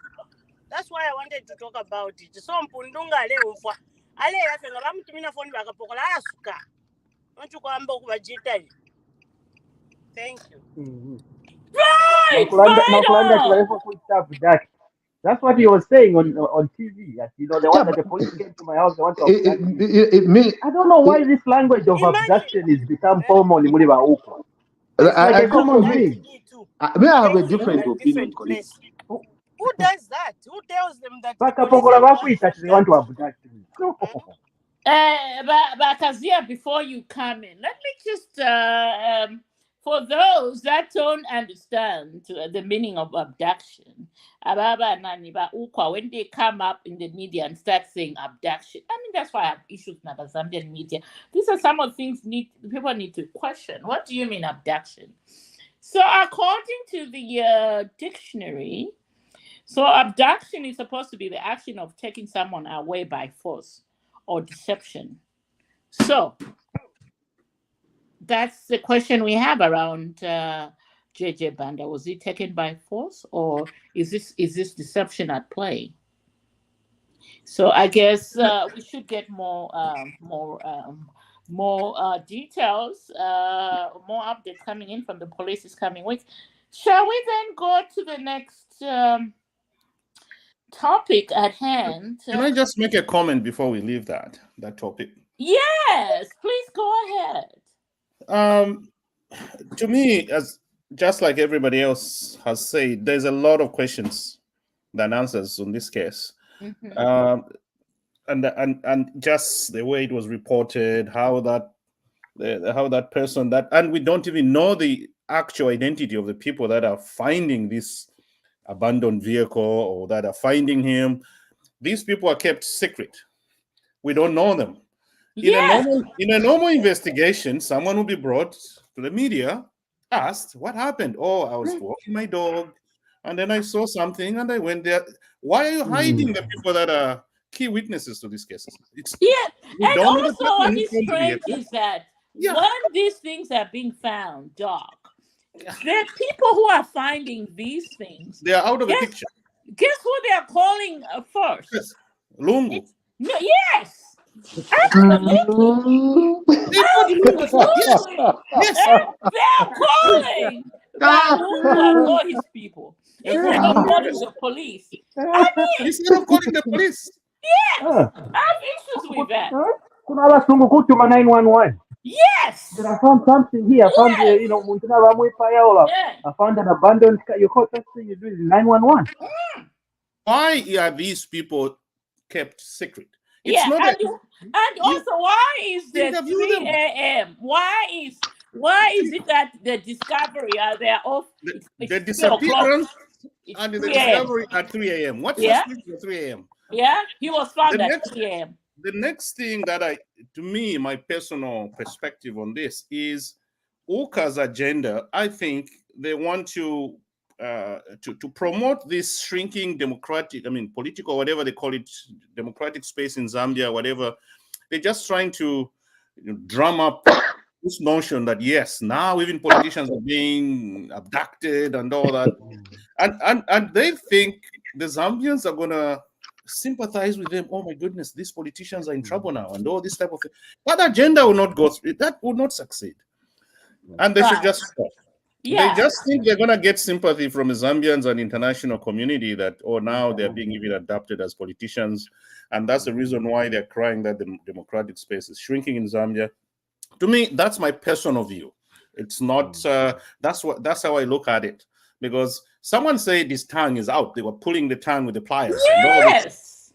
That's why I wanted to talk about it. So Mpundunga ale yafenga bamutumina phone bakapokola asuka. Onto kwamba kubajita. Thank you. Right. That's what he was saying on TV. That, the one that the police came to my house, they want to abduct me. I don't know why this language of abduction is become common in Muliba Uko. It's like a common thing. I have a different opinion. Who does that? Who tells them that they want to abduct me? But Kazia, before you come in, let me just for those that don't understand the meaning of abduction, Ababa Nani ba Ukwa, when they come up in the media and start saying abduction, I mean, that's why I have issues with the Zambian media. These are some of the things people need to question. What do you mean abduction? So according to the dictionary, so abduction is supposed to be the action of taking someone away by force or deception. So that's the question we have around JJ Banda. Was he taken by force, or is this deception at play? So I guess we should get more details, more updates coming in from the police this coming week. Shall we then go to the next topic at hand? Can I just make a comment before we leave that topic? Yes, please go ahead. To me, as just like everybody else has said, there's a lot of questions than answers on this case. Mm-hmm. And just the way it was reported, how that person and we don't even know the actual identity of the people that are finding this abandoned vehicle or that are finding him. These people are kept secret. We don't know them. In a normal investigation, someone will be brought to the media, asked, what happened? Oh, I was walking my dog, and then I saw something, and I went there. Why are you hiding the people that are key witnesses to these cases? And also what is strange is that when these things are being found, Doc, the people who are finding these things, they are out of the picture. Guess who they are calling first? Yes. Lungu. Yes. Absolutely. Yes. They're calling Lungu and all his people. Instead of calling the police. Instead of calling the police. Yes. I have issues with that. Kutuma 911. Yes. But I found something here. I found I found an abandoned car. You call something, you do is 911. Why are these people kept secret? It's and also, why is the 3 a.m.? Why is it that the discovery are there off? The disappearance and the discovery at 3 a.m. What's the 3 a.m.? Yeah, he was found at 3 a.m. The next thing to me, my personal perspective on this is Uka's agenda. I think they want to promote this shrinking political, whatever they call it, democratic space in Zambia, whatever. They're just trying to drum up this notion that yes, now even politicians are being abducted and all that, and they think the Zambians are gonna sympathize with them. Oh my goodness, these politicians are in trouble now, and all this type of thing. That agenda will not go through. That will not succeed, and they should just stop. Yeah. They just think they're gonna get sympathy from the Zambians and international community that now they're being even adopted as politicians, and that's the reason why they're crying that the democratic space is shrinking in Zambia. To me, that's my personal view. It's not. That's how I look at it. Because someone said his tongue is out. They were pulling the tongue with the pliers. Yes.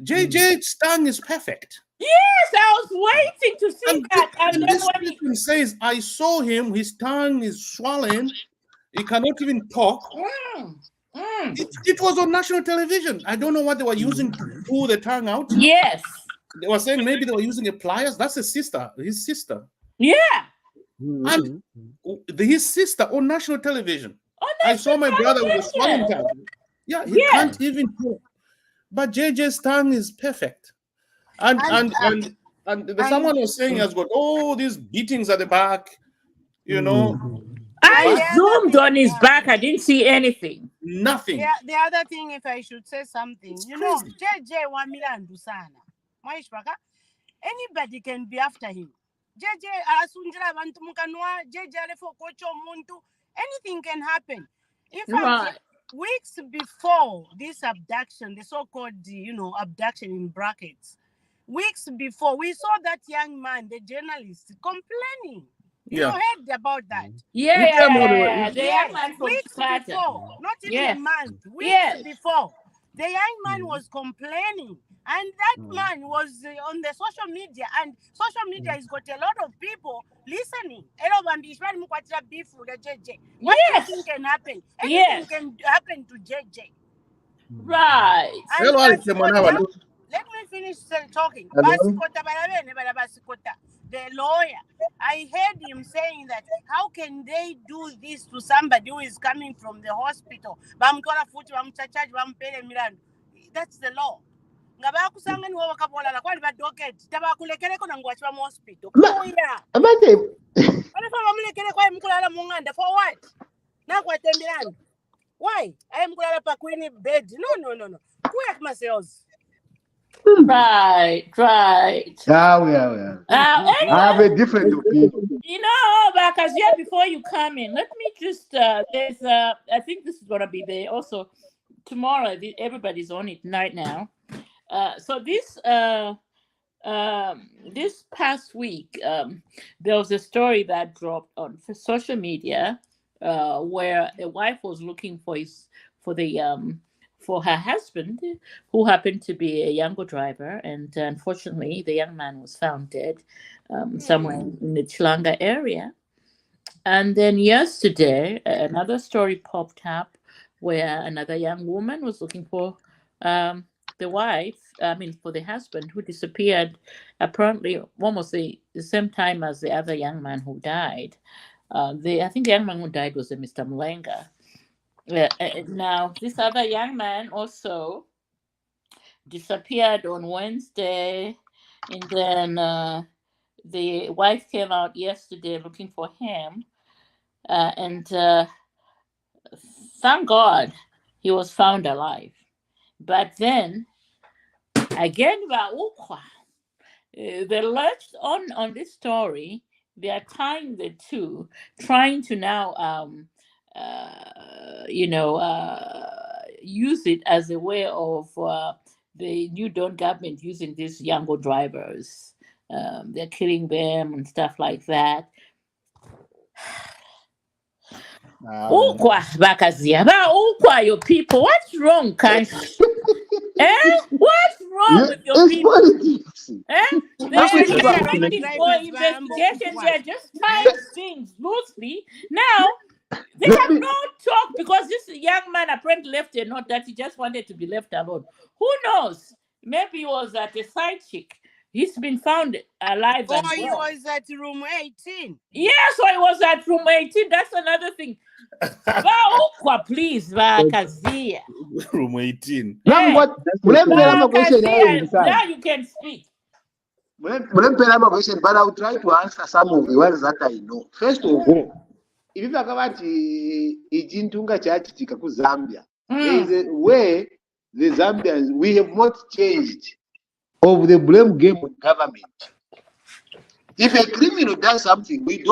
JJ's tongue is perfect. Yes, I was waiting to see that. And then this person says, I saw him, his tongue is swollen. He cannot even talk. It was on national television. I don't know what they were using to pull the tongue out. Yes. They were saying maybe they were using a pliers. That's his sister. Yeah. And his sister on national television. I saw my brother with a swollen tongue. Yeah, he can't even talk. But JJ's tongue is perfect. And someone was saying he has got all these beatings at the back, I zoomed on his back. I didn't see anything. Nothing. Yeah, the other thing, if I should say something, JJ Wamilandu sana. Anybody can be after him. JJ asunjira abantu mukanwa, JJ alefo kocho muntu. Anything can happen. In fact, weeks before this abduction, the so-called, abduction in brackets, weeks before, we saw that young man, the journalist, complaining. You heard about that? Yeah. The young man from weeks before, not even a month. Weeks before, the young man was complaining And that man was on the social media, and social media has got a lot of people listening. What do you think can happen? Anything can happen to JJ. Right. And let me finish talking. The lawyer, I heard him saying that how can they do this to somebody who is coming from the hospital? That's the law. For what? Why? I am going to Queenie bed. No. Quick myself. Right. Yeah. Anyway, I have a different opinion. because before you come in, let me just there's I think this is gonna be there also tomorrow. Everybody's on it right now. So this past week, there was a story that dropped on social media where a wife was looking for her husband, who happened to be a Yango driver, and unfortunately, the young man was found dead somewhere in the Chilanga area. And then yesterday, another story popped up where another young woman was looking for for the husband, who disappeared apparently almost the same time as the other young man who died. I think the young man who died was a Mr. Mlenga. Now, this other young man also disappeared on Wednesday, and then the wife came out yesterday looking for him, and thank God he was found alive. But then again, they lurched on this story. They are tying the two, trying to now use it as a way of the New Dawn government using these younger drivers. They're killing them and stuff like that. Your people, what's wrong, country? What's wrong with your people? Politics. They are expecting for investigations. They are just tying things loosely. Now, they have no talk because this young man apparently left a note that he just wanted to be left alone. Who knows? Maybe he was at a side chick. He's been found alive and well. He was at room 18. Yes, so he was at room 18. That's another thing. Please, Kazia. Room 18. Now you can speak. But I'll try to answer some of the ones that I know. First of all, if you talk about Ijintunga chachitika ku Zambia, there is a way the Zambians, we have not changed of the blame game with government. If a criminal does something, we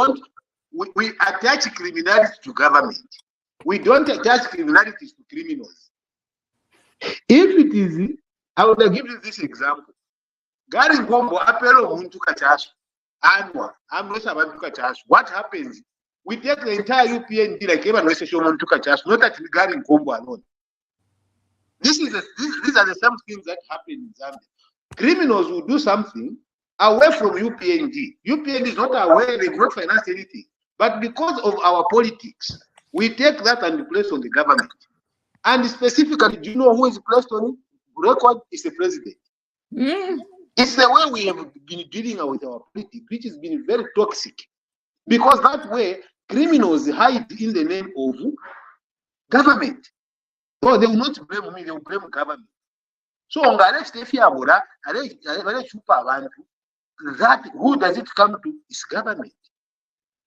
attach criminality to government. We don't attach criminality to criminals. If it is, I would give you this example. Gari Ngombo apelo muntu kachasu. Anwa, amrosa bantu kachasu. What happens? We take the entire UPND like even Western muntu kachasu, not at Gari Ngombo alone. These are the same things that happen in Zambia. Criminals will do something away from UPND. UPND is not aware, they not finance anything. But because of our politics, we take that and place on the government. And specifically, do you know who is placed on it? Record is the president. It's the way we have been dealing with our politics, which has been very toxic. Because that way, criminals hide in the name of government. So they will not blame me, they will blame government. So that who does it come to is government.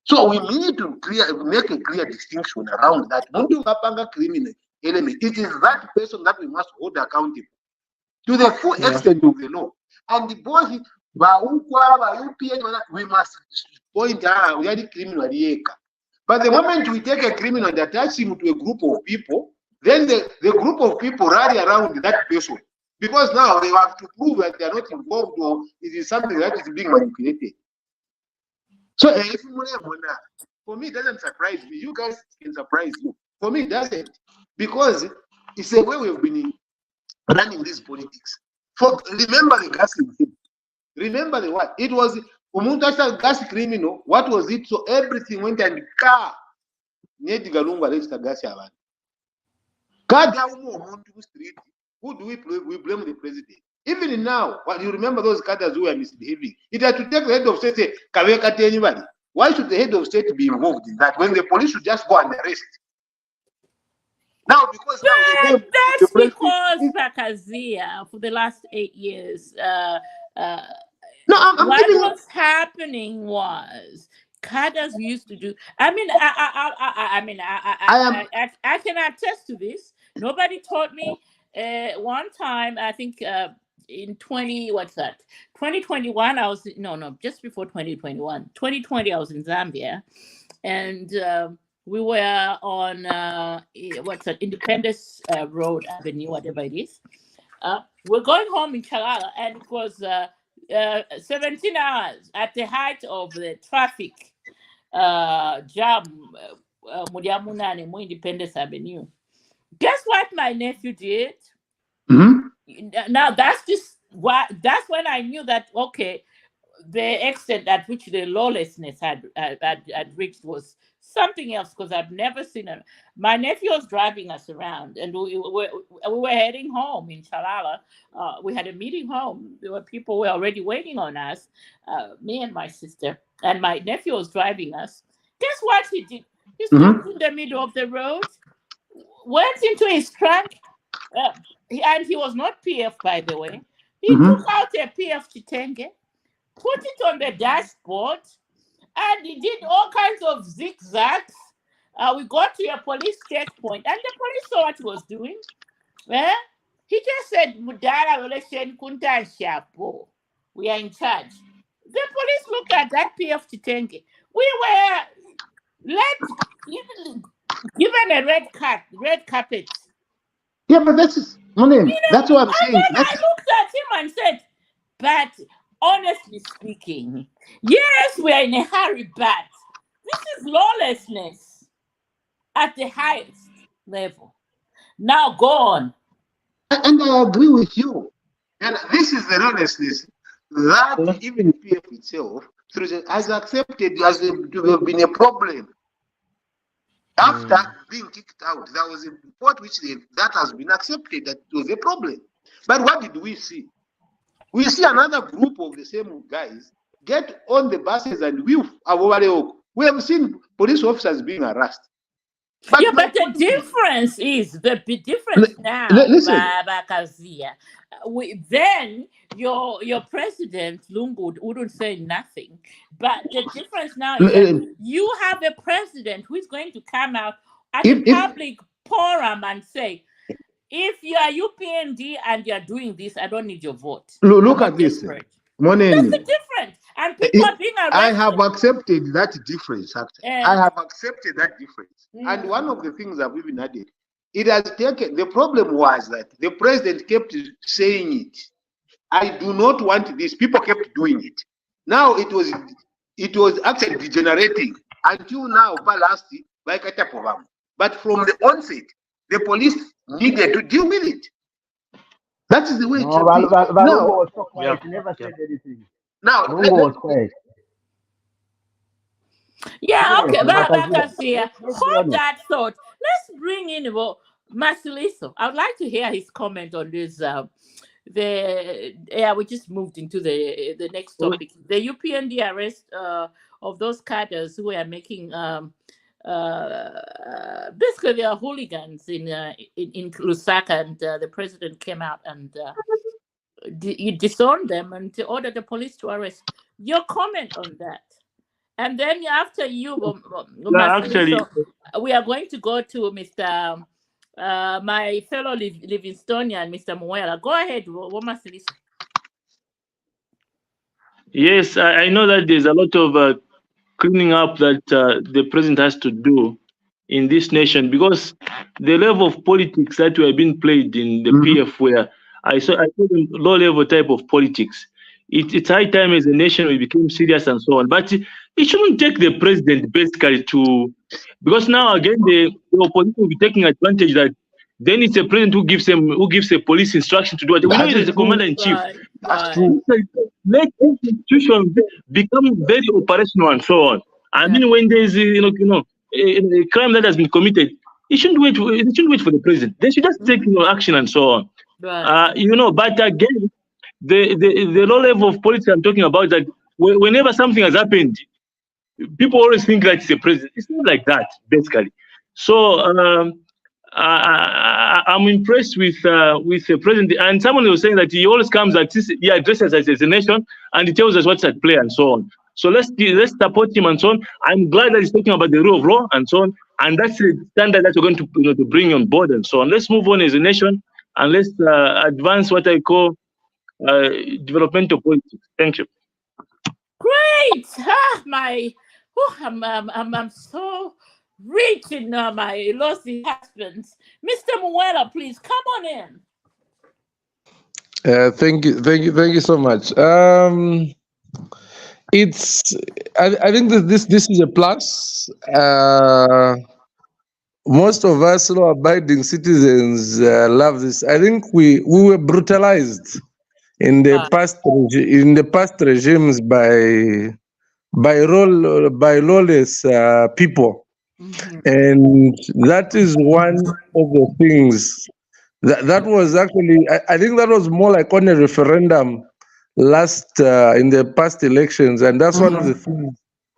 So we need to make a clear distinction around that. Criminal element. It is that person that we must hold accountable to the full extent of the law. And the boys, we must point out we are the criminal. But the moment we take a criminal and attach him to a group of people, then the group of people rally around that person. Because now they have to prove that they are not involved or it is something that is being manipulated. So for me, it doesn't surprise me. You guys can surprise you. For me, it doesn't. Because it's the way we've been running this politics. Remember the gas thing. Remember the what? It was umuntu gas criminal. What was it? So everything went and car. Nedi galunga register gas yabantu. Kada umuntu street. Who do we blame the president? Even now, when you remember those cadres who were misbehaving, it had to take the head of state say, "Kaveka anybody." Why should the head of state be involved in that when the police should just go and arrest? Now, because now that's because Pakazia for the last 8 years. I'm what giving was happening was cadres used to do. I mean, I can attest to this. Nobody taught me. One time, I think in 2021, I was just before 2021. 2020, I was in Zambia, and we were on Independence Road Avenue, whatever it is. We're going home in Chalala, and it was 17 hours at the height of the traffic jam. Independence Avenue. Guess what my nephew did? Now that's when I knew that the extent at which the lawlessness had reached was something else, because I've never seen it. My nephew was driving us around, and we were heading home in Chalala. We had a meeting home. There were people who were already waiting on us, me and my sister, and my nephew was driving us. Guess what he did? He stopped in the middle of the road, went into his trunk, and he was not PF, by the way. He took out a PF Chitenge, put it on the dashboard, and he did all kinds of zigzags. We got to a police checkpoint, and the police saw what he was doing. He just said, "Mudara relation kunta shapo. We are in charge." The police looked at that PF Chitenge. We were given a red carpet. Yeah, but that's what I'm saying. I looked at him and said, "But honestly speaking, yes, we are in a hurry, but this is lawlessness at the highest level." Now go on. And I agree with you. And this is the lawlessness that even PF itself has accepted as to have been a problem. After being kicked out, there was a report that has been accepted that it was a problem. But what did we see? We see another group of the same guys get on the buses and we have seen police officers being harassed. But the difference is now, Bakazia. Then your president Lungu wouldn't say nothing. But the difference now is that you have a president who is going to come out at a public forum and say, "If you are UPND and you are doing this, I don't need your vote." Look at this. That's the difference. And people are being arrested. I have accepted that difference, actually. I have accepted that difference. And one of the things I've even added, the problem was that the president kept saying it. "I do not want this." People kept doing it. Now it was actually degenerating until now, but from the onset, the police needed to deal with it. That is the way it should be. Was so quiet. He never said anything. Now, was quiet. Yeah, okay, hold that thought. Let's bring in Masiliso. I would like to hear his comment on this. We just moved into the next topic. The UPND arrest of those cadres who are making basically they are hooligans in Lusaka, and the president came out and he disowned them and ordered the police to arrest. Your comment on that? And then after you, we are going to go to Mr. My fellow Livingstonian, Mr. Muela. Go ahead, Masiliso. Yes, I know that there's a lot of cleaning up that the president has to do in this nation, because the level of politics that were being played in the PF, where I saw them low-level type of politics. It's high time as a nation we became serious and so on. But it shouldn't take the president basically because now again the opposition will be taking advantage that then it's the president who gives the police instruction to do it. We know there's a commander in chief. Right. That's Right. true. Let institutions become very operational and so on. I mean, when there's a crime that has been committed, it shouldn't wait. It shouldn't wait for the president. They should just take action and so on. Right. But again, the low level of politics I'm talking about, that whenever something has happened, people always think that it's the president. It's not like that, basically. So I'm impressed with the president. And someone was saying that he always comes at this, he addresses us as a nation, and he tells us what's at play and so on. So let's support him and so on. I'm glad that he's talking about the rule of law and so on. And that's the standard that we're going to bring on board and so on. Let's move on as a nation, and let's advance what I call developmental politics. Thank you. Great. I'm so rich in my lossy husbands. Mr. Muela, please come on in. Thank you so much. I think that this is a plus. Most of us law-abiding citizens love this. I think we were brutalized in the past regimes by lawless people, and that is one of the things that was actually, I think that was more like on a referendum last in the past elections, and that's one of the things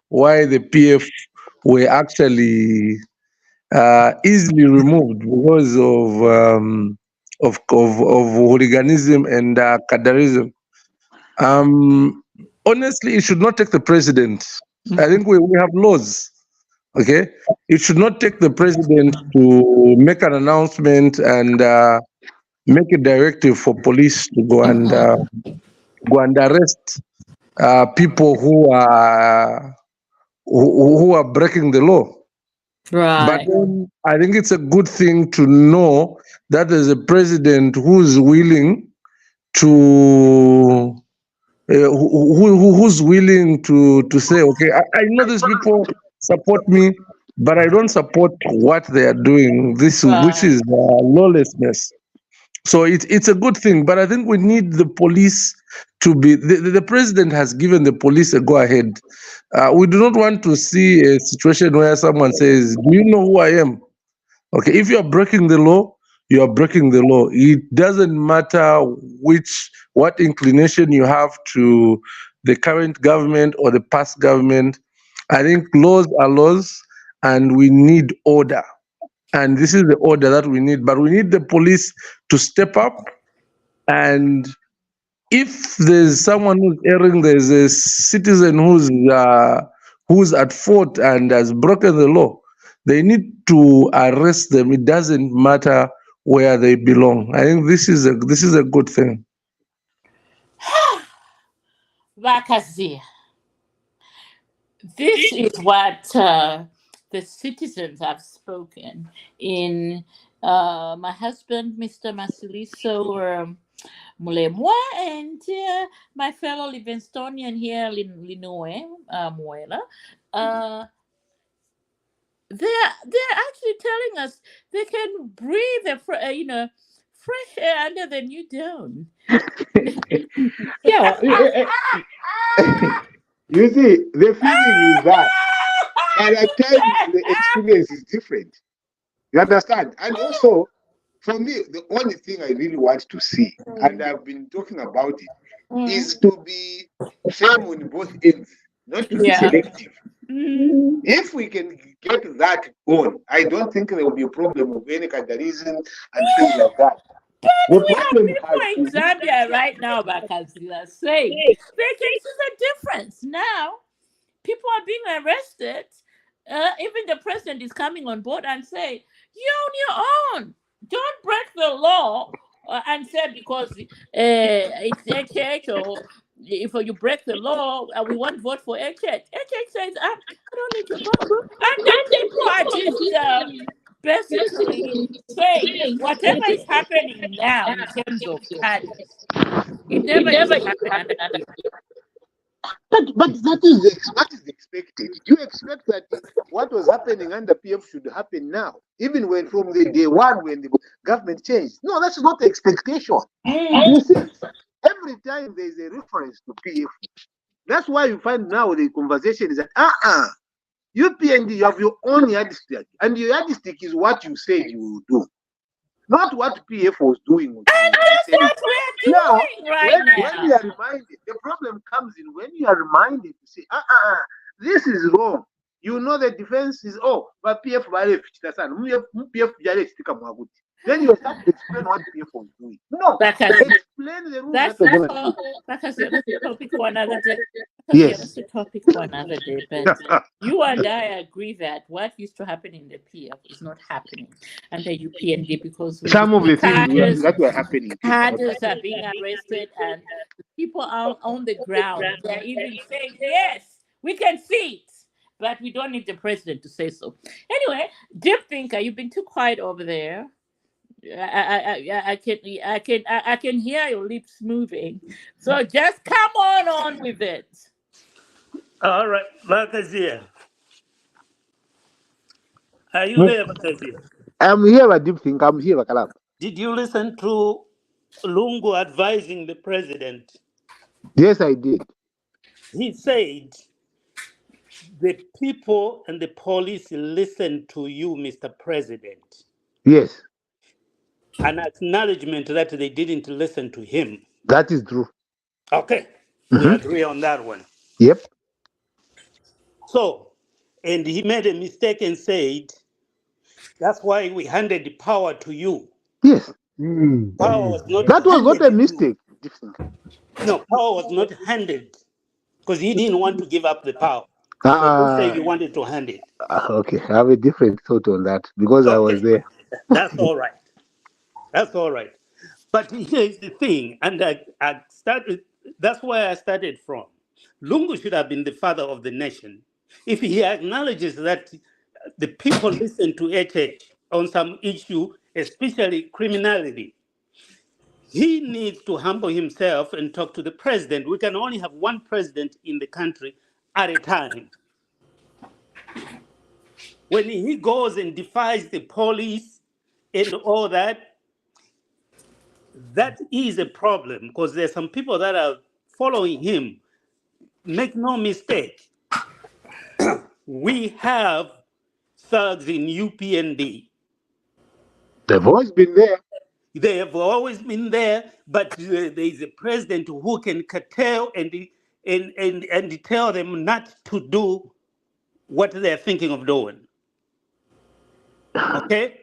why the PF were actually easily removed because of hooliganism and cadarism. Honestly, it should not take the president. I think we have laws. Okay, it should not take the president to make an announcement and make a directive for police to go and arrest people who are breaking the law. But Right. then I think it's a good thing to know that there's a president who's willing to who's willing to say, okay, I know these people support me, but I don't support what they are doing. This which is lawlessness. So it's a good thing, but I think we need the police to be. The president has given the police a go ahead. We do not want to see a situation where someone says, "Do you know who I am?" Okay, if you are breaking the law, you are breaking the law. It doesn't matter what inclination you have to the current government or the past government. I think laws are laws, and we need order. And this is the order that we need. But we need the police to step up. And if there's someone who's erring, there's a citizen who's at fault and has broken the law, they need to arrest them. It doesn't matter where they belong. I think this is a good thing. Vakazi, this is what the citizens have spoken. In my husband, Mr. Masiliso Mulemwa, and my fellow Livingstonian here, Linoe Muela. They're actually telling us they can breathe fresh air under the new dome. Yeah. You see, the feeling is that, but at times the experience is different. You understand? And also, for me, the only thing I really want to see, and I've been talking about it, is to be firm on both ends, not to be selective. If we can get that on, I don't think there will be a problem of any cadarism and things like that. But we have people in Zambia right now, Bakazila, saying they can see the difference. Now, people are being arrested. Even the president is coming on board and say, "You're on your own. Don't break the law." And say because it's HH, or if you break the law, we won't vote for HH. HH says, "I don't need to vote." And the people are just basically saying whatever is happening now in terms of parties, it never used to happen under PF. But that is what is expected. You expect that what was happening under PF should happen now, even when from the day one when the government changed. No, that's not the expectation. You see, every time there is a reference to PF, that's why you find now the conversation is that you PND, you have your own yardstick, and your yardstick is what you said you will do, not what PF was doing. And that's what we're Now, doing right when you now. are reminded, the problem comes in when you are reminded to say, this is wrong. You know the defense is, but PF PF. Then you start to explain what PF was doing. No, Because explain the rules that that's are going all. Because that's a topic for another day. Yes. That's a topic for another day. But you and I agree that what used to happen in the PF is not happening under UPND because Some of the things cadres, that were happening. cadres are being arrested and the people are on the ground. They're even saying, yes, we can see it. But we don't need the president to say so. Anyway, Deep Thinker, you've been too quiet over there. I can hear your lips moving. So just come on with it. All right, Bakazia. Are you there, Bakazia? I'm here, I deep think I'm here, Kalam. Did you listen to Lungu advising the president? Yes, I did. He said the people and the police listen to you, Mr. President. Yes, An acknowledgement that they didn't listen to him. that is true. Okay, we agree on that one. Yep. So, and he made a mistake and said, that's why we handed the power to you. Yes. Power was not That was not handed a to mistake. No, power was not handed because he didn't want to give up the power. But you say Uh, you wanted to hand it. okay, I have a different thought on that because I was Okay, there. that's all right. That's all right. But here's the thing, and I started. That's where I started from. Lungu should have been the father of the nation. If he acknowledges that the people listen to HH on some issue, especially criminality, he needs to humble himself and talk to the president. We can only have one president in the country at a time. When he goes and defies the police and all that, that is a problem because there's some people that are following him. Make no mistake, we have thugs in UPND. They've always been there. They have always been there, but there is a president who can curtail and tell them not to do what they're thinking of doing. Okay?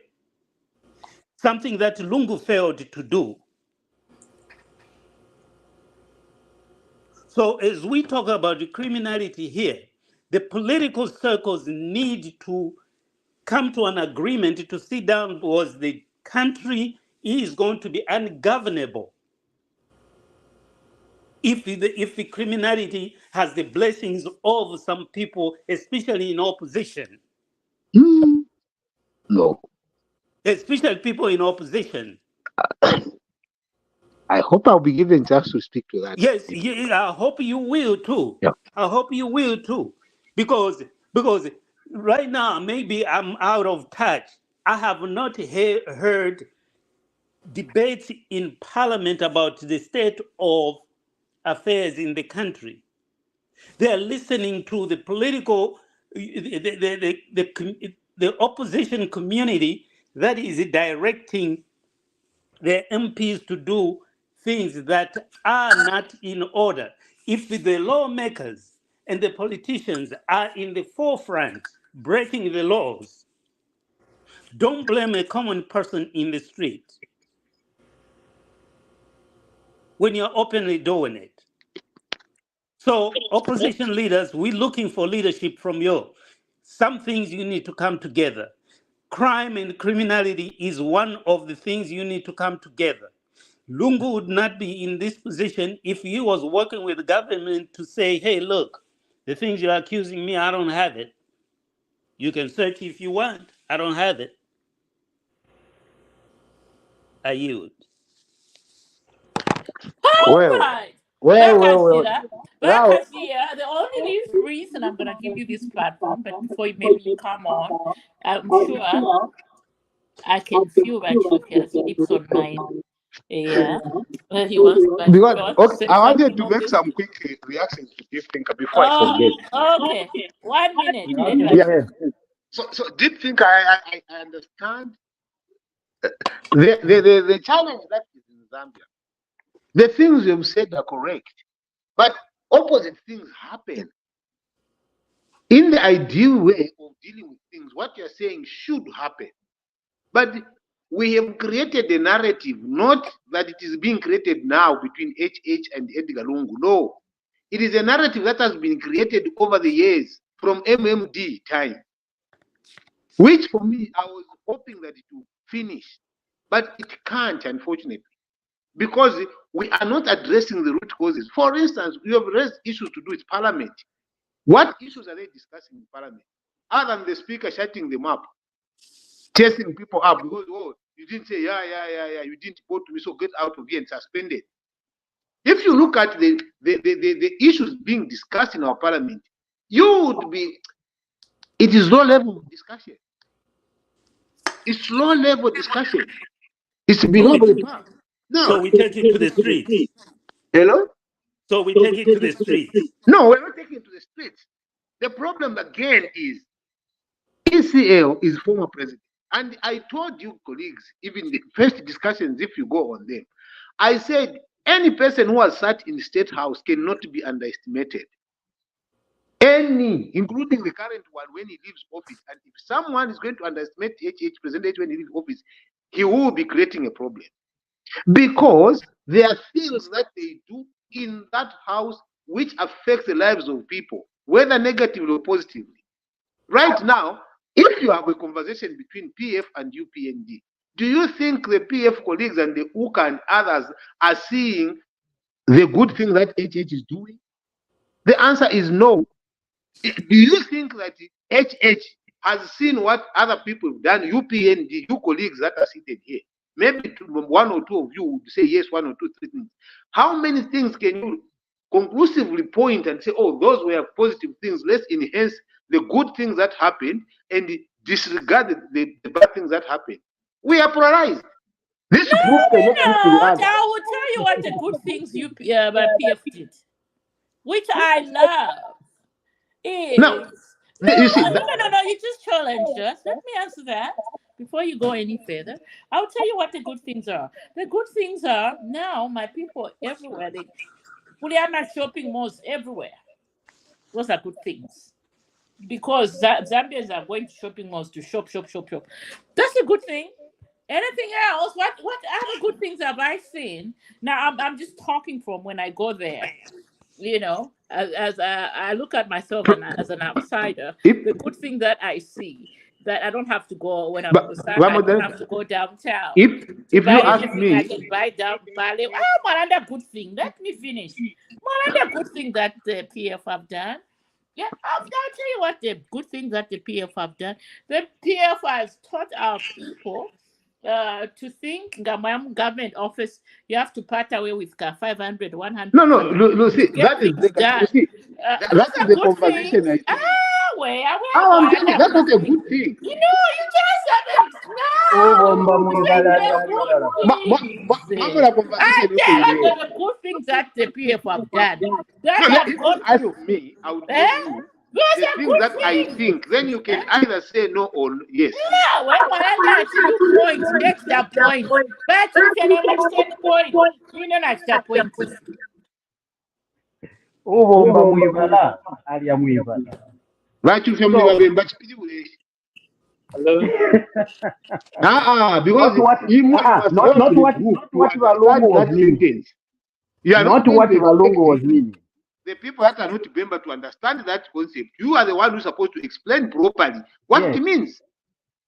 Something that Lungu failed to do. So as we talk about the criminality here, the political circles need to come to an agreement to sit down because the country is going to be ungovernable if the criminality has the blessings of some people, especially in opposition. No. Especially people in opposition. I hope I'll be given chance to speak to that. Yes, I hope you will too. Yeah. I hope you will too. Because right now, maybe I'm out of touch. I have not heard debates in parliament about the state of affairs in the country. They are listening to the political, the opposition community that is directing the MPs to do things that are not in order. If the lawmakers and the politicians are in the forefront breaking the laws, don't blame a common person in the street when you're openly doing it. So, opposition leaders, we're looking for leadership from you. Some things you need to come together. Crime and criminality is one of the things you need to come together. Lungu would not be in this position if he was working with the government to say, hey, look, the things you're accusing me, I don't have it. You can search if you want. I don't have it. I yield. All right. Well, well, well. Now, The only reason I'm gonna give you this platform, but before maybe you come on, I'm sure I can feel that you have sleeps on my he wants but because you want to okay, say I wanted something to on make this? some quick reactions to Deep Thinker before I forget. Oh, okay. 1 minute. Yeah, Let okay, me go Yeah. ahead. So Deep Thinker, I understand the challenge that is in Zambia. The things you've said are correct, but opposite things happen. In the ideal way of dealing with things, what you're saying should happen. But we have created a narrative, not that it is being created now between HH and Edgar Lungu. No. It is a narrative that has been created over the years from MMD time, which for me, I was hoping that it would finish. But it can't, unfortunately, because we are not addressing the root causes. For instance, we have raised issues to do with Parliament. What issues are they discussing in Parliament? Other than the Speaker shutting them up, chasing people up because, oh, you didn't say, yeah, you didn't vote to me, so get out of here and suspended. If you look at the issues being discussed in our Parliament, you would be, it is low level discussion. It's low level discussion. It's below the park. So No. we take it to the streets. Hello? So we take it to the streets. No, we're not taking it to the streets. The problem again is ECL is former president. And I told you, colleagues, even the first discussions, if you go on them, I said any person who has sat in the State House cannot be underestimated. Any, including the current one when he leaves office. And if someone is going to underestimate President when he leaves office, he will be creating a problem. Because there are things that they do in that house which affect the lives of people, whether negatively or positively. Right now, if you have a conversation between PF and UPND, do you think the PF colleagues and the UKA and others are seeing the good thing that HH is doing? The answer is no. Do you think that HH has seen what other people have done, UPND, you colleagues that are seated here? Maybe one or two of you would say yes, one or two, three things. How many things can you conclusively point and say, oh, those were positive things, let's enhance the good things that happened and disregard the bad things that happened? We are polarized. This group cannot look to the other. I will tell you what the good things PF did, which I love. Now, you see, No, you just challenged us. Let me answer that before you go any further. I'll tell you what the good things are. The good things are now my people everywhere, they are not shopping malls everywhere. Those are good things. Because Zambians are going to shopping malls to shop. That's a good thing. Anything else? What other good things have I seen? Now I'm just talking from when I go there. You know, as I look at myself and as an outsider, the good thing that I see that I don't have to go when I'm in Lusaka, I don't have to go downtown. If buy you ask anything I me, can buy down Valley. Oh, another good thing. Let me finish. Another good thing that the PF have done. Yeah, I'll tell you what the good thing that the PF have done. The PF has taught our people to think government office, you have to part away with 500, 100. no, see, that is the that is the conversation I think. I'm telling you, that's not a good thing. You just haven't. The good things that the PF have done. If you ask me, I would tell you the things that I think. Then you can either say no or yes. Yeah, well, points, extra point. But you can understand point. You know, extra point. Uvomba muivala ali ya muivala. Vachusha mliva vachipili. Hello. Because not what Valungu was meaning. You are not what Valungu was meaning. The people that are not member to understand that concept, you are the one who's supposed to explain properly what it means.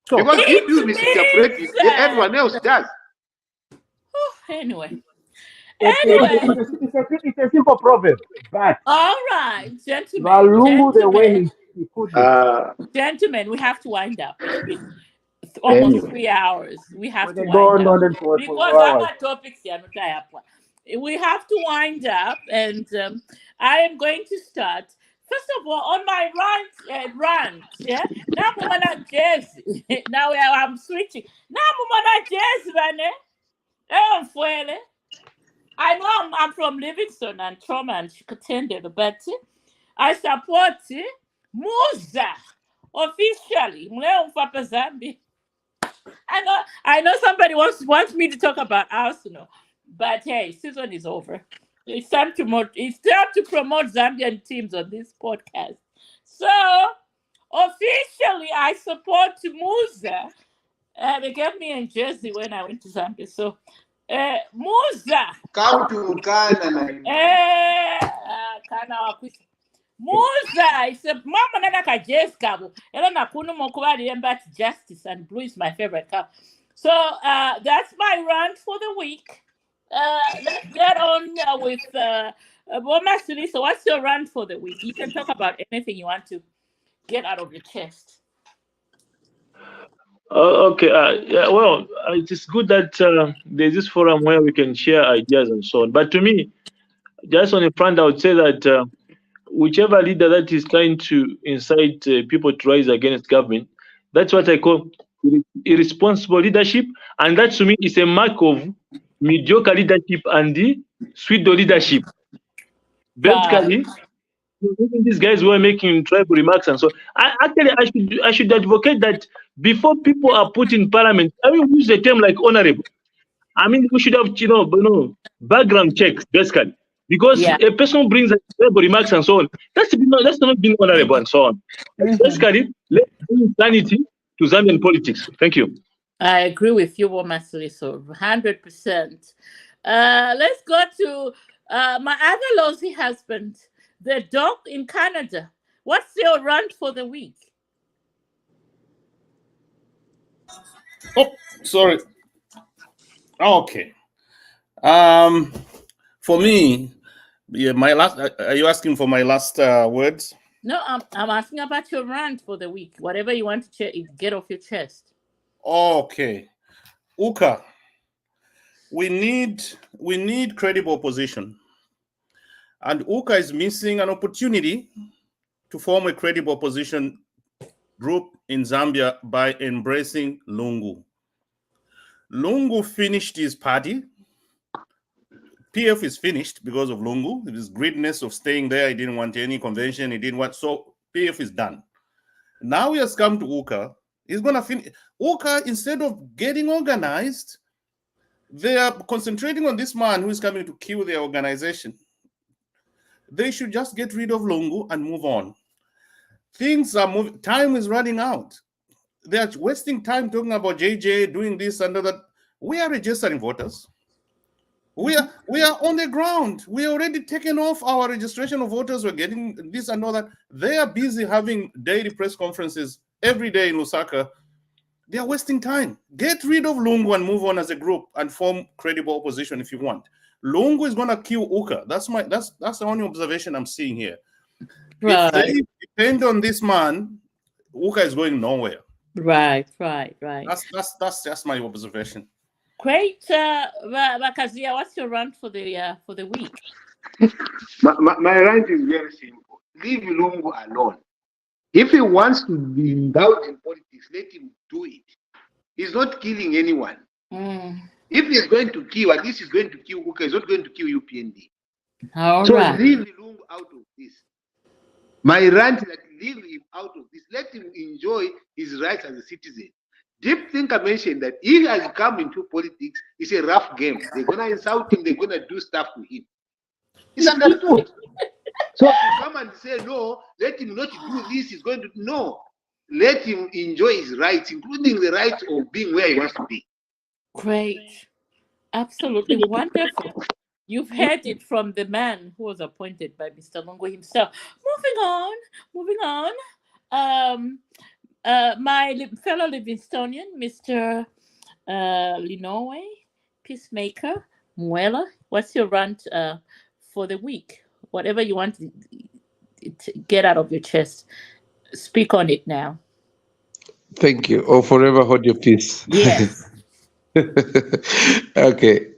So, because if you misinterpret it, everyone else does. Anyway. It's a simple proverb. But all right, gentlemen. Valungu, the way he put it. Gentlemen, we have to wind up. It's been almost 3 hours. We have to wind up. Because our topics are not. we have to wind up, and I am going to start. First of all, on my rant, yeah. Now, Mumana Jersey. Now I'm switching. Now, Mumana Jersey, I know I'm from Livingston and Trauma and Chikatende, but I support Musa officially. Papa Zambi. I know somebody wants me to talk about Arsenal, but hey, season is over. It's time to promote Zambian teams on this podcast. So officially, I support Musa. They gave me in Jersey when I went to Zambia. So Musa. Come to Ghana. Musa is a mama nana Jess Cabo. Elena Kunumo Kuba Justice and Blue is my favorite color. So that's my rant for the week. Let's get on with Boma Suli. So what's your rant for the week? You can talk about anything you want to get out of your chest. Okay. Yeah, well, it is good that there's this forum where we can share ideas and so on. But to me, just on the front, I would say that whichever leader that is trying to incite people to rise against government, that's what I call irresponsible leadership. And that to me is a mark of mediocre leadership and the pseudo leadership. Basically, these guys were making tribal remarks and so. I should advocate that before people are put in parliament, I will use a term like honorable. I mean, we should have background checks basically, because a person brings tribal remarks and so on. That's not being honorable and so on. Basically, let's bring sanity to Zambian politics. Thank you. I agree with you, Womasuri, so 100%. Let's go to my other lousy husband, the dog in Canada. What's your rant for the week? Oh, sorry. Okay. For me, yeah, my last. Are you asking for my last words? No, I'm asking about your rant for the week. Whatever you want to get off your chest. Okay, Uka. We need credible opposition, and Uka is missing an opportunity to form a credible opposition group in Zambia by embracing Lungu. Lungu finished his party. PF is finished because of Lungu. His greediness of staying there. He didn't want any convention. He didn't want, so PF is done. Now he has come to Uka. He's going to finish. Uka, instead of getting organized, they are concentrating on this man who is coming to kill their organization. They should just get rid of Lungu and move on. Things are moving. Time is running out. They are wasting time talking about JJ doing this and that. We are registering voters. We are on the ground. We are already taken off our registration of voters. We're getting this and all that. They are busy having daily press conferences every day in Lusaka. They are wasting time. Get rid of Lungu and move on as a group and form credible opposition if you want. Lungu is going to kill Uka. That's the only observation I'm seeing here. Right. If they depend on this man, Uka is going nowhere. Right. That's just my observation. Great, Bakazia. What's your rant for the week? My rant is very simple. Leave Lungu alone. If he wants to be indulged in politics, let him do it. He's not killing anyone. If he's going to kill, at least he's going to kill Uka. He's not going to kill UPND. Leave Lungu out of this. My rant is that leave him out of this. Let him enjoy his rights as a citizen. Deep Thinker mentioned that he has come into politics. It's a rough game. They're going to insult him. They're going to do stuff to him. It's understood. So to come and say, no, let him not do this, he's going to, no. Let him enjoy his rights, including the right of being where he wants to be. Great. Absolutely wonderful. You've heard it from the man who was appointed by Mr. Lungu himself. Moving on. My fellow Livingstonian, Mr. Linowe, Peacemaker, Muela, what's your rant for the week? Whatever you want to get out of your chest, speak on it now. Thank you. Or forever hold your peace. Yes. Okay.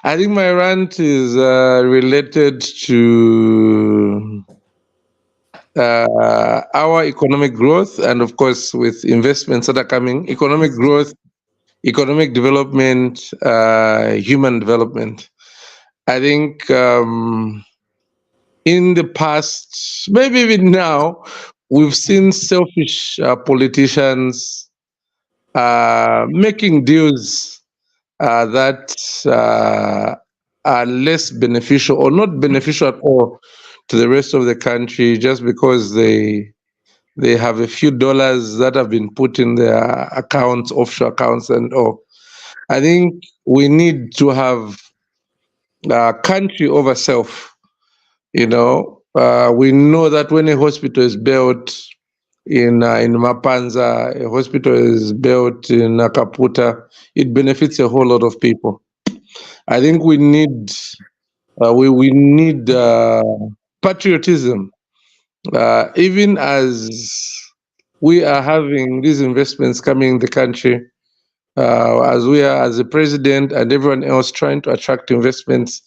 I think my rant is related to our economic growth, and of course, with investments that are coming, economic growth, economic development, human development. I think in the past, maybe even now, we've seen selfish politicians making deals that are less beneficial or not beneficial at all to the rest of the country, just because they have a few dollars that have been put in their accounts, offshore accounts, and all. I think we need to have country over self. We know that when a hospital is built in Mapanza, a hospital is built in Kaputa, it benefits a whole lot of people. I think we need patriotism, even as we are having these investments coming in the country, as we are as the president and everyone else trying to attract investments.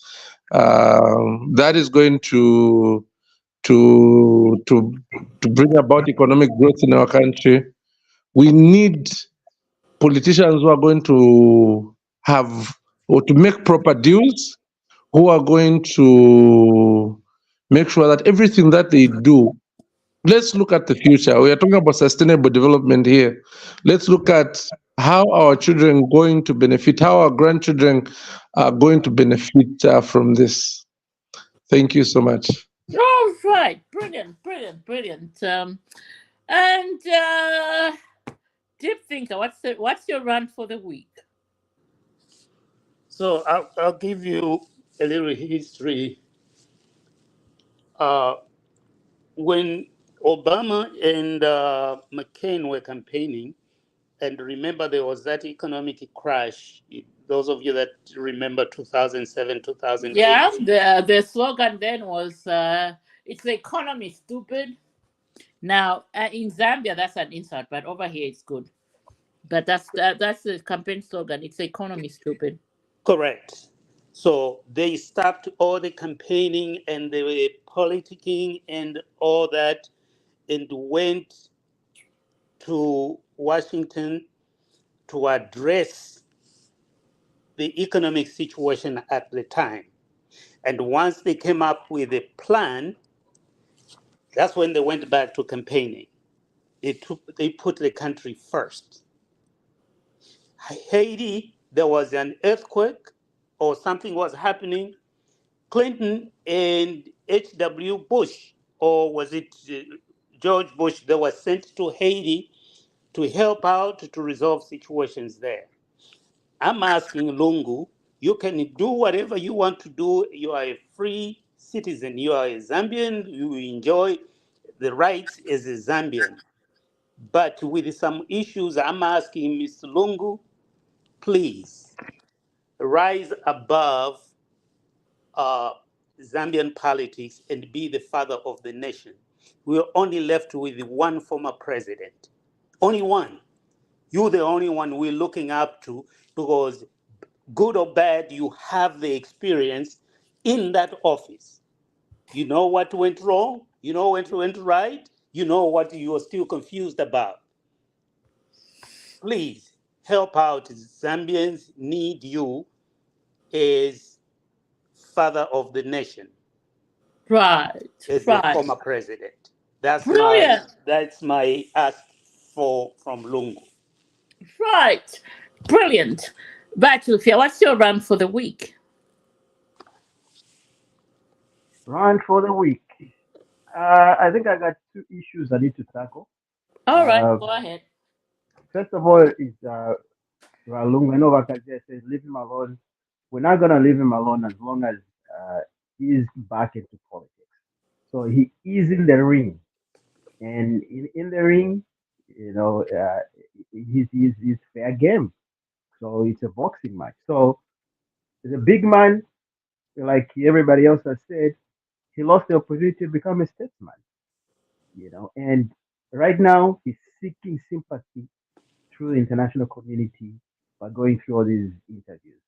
That is going to to bring about economic growth in our country. We need politicians who are going to have or to make proper deals, who are going to make sure that everything that they do, let's look at the future. We are talking about sustainable development here. Let's look at how our children are going to benefit, how our grandchildren are going to benefit from this. Thank you so much. All right, brilliant, brilliant, brilliant. And Deep Thinker, what's your rant for the week? So I'll give you a little history. When Obama and McCain were campaigning, and remember there was that economic crash. Those of you that remember 2007, 2008. Yeah, the slogan then was "It's the economy, stupid." Now in Zambia, that's an insult, but over here it's good. But that's the campaign slogan. It's the economy, stupid. Correct. So they stopped all the campaigning and the politicking and all that, and went to Washington to address the economic situation at the time. And once they came up with a plan, that's when they went back to campaigning. They put the country first. Haiti, there was an earthquake or something was happening. Clinton and H.W. Bush, or was it George Bush, they were sent to Haiti to help out to resolve situations there. I'm asking Lungu, you can do whatever you want to do. You are a free citizen. You are a Zambian. You enjoy the rights as a Zambian. But with some issues, I'm asking Mr. Lungu, please rise above uh, Zambian politics and be the father of the nation. We're only left with one former president. Only one. You're the only one we're looking up to because, good or bad, you have the experience in that office. You know what went wrong. You know what went right. You know what you are still confused about. Please help out. Zambians need you as father of the nation, Right, as the right. former president. Brilliant. That's my ask for from Lungu. Right. Brilliant. Battlefield, what's your run for the week? Run for the week. I think I got two issues I need to tackle. All right, Uh, go ahead. First of all, is Ralung. I know Vakaja says leave him alone. We're not gonna leave him alone as long as he's back into politics. So he is in the ring, and in the ring, he's fair game. So it's a boxing match. So the big man, like everybody else has said, he lost the opportunity to become a statesman. And right now he's seeking sympathy through the international community by going through all these interviews.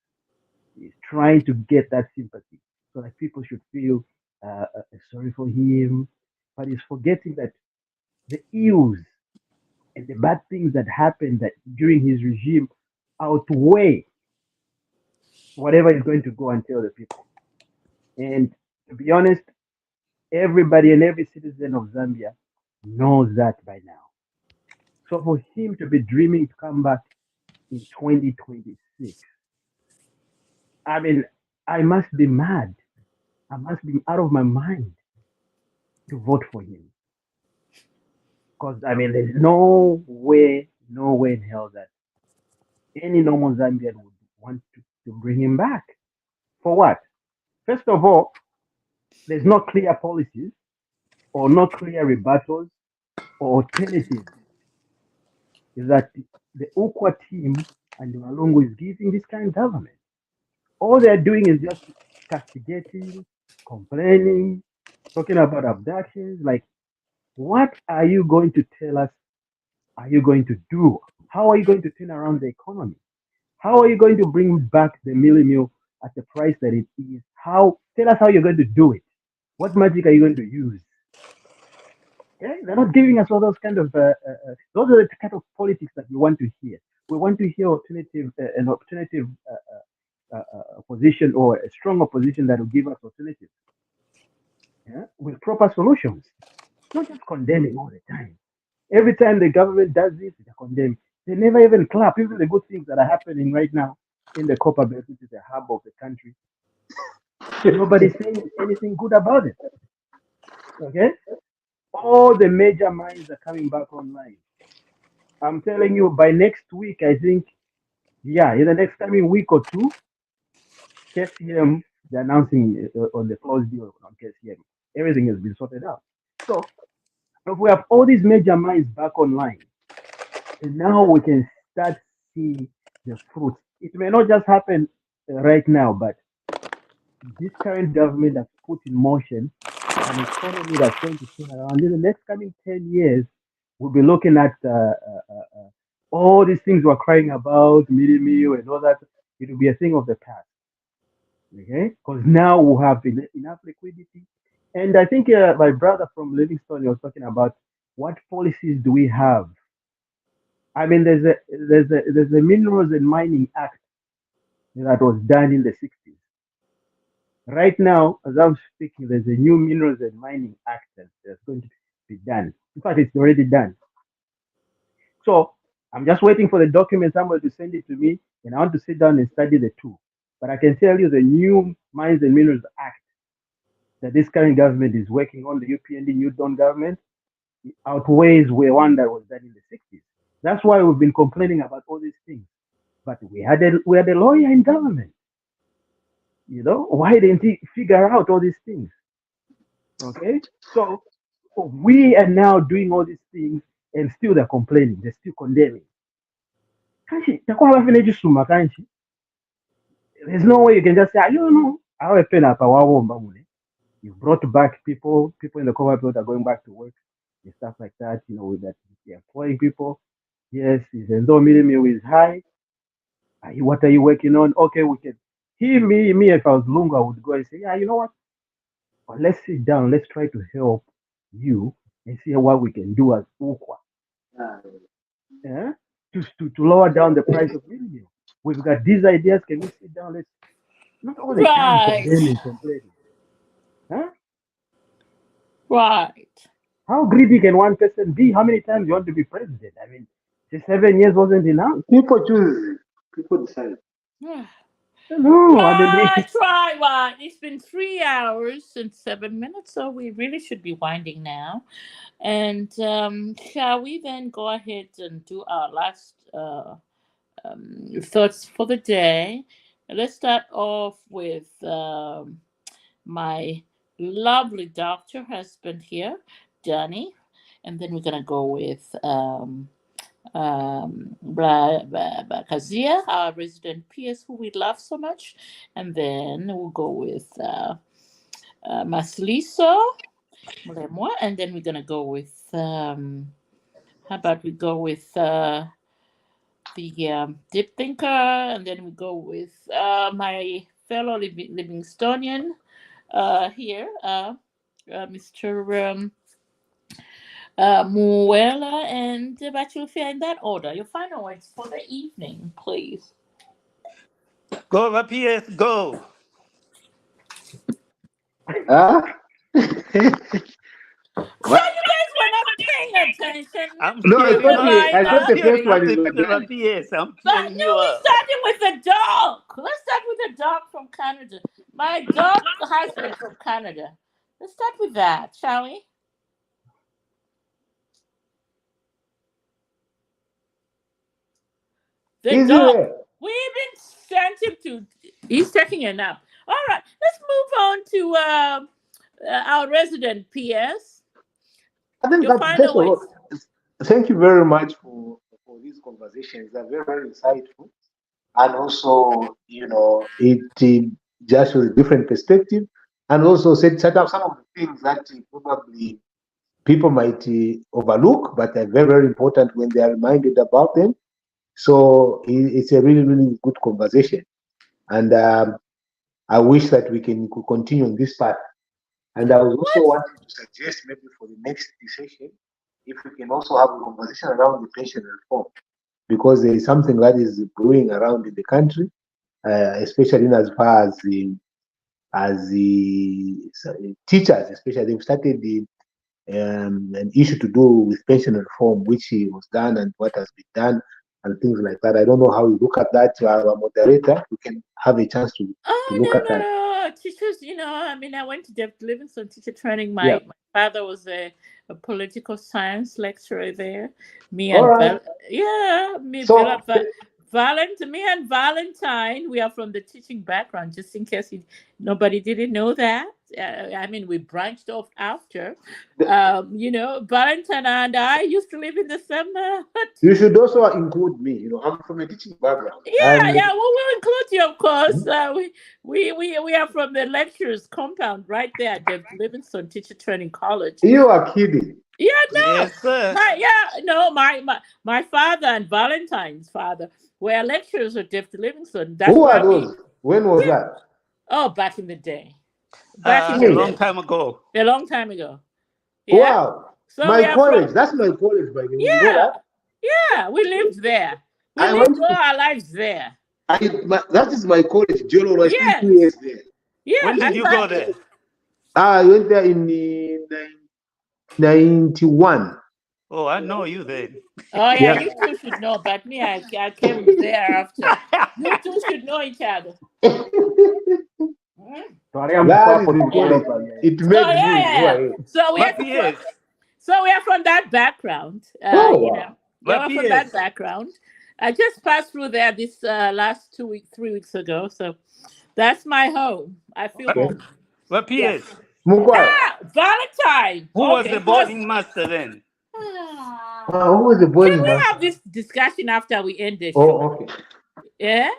He's trying to get that sympathy so that people should feel sorry for him. But he's forgetting that the ills and the bad things that happened that during his regime outweigh whatever he's going to go and tell the people. And to be honest, everybody and every citizen of Zambia knows that by now. So for him to be dreaming to come back in 2026, I mean, I must be mad. I must be out of my mind to vote for him. Because, I mean, there's no way in hell that any normal Zambian would want to bring him back. For what? First of all, there's no clear policies or no clear rebuttals or alternatives that the Ukwa team and the Walungu is giving this kind of government. All they're doing is just castigating, complaining, talking about abductions. Like, what are you going to tell us? Are you going to do? How are you going to turn around the economy? How are you going to bring back the milli meal at the price that it is? How? Tell us how you're going to do it. What magic are you going to use? Okay? They're not giving us all those kind of those are the kind of politics that we want to hear. We want to hear an alternative opposition or a strong opposition that will give us alternatives, yeah? With proper solutions, not just condemning all the time. Every time the government does this, they condemn. They never even clap. Even the good things that are happening right now in the Copper Belt, which is the hub of the country, nobody's saying anything good about it. Okay? All the major mines are coming back online. I'm telling you, by next week, I think, yeah, in the next coming week or two, KCM, they're announcing on the close deal on KCM. Everything has been sorted out. So if we have all these major mines back online, and now we can start see the fruits. It may not just happen right now, but this current government has put in motion an economy that's going to turn around. In the next coming 10 years, we'll be looking at all these things we're crying about, meal and all that. It will be a thing of the past. Okay? Because now we have enough liquidity. And I think my brother from Livingstone was talking about what policies do we have. I mean, there's a Minerals and Mining Act that was done in the 60s. Right now, as I'm speaking, there's a new Minerals and Mining Act that's going to be done. In fact, it's already done. So I'm just waiting for the document, somebody to send it to me, and I want to sit down and study the two. But I can tell you the new Mines and Minerals Act that this current government is working on, the UPND New Dawn government, outweighs the one that was done in the 60s. That's why we've been complaining about all these things. But we had a lawyer in government. You know, why didn't he figure out all these things? Okay, so we are now doing all these things, and still they're complaining. They're still condemning. Kanshi, takuwa bafinejisuma kanshi. There's no way you can just say, you know, awe pena pa wawomba mule. You brought back people in the cover belt are going back to work and stuff like that. You know, with that they're employing people. Yes, even though minimum is high, what are you working on? Okay, we can. Me, if I was Lunga, I would go and say, yeah, you know what? Well, let's sit down. Let's try to help you and see what we can do as Ukwa. Yeah? To lower down the price of minimum. We've got these ideas. Can we sit down? Let's not all the time Right. complaining, complaining. Huh? Right. How greedy can one person be? How many times you want to be president? I mean, just 7 years wasn't enough. People choose, people decide. No, I mean, Right. It's been 3 hours and 7 minutes, so we really should be winding now. And shall we then go ahead and do our last thoughts for the day? Let's start off with my lovely doctor husband here, Danny, and then we're gonna go with Kazia, our resident PS, who we love so much, and then we'll go with Masliso Mulemwa, and then we're gonna go with how about we go with the deep thinker, and then we go with my fellow Livingstonian here, Mr. Muela and Bachulfia, in that order. Your final words for the evening, please. Go, PS, go. Huh? So you guys were not paying attention. I'm No, You cheering were up. lying I thought I'm the up. first cheering one up is the Madani. PS. I'm But cheering no, you we're up. starting with the dog. Let's start with the dog from Canada. My dog husband from Canada. Let's start with that, shall we? The Is dog. it? We even sent him to. He's taking a nap. All right, let's move on to our resident PS. I think Your that first final of words. all, thank you very much for these conversations. They're very, very insightful. And also, it just shows a different perspective, and also set up some of the things that probably people might overlook, but they're very, very important when they are reminded about them. So it's a really, really good conversation. And I wish that we could continue on this path. And I was also What? wanting to suggest maybe for the next session, if we can also have a conversation around the pension reform, because there is something that is brewing around in the country, especially in as far as the teachers, especially they've started an issue to do with pension reform, which was done and what has been done and things like that. I don't know how you look at that. Our moderator, we can have a chance to look at that. No. Teachers, I mean, I went to Depth Livingston teacher training. Yeah. My father was a political science lecturer there. Me All and right. So Me and Valentine, we are from the teaching background, just in case nobody didn't know that. I mean, we branched off after. Valentine and I used to live in the same. you should also include me. I'm from a teaching background, Yeah, and yeah. We'll include you, of course. We are from the lecturers compound right there at the Livingston Teacher Training College. you are kidding. Yeah, no. Yes, sir. My father and Valentine's father were lecturers at Depth Livingston. That's Who are why those? When was that? back in the day. Back in A the Hey, long day. time ago. A long time ago. Yeah. wow. So My we are from. college. That's my college, by the way. You know Yeah, that? yeah. We lived there. We I lived went. all our lives there. That is my college, Jolo. I spent 2 Yes. years there. Yeah, When did you go there? I went there in 91. Oh, I know you then. Oh yeah, Yeah. you two should know, but me, I came thereafter. You two should know each other. Mm. That is the Yeah. college. It So made me go ahead. So we But are PS, from that background. Oh, wow. Yeah, but we're from that PS, background. I just passed through there this last 3 weeks ago. So that's my home. I feel Okay. home. but Yeah. PS, Mugwai. Valentine. who was Okay. the boarding master then? Who was the boy? Can we have this discussion after we end the show? Oh, okay. Yeah?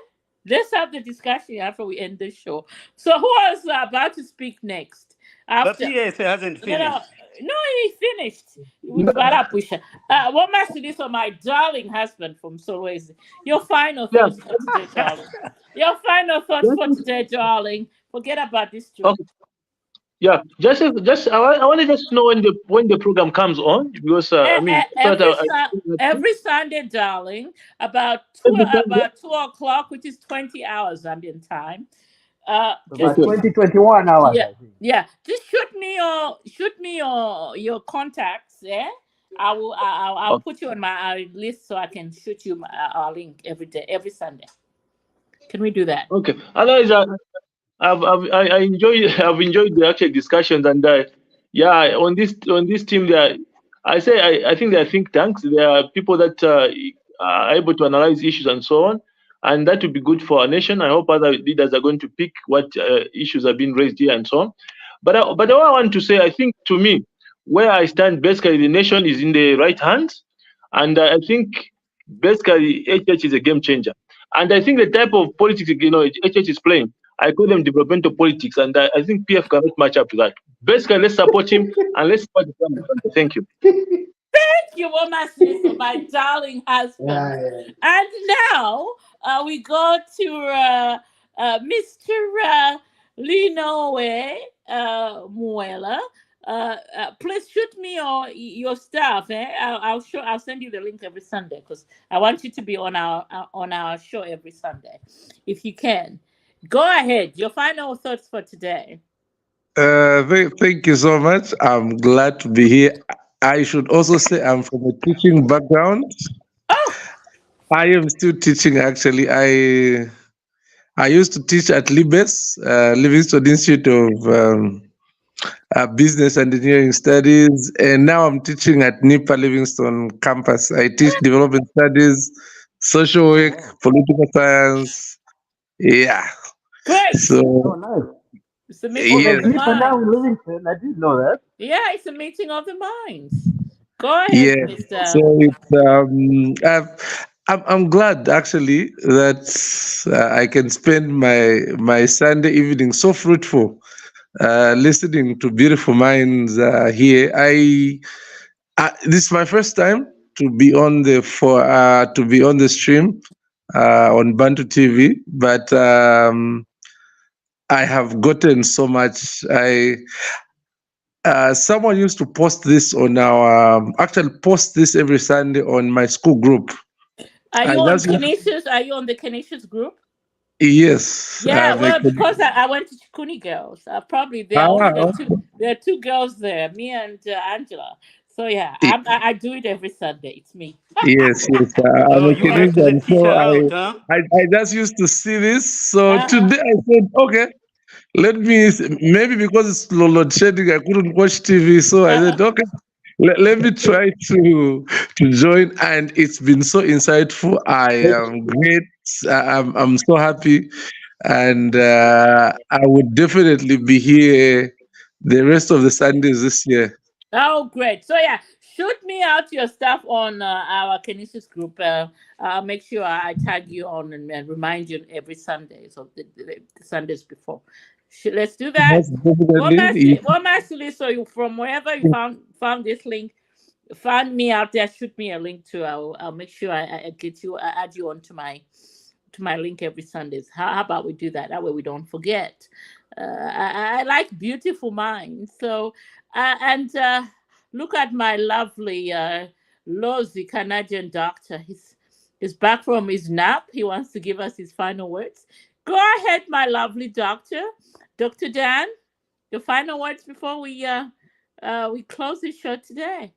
Let's have the discussion after we end the show. So who is about to speak next? But After PS hasn't finished. No, he finished with Barapusha. What must do this for my darling husband from Solwezi? Your final Yeah. thoughts for today, darling. Your final thoughts for today, darling. Forget about this too. Okay. Yeah, I want to just know when the program comes on, because I mean, Every Sunday, darling, about 2 o'clock, which is 20 hours Zambian time. About 2021 hours. Yeah, I think. yeah. Just shoot me your contacts. Yeah, I'll put you on my list so I can shoot you our link every day, every Sunday. Can we do that? Okay. Otherwise, I've enjoyed the actual discussions, and yeah, on this team there, I think they are think tanks. There are people that are able to analyze issues and so on, and that would be good for our nation. I hope other leaders are going to pick what issues have been raised here and so on. But what I want to say, I think, to me, where I stand, basically the nation is in the right hands, and I think basically HH is a game changer. And I think the type of politics HH is playing, I call them developmental politics, and I think PF cannot match up to that. Basically, let's support him and let's support the family. Thank you. Thank you, Mama Sister, my darling husband. Yeah, yeah. And now we go to Mr. Linoe Muela. Please shoot me your stuff. I'll send you the link every Sunday because I want you to be on our show every Sunday, if you can. Go ahead. Your final thoughts for today. Thank you so much. I'm glad to be here. I should also say I'm from a teaching background. Oh, I am still teaching actually. I used to teach at Libes, Livingston Institute of Business and Engineering Studies, and now I'm teaching at NIPA Livingston campus. I teach development studies, social work, political science. Yeah. great. So Oh, nice. It's a Oh, meeting of yes, there's the Nipa now in minds. Livingston. I didn't know that. Yeah, it's a meeting of the minds. Go ahead, yes. So Mr. I'm glad actually that I can spend my Sunday evening so fruitful, listening to beautiful minds here. This is my first time to be on the stream on Bantu TV, but I have gotten so much. Someone used to post this on our actually post this every Sunday on my school group. Are I you on just Canisius? Are you on the Canisius group? yes, Yeah, the well, because I went to Chikuni Girls. Probably there are only there are two girls there, me and Angela. So yeah, I do it every Sunday. It's me. yes. I'm Oh, a you helped the Canadian, teacher so out, huh? I just used to see this. So Uh-huh. today I said, okay, maybe because it's load shedding, I couldn't watch TV. So I Uh-huh. said, okay, let me try to join. And it's been so insightful. I am great. I'm so happy. And I would definitely be here the rest of the Sundays this year. Oh, great. So yeah, shoot me out your stuff on our Canisius group. I'll make sure I tag you on and remind you every Sunday. So the Sundays before. Let's do that. Most definitely. One master, so you from wherever you found this link, find me out there. Shoot me a link to. I'll make sure I get you. I add you onto my link every Sundays. How about we do that? That way we don't forget. I like beautiful minds. So and look at my lovely Lozi Canadian doctor. He's back from his nap. He wants to give us his final words. Go ahead, my lovely doctor, Dr. Dan. Your final words before we close the show today.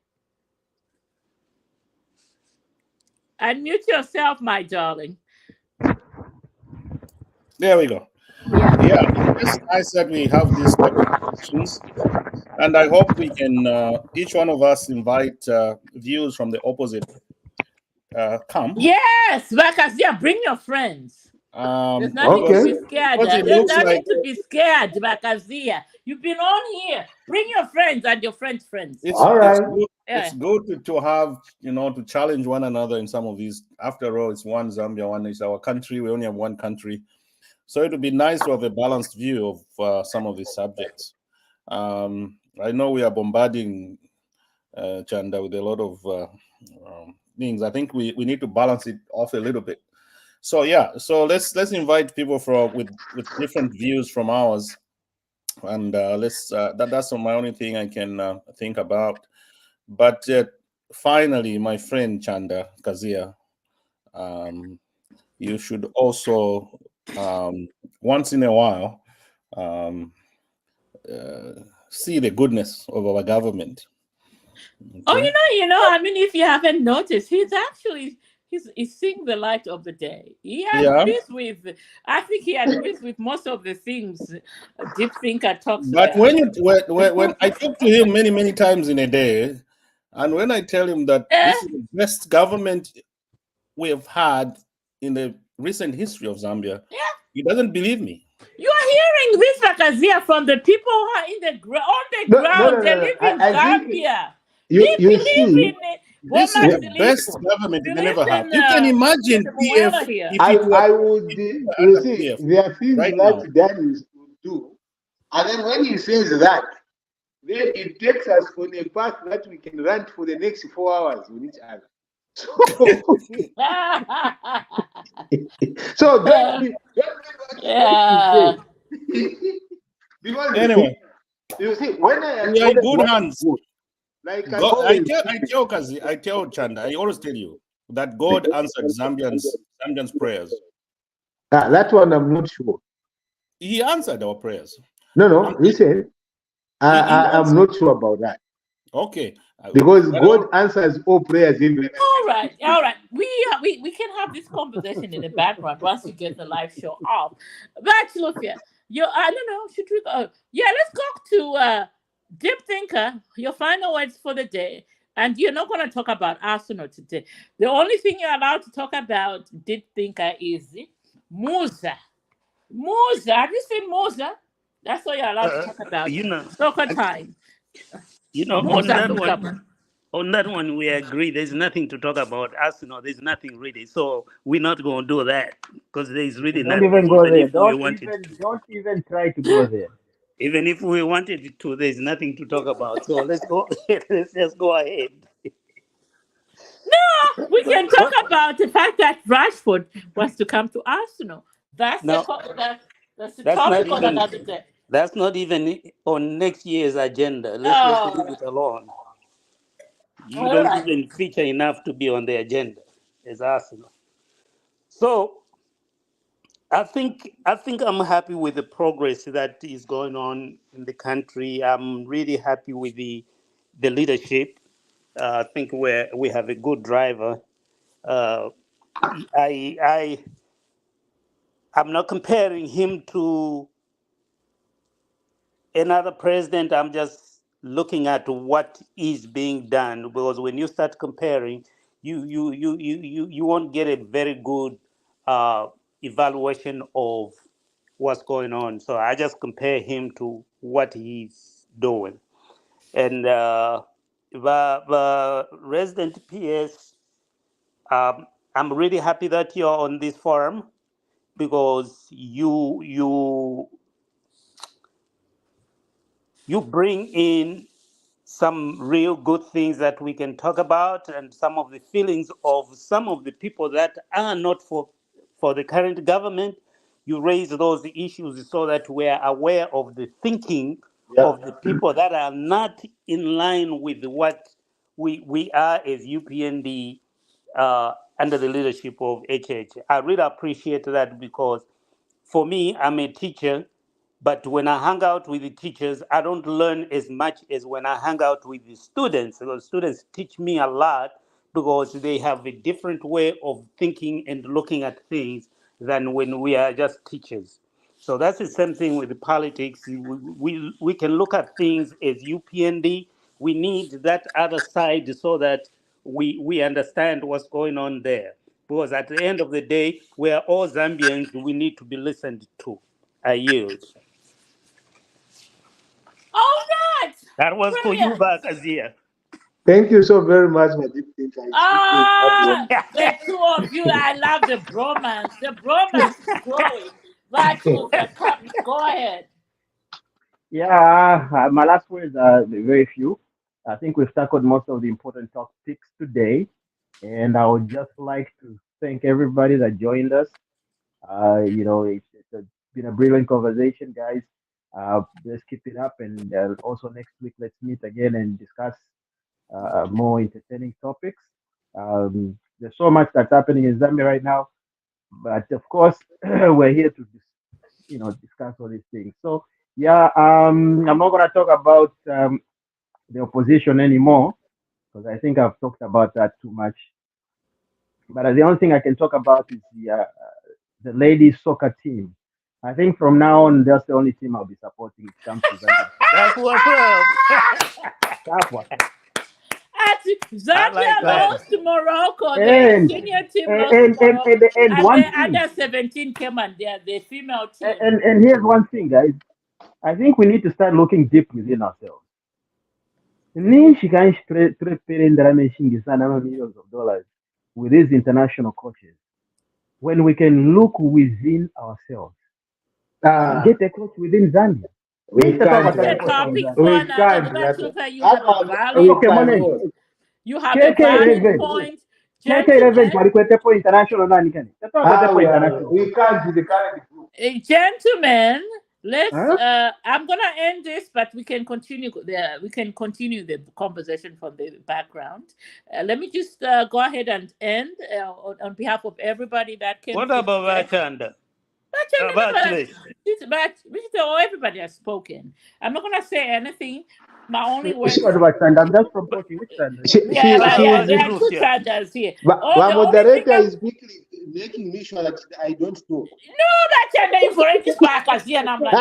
Unmute yourself, my darling. There we go. Yeah, it's nice that we have these type of discussions, and I hope we can each one of us invite views from the opposite camp. Yes, Bakazia, bring your friends. There's nothing Okay. to be scared. Because it There's looks nothing like to be scared, Bakazia. You've been on here. Bring your friends and your friends' friends. All right. it's good to have, to challenge one another in some of these. After all, it's one Zambia, one is our country. We only have one country. So it would be nice to have a balanced view of some of these subjects. I know we are bombarding Chanda with a lot of things. I think we need to balance it off a little bit. So yeah, so let's invite people with different views from ours, and that's my only thing I can think about. But finally, my friend Chanda Kazia, you should also once in a while see the goodness of our government. Okay? Oh, I mean, if you haven't noticed, he's seeing the light of the day. I think he agrees with most of the things a deep thinker talks But about. when I talk to him many times in a day, and when I tell him that this is the best government we have had in the recent history of Zambia, he doesn't believe me. You are hearing this, Bakazia, from the people who are on the ground. They live in Zambia. You see, This is the best government we can ever have. You can imagine I would, you see, there are things right that now. Daniels would do, and then when he says that, then it takes us on a path that we can rant for the next 4 hours with each other. So don't be what Yeah. to say. Because Anyway, you see, when I we are in acknowledge good what hands. is good, like I God, always I tell Chanda, I always tell you that God answered Zambians' prayers. that one I'm not sure. He answered our prayers. No, listen, I'm answered. not sure about that. Okay. Because God answers all prayers in the All right. We can have this conversation in the background once you get the live show off. But Lufia, I don't know, should we go? Yeah, let's go to Deep Thinker, your final words for the day. And you're not going to talk about Arsenal today. The only thing you're allowed to talk about, Deep Thinker, is Musa. Musa, have you seen Musa? That's all you're allowed to talk about. You know, Soccer time. on Musa that to one, come. we agree. There's nothing to talk about. Arsenal, there's nothing really. So we're not going to do that because there's really Don't nothing. even go Even there. if we wanted to, Don't even try to go there. even if we wanted to, there's nothing to talk about. So let's go. Let's just go ahead. No, we can talk about the fact that Rashford wants to come to Arsenal. That's Now, that's the that's not topic on even another day. that's not even on next year's agenda. Let's just Oh, leave it alone. You all don't right. even feature enough to be on the agenda as Arsenal. So I think I'm happy with the progress that is going on in the country. I'm really happy with the leadership. I think we have a good driver. Uh, I I'm not comparing him to another president. I'm just looking at what is being done, because when you start comparing, you won't get a very good uh, evaluation of what's going on. So I just compare him to what he's doing. And the resident PS, I'm really happy that you're on this forum, because you bring in some real good things that we can talk about, and some of the feelings of some of the people that are not for the current government. You raise those issues so that we are aware of the thinking yeah. of the people that are not in line with what we are as UPND, under the leadership of HH. I really appreciate that, because for me, I'm a teacher, but when I hang out with the teachers, I don't learn as much as when I hang out with the students. Because students teach me a lot, because they have a different way of thinking and looking at things than when we are just teachers. So that's the same thing with the politics. We can look at things as UPND. We need that other side so that we understand what's going on there. Because at the end of the day, we are all Zambians. We need to be listened to. I yield. All right. That was for you, Brilliant. Bakazia. Thank you so very much, my deep thinker. It's really Ah, heartwarming. the two of you, I love the bromance. The bromance is growing. Right, Luther, come, go ahead. Yeah, my last words are very few. I think we've tackled most of the important topics today, and I would just like to thank everybody that joined us. Been a brilliant conversation, guys. Let's keep it up, and also next week, let's meet again and discuss more entertaining topics. There's so much that's happening in Zambia right now, but of course, we're here to discuss all these things. So yeah, I'm not gonna talk about the opposition anymore because I think I've talked about that too much. But the only thing I can talk about is the ladies soccer team. I think from now on, that's the only team I'll be supporting if it comes to Zambian soccer. That's what's up. Tough one. At I like Zambia that. lost to Morocco. The And senior team and lost to and, and, Morocco. and And one the thing, under 17 came and they're the female team. and here's one thing, guys. I think we need to start looking deep within ourselves. Ninshi kanshi turepere mentioning millions of dollars with these international coaches when we can look within ourselves and Ah, get a coach within Zambia. We Take the talk can't. at The that point. topic Exactly. for We another. can't. You have a valid We Okay, Monet. cannot. You have a KK valid Reven. point, KK Reven, gentlemen. Kwalikwete po international nani kani? Tato kwete po international. We can't do the current group. Gentlemen, let's. Huh? I'm gonna end this, but we can continue. We can continue the conversation from the background. Let me just go ahead and end on behalf of everybody that came. What about Vakanda? Everybody has spoken. I'm not gonna say anything. My only Which words. one about Sandra? I'm just promoting. Which Sandra? There are two standards here. But The only thing moderator is making me sure that I don't talk. no, that's your name for any sparkers here, and I'm like,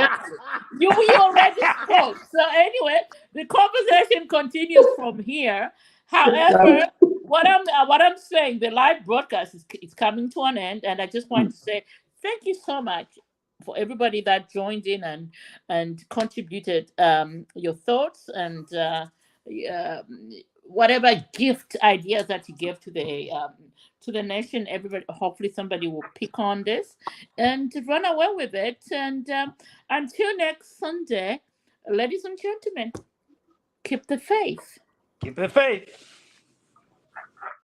you already spoke. So anyway, the conversation continues from here. However, what I'm saying, the live broadcast is coming to an end, and I just want to say thank you so much for everybody that joined in and contributed your thoughts and whatever gift ideas that you gave to the nation. Everybody, hopefully somebody will pick on this and run away with it. And until next Sunday, ladies and gentlemen, keep the faith. Keep the faith.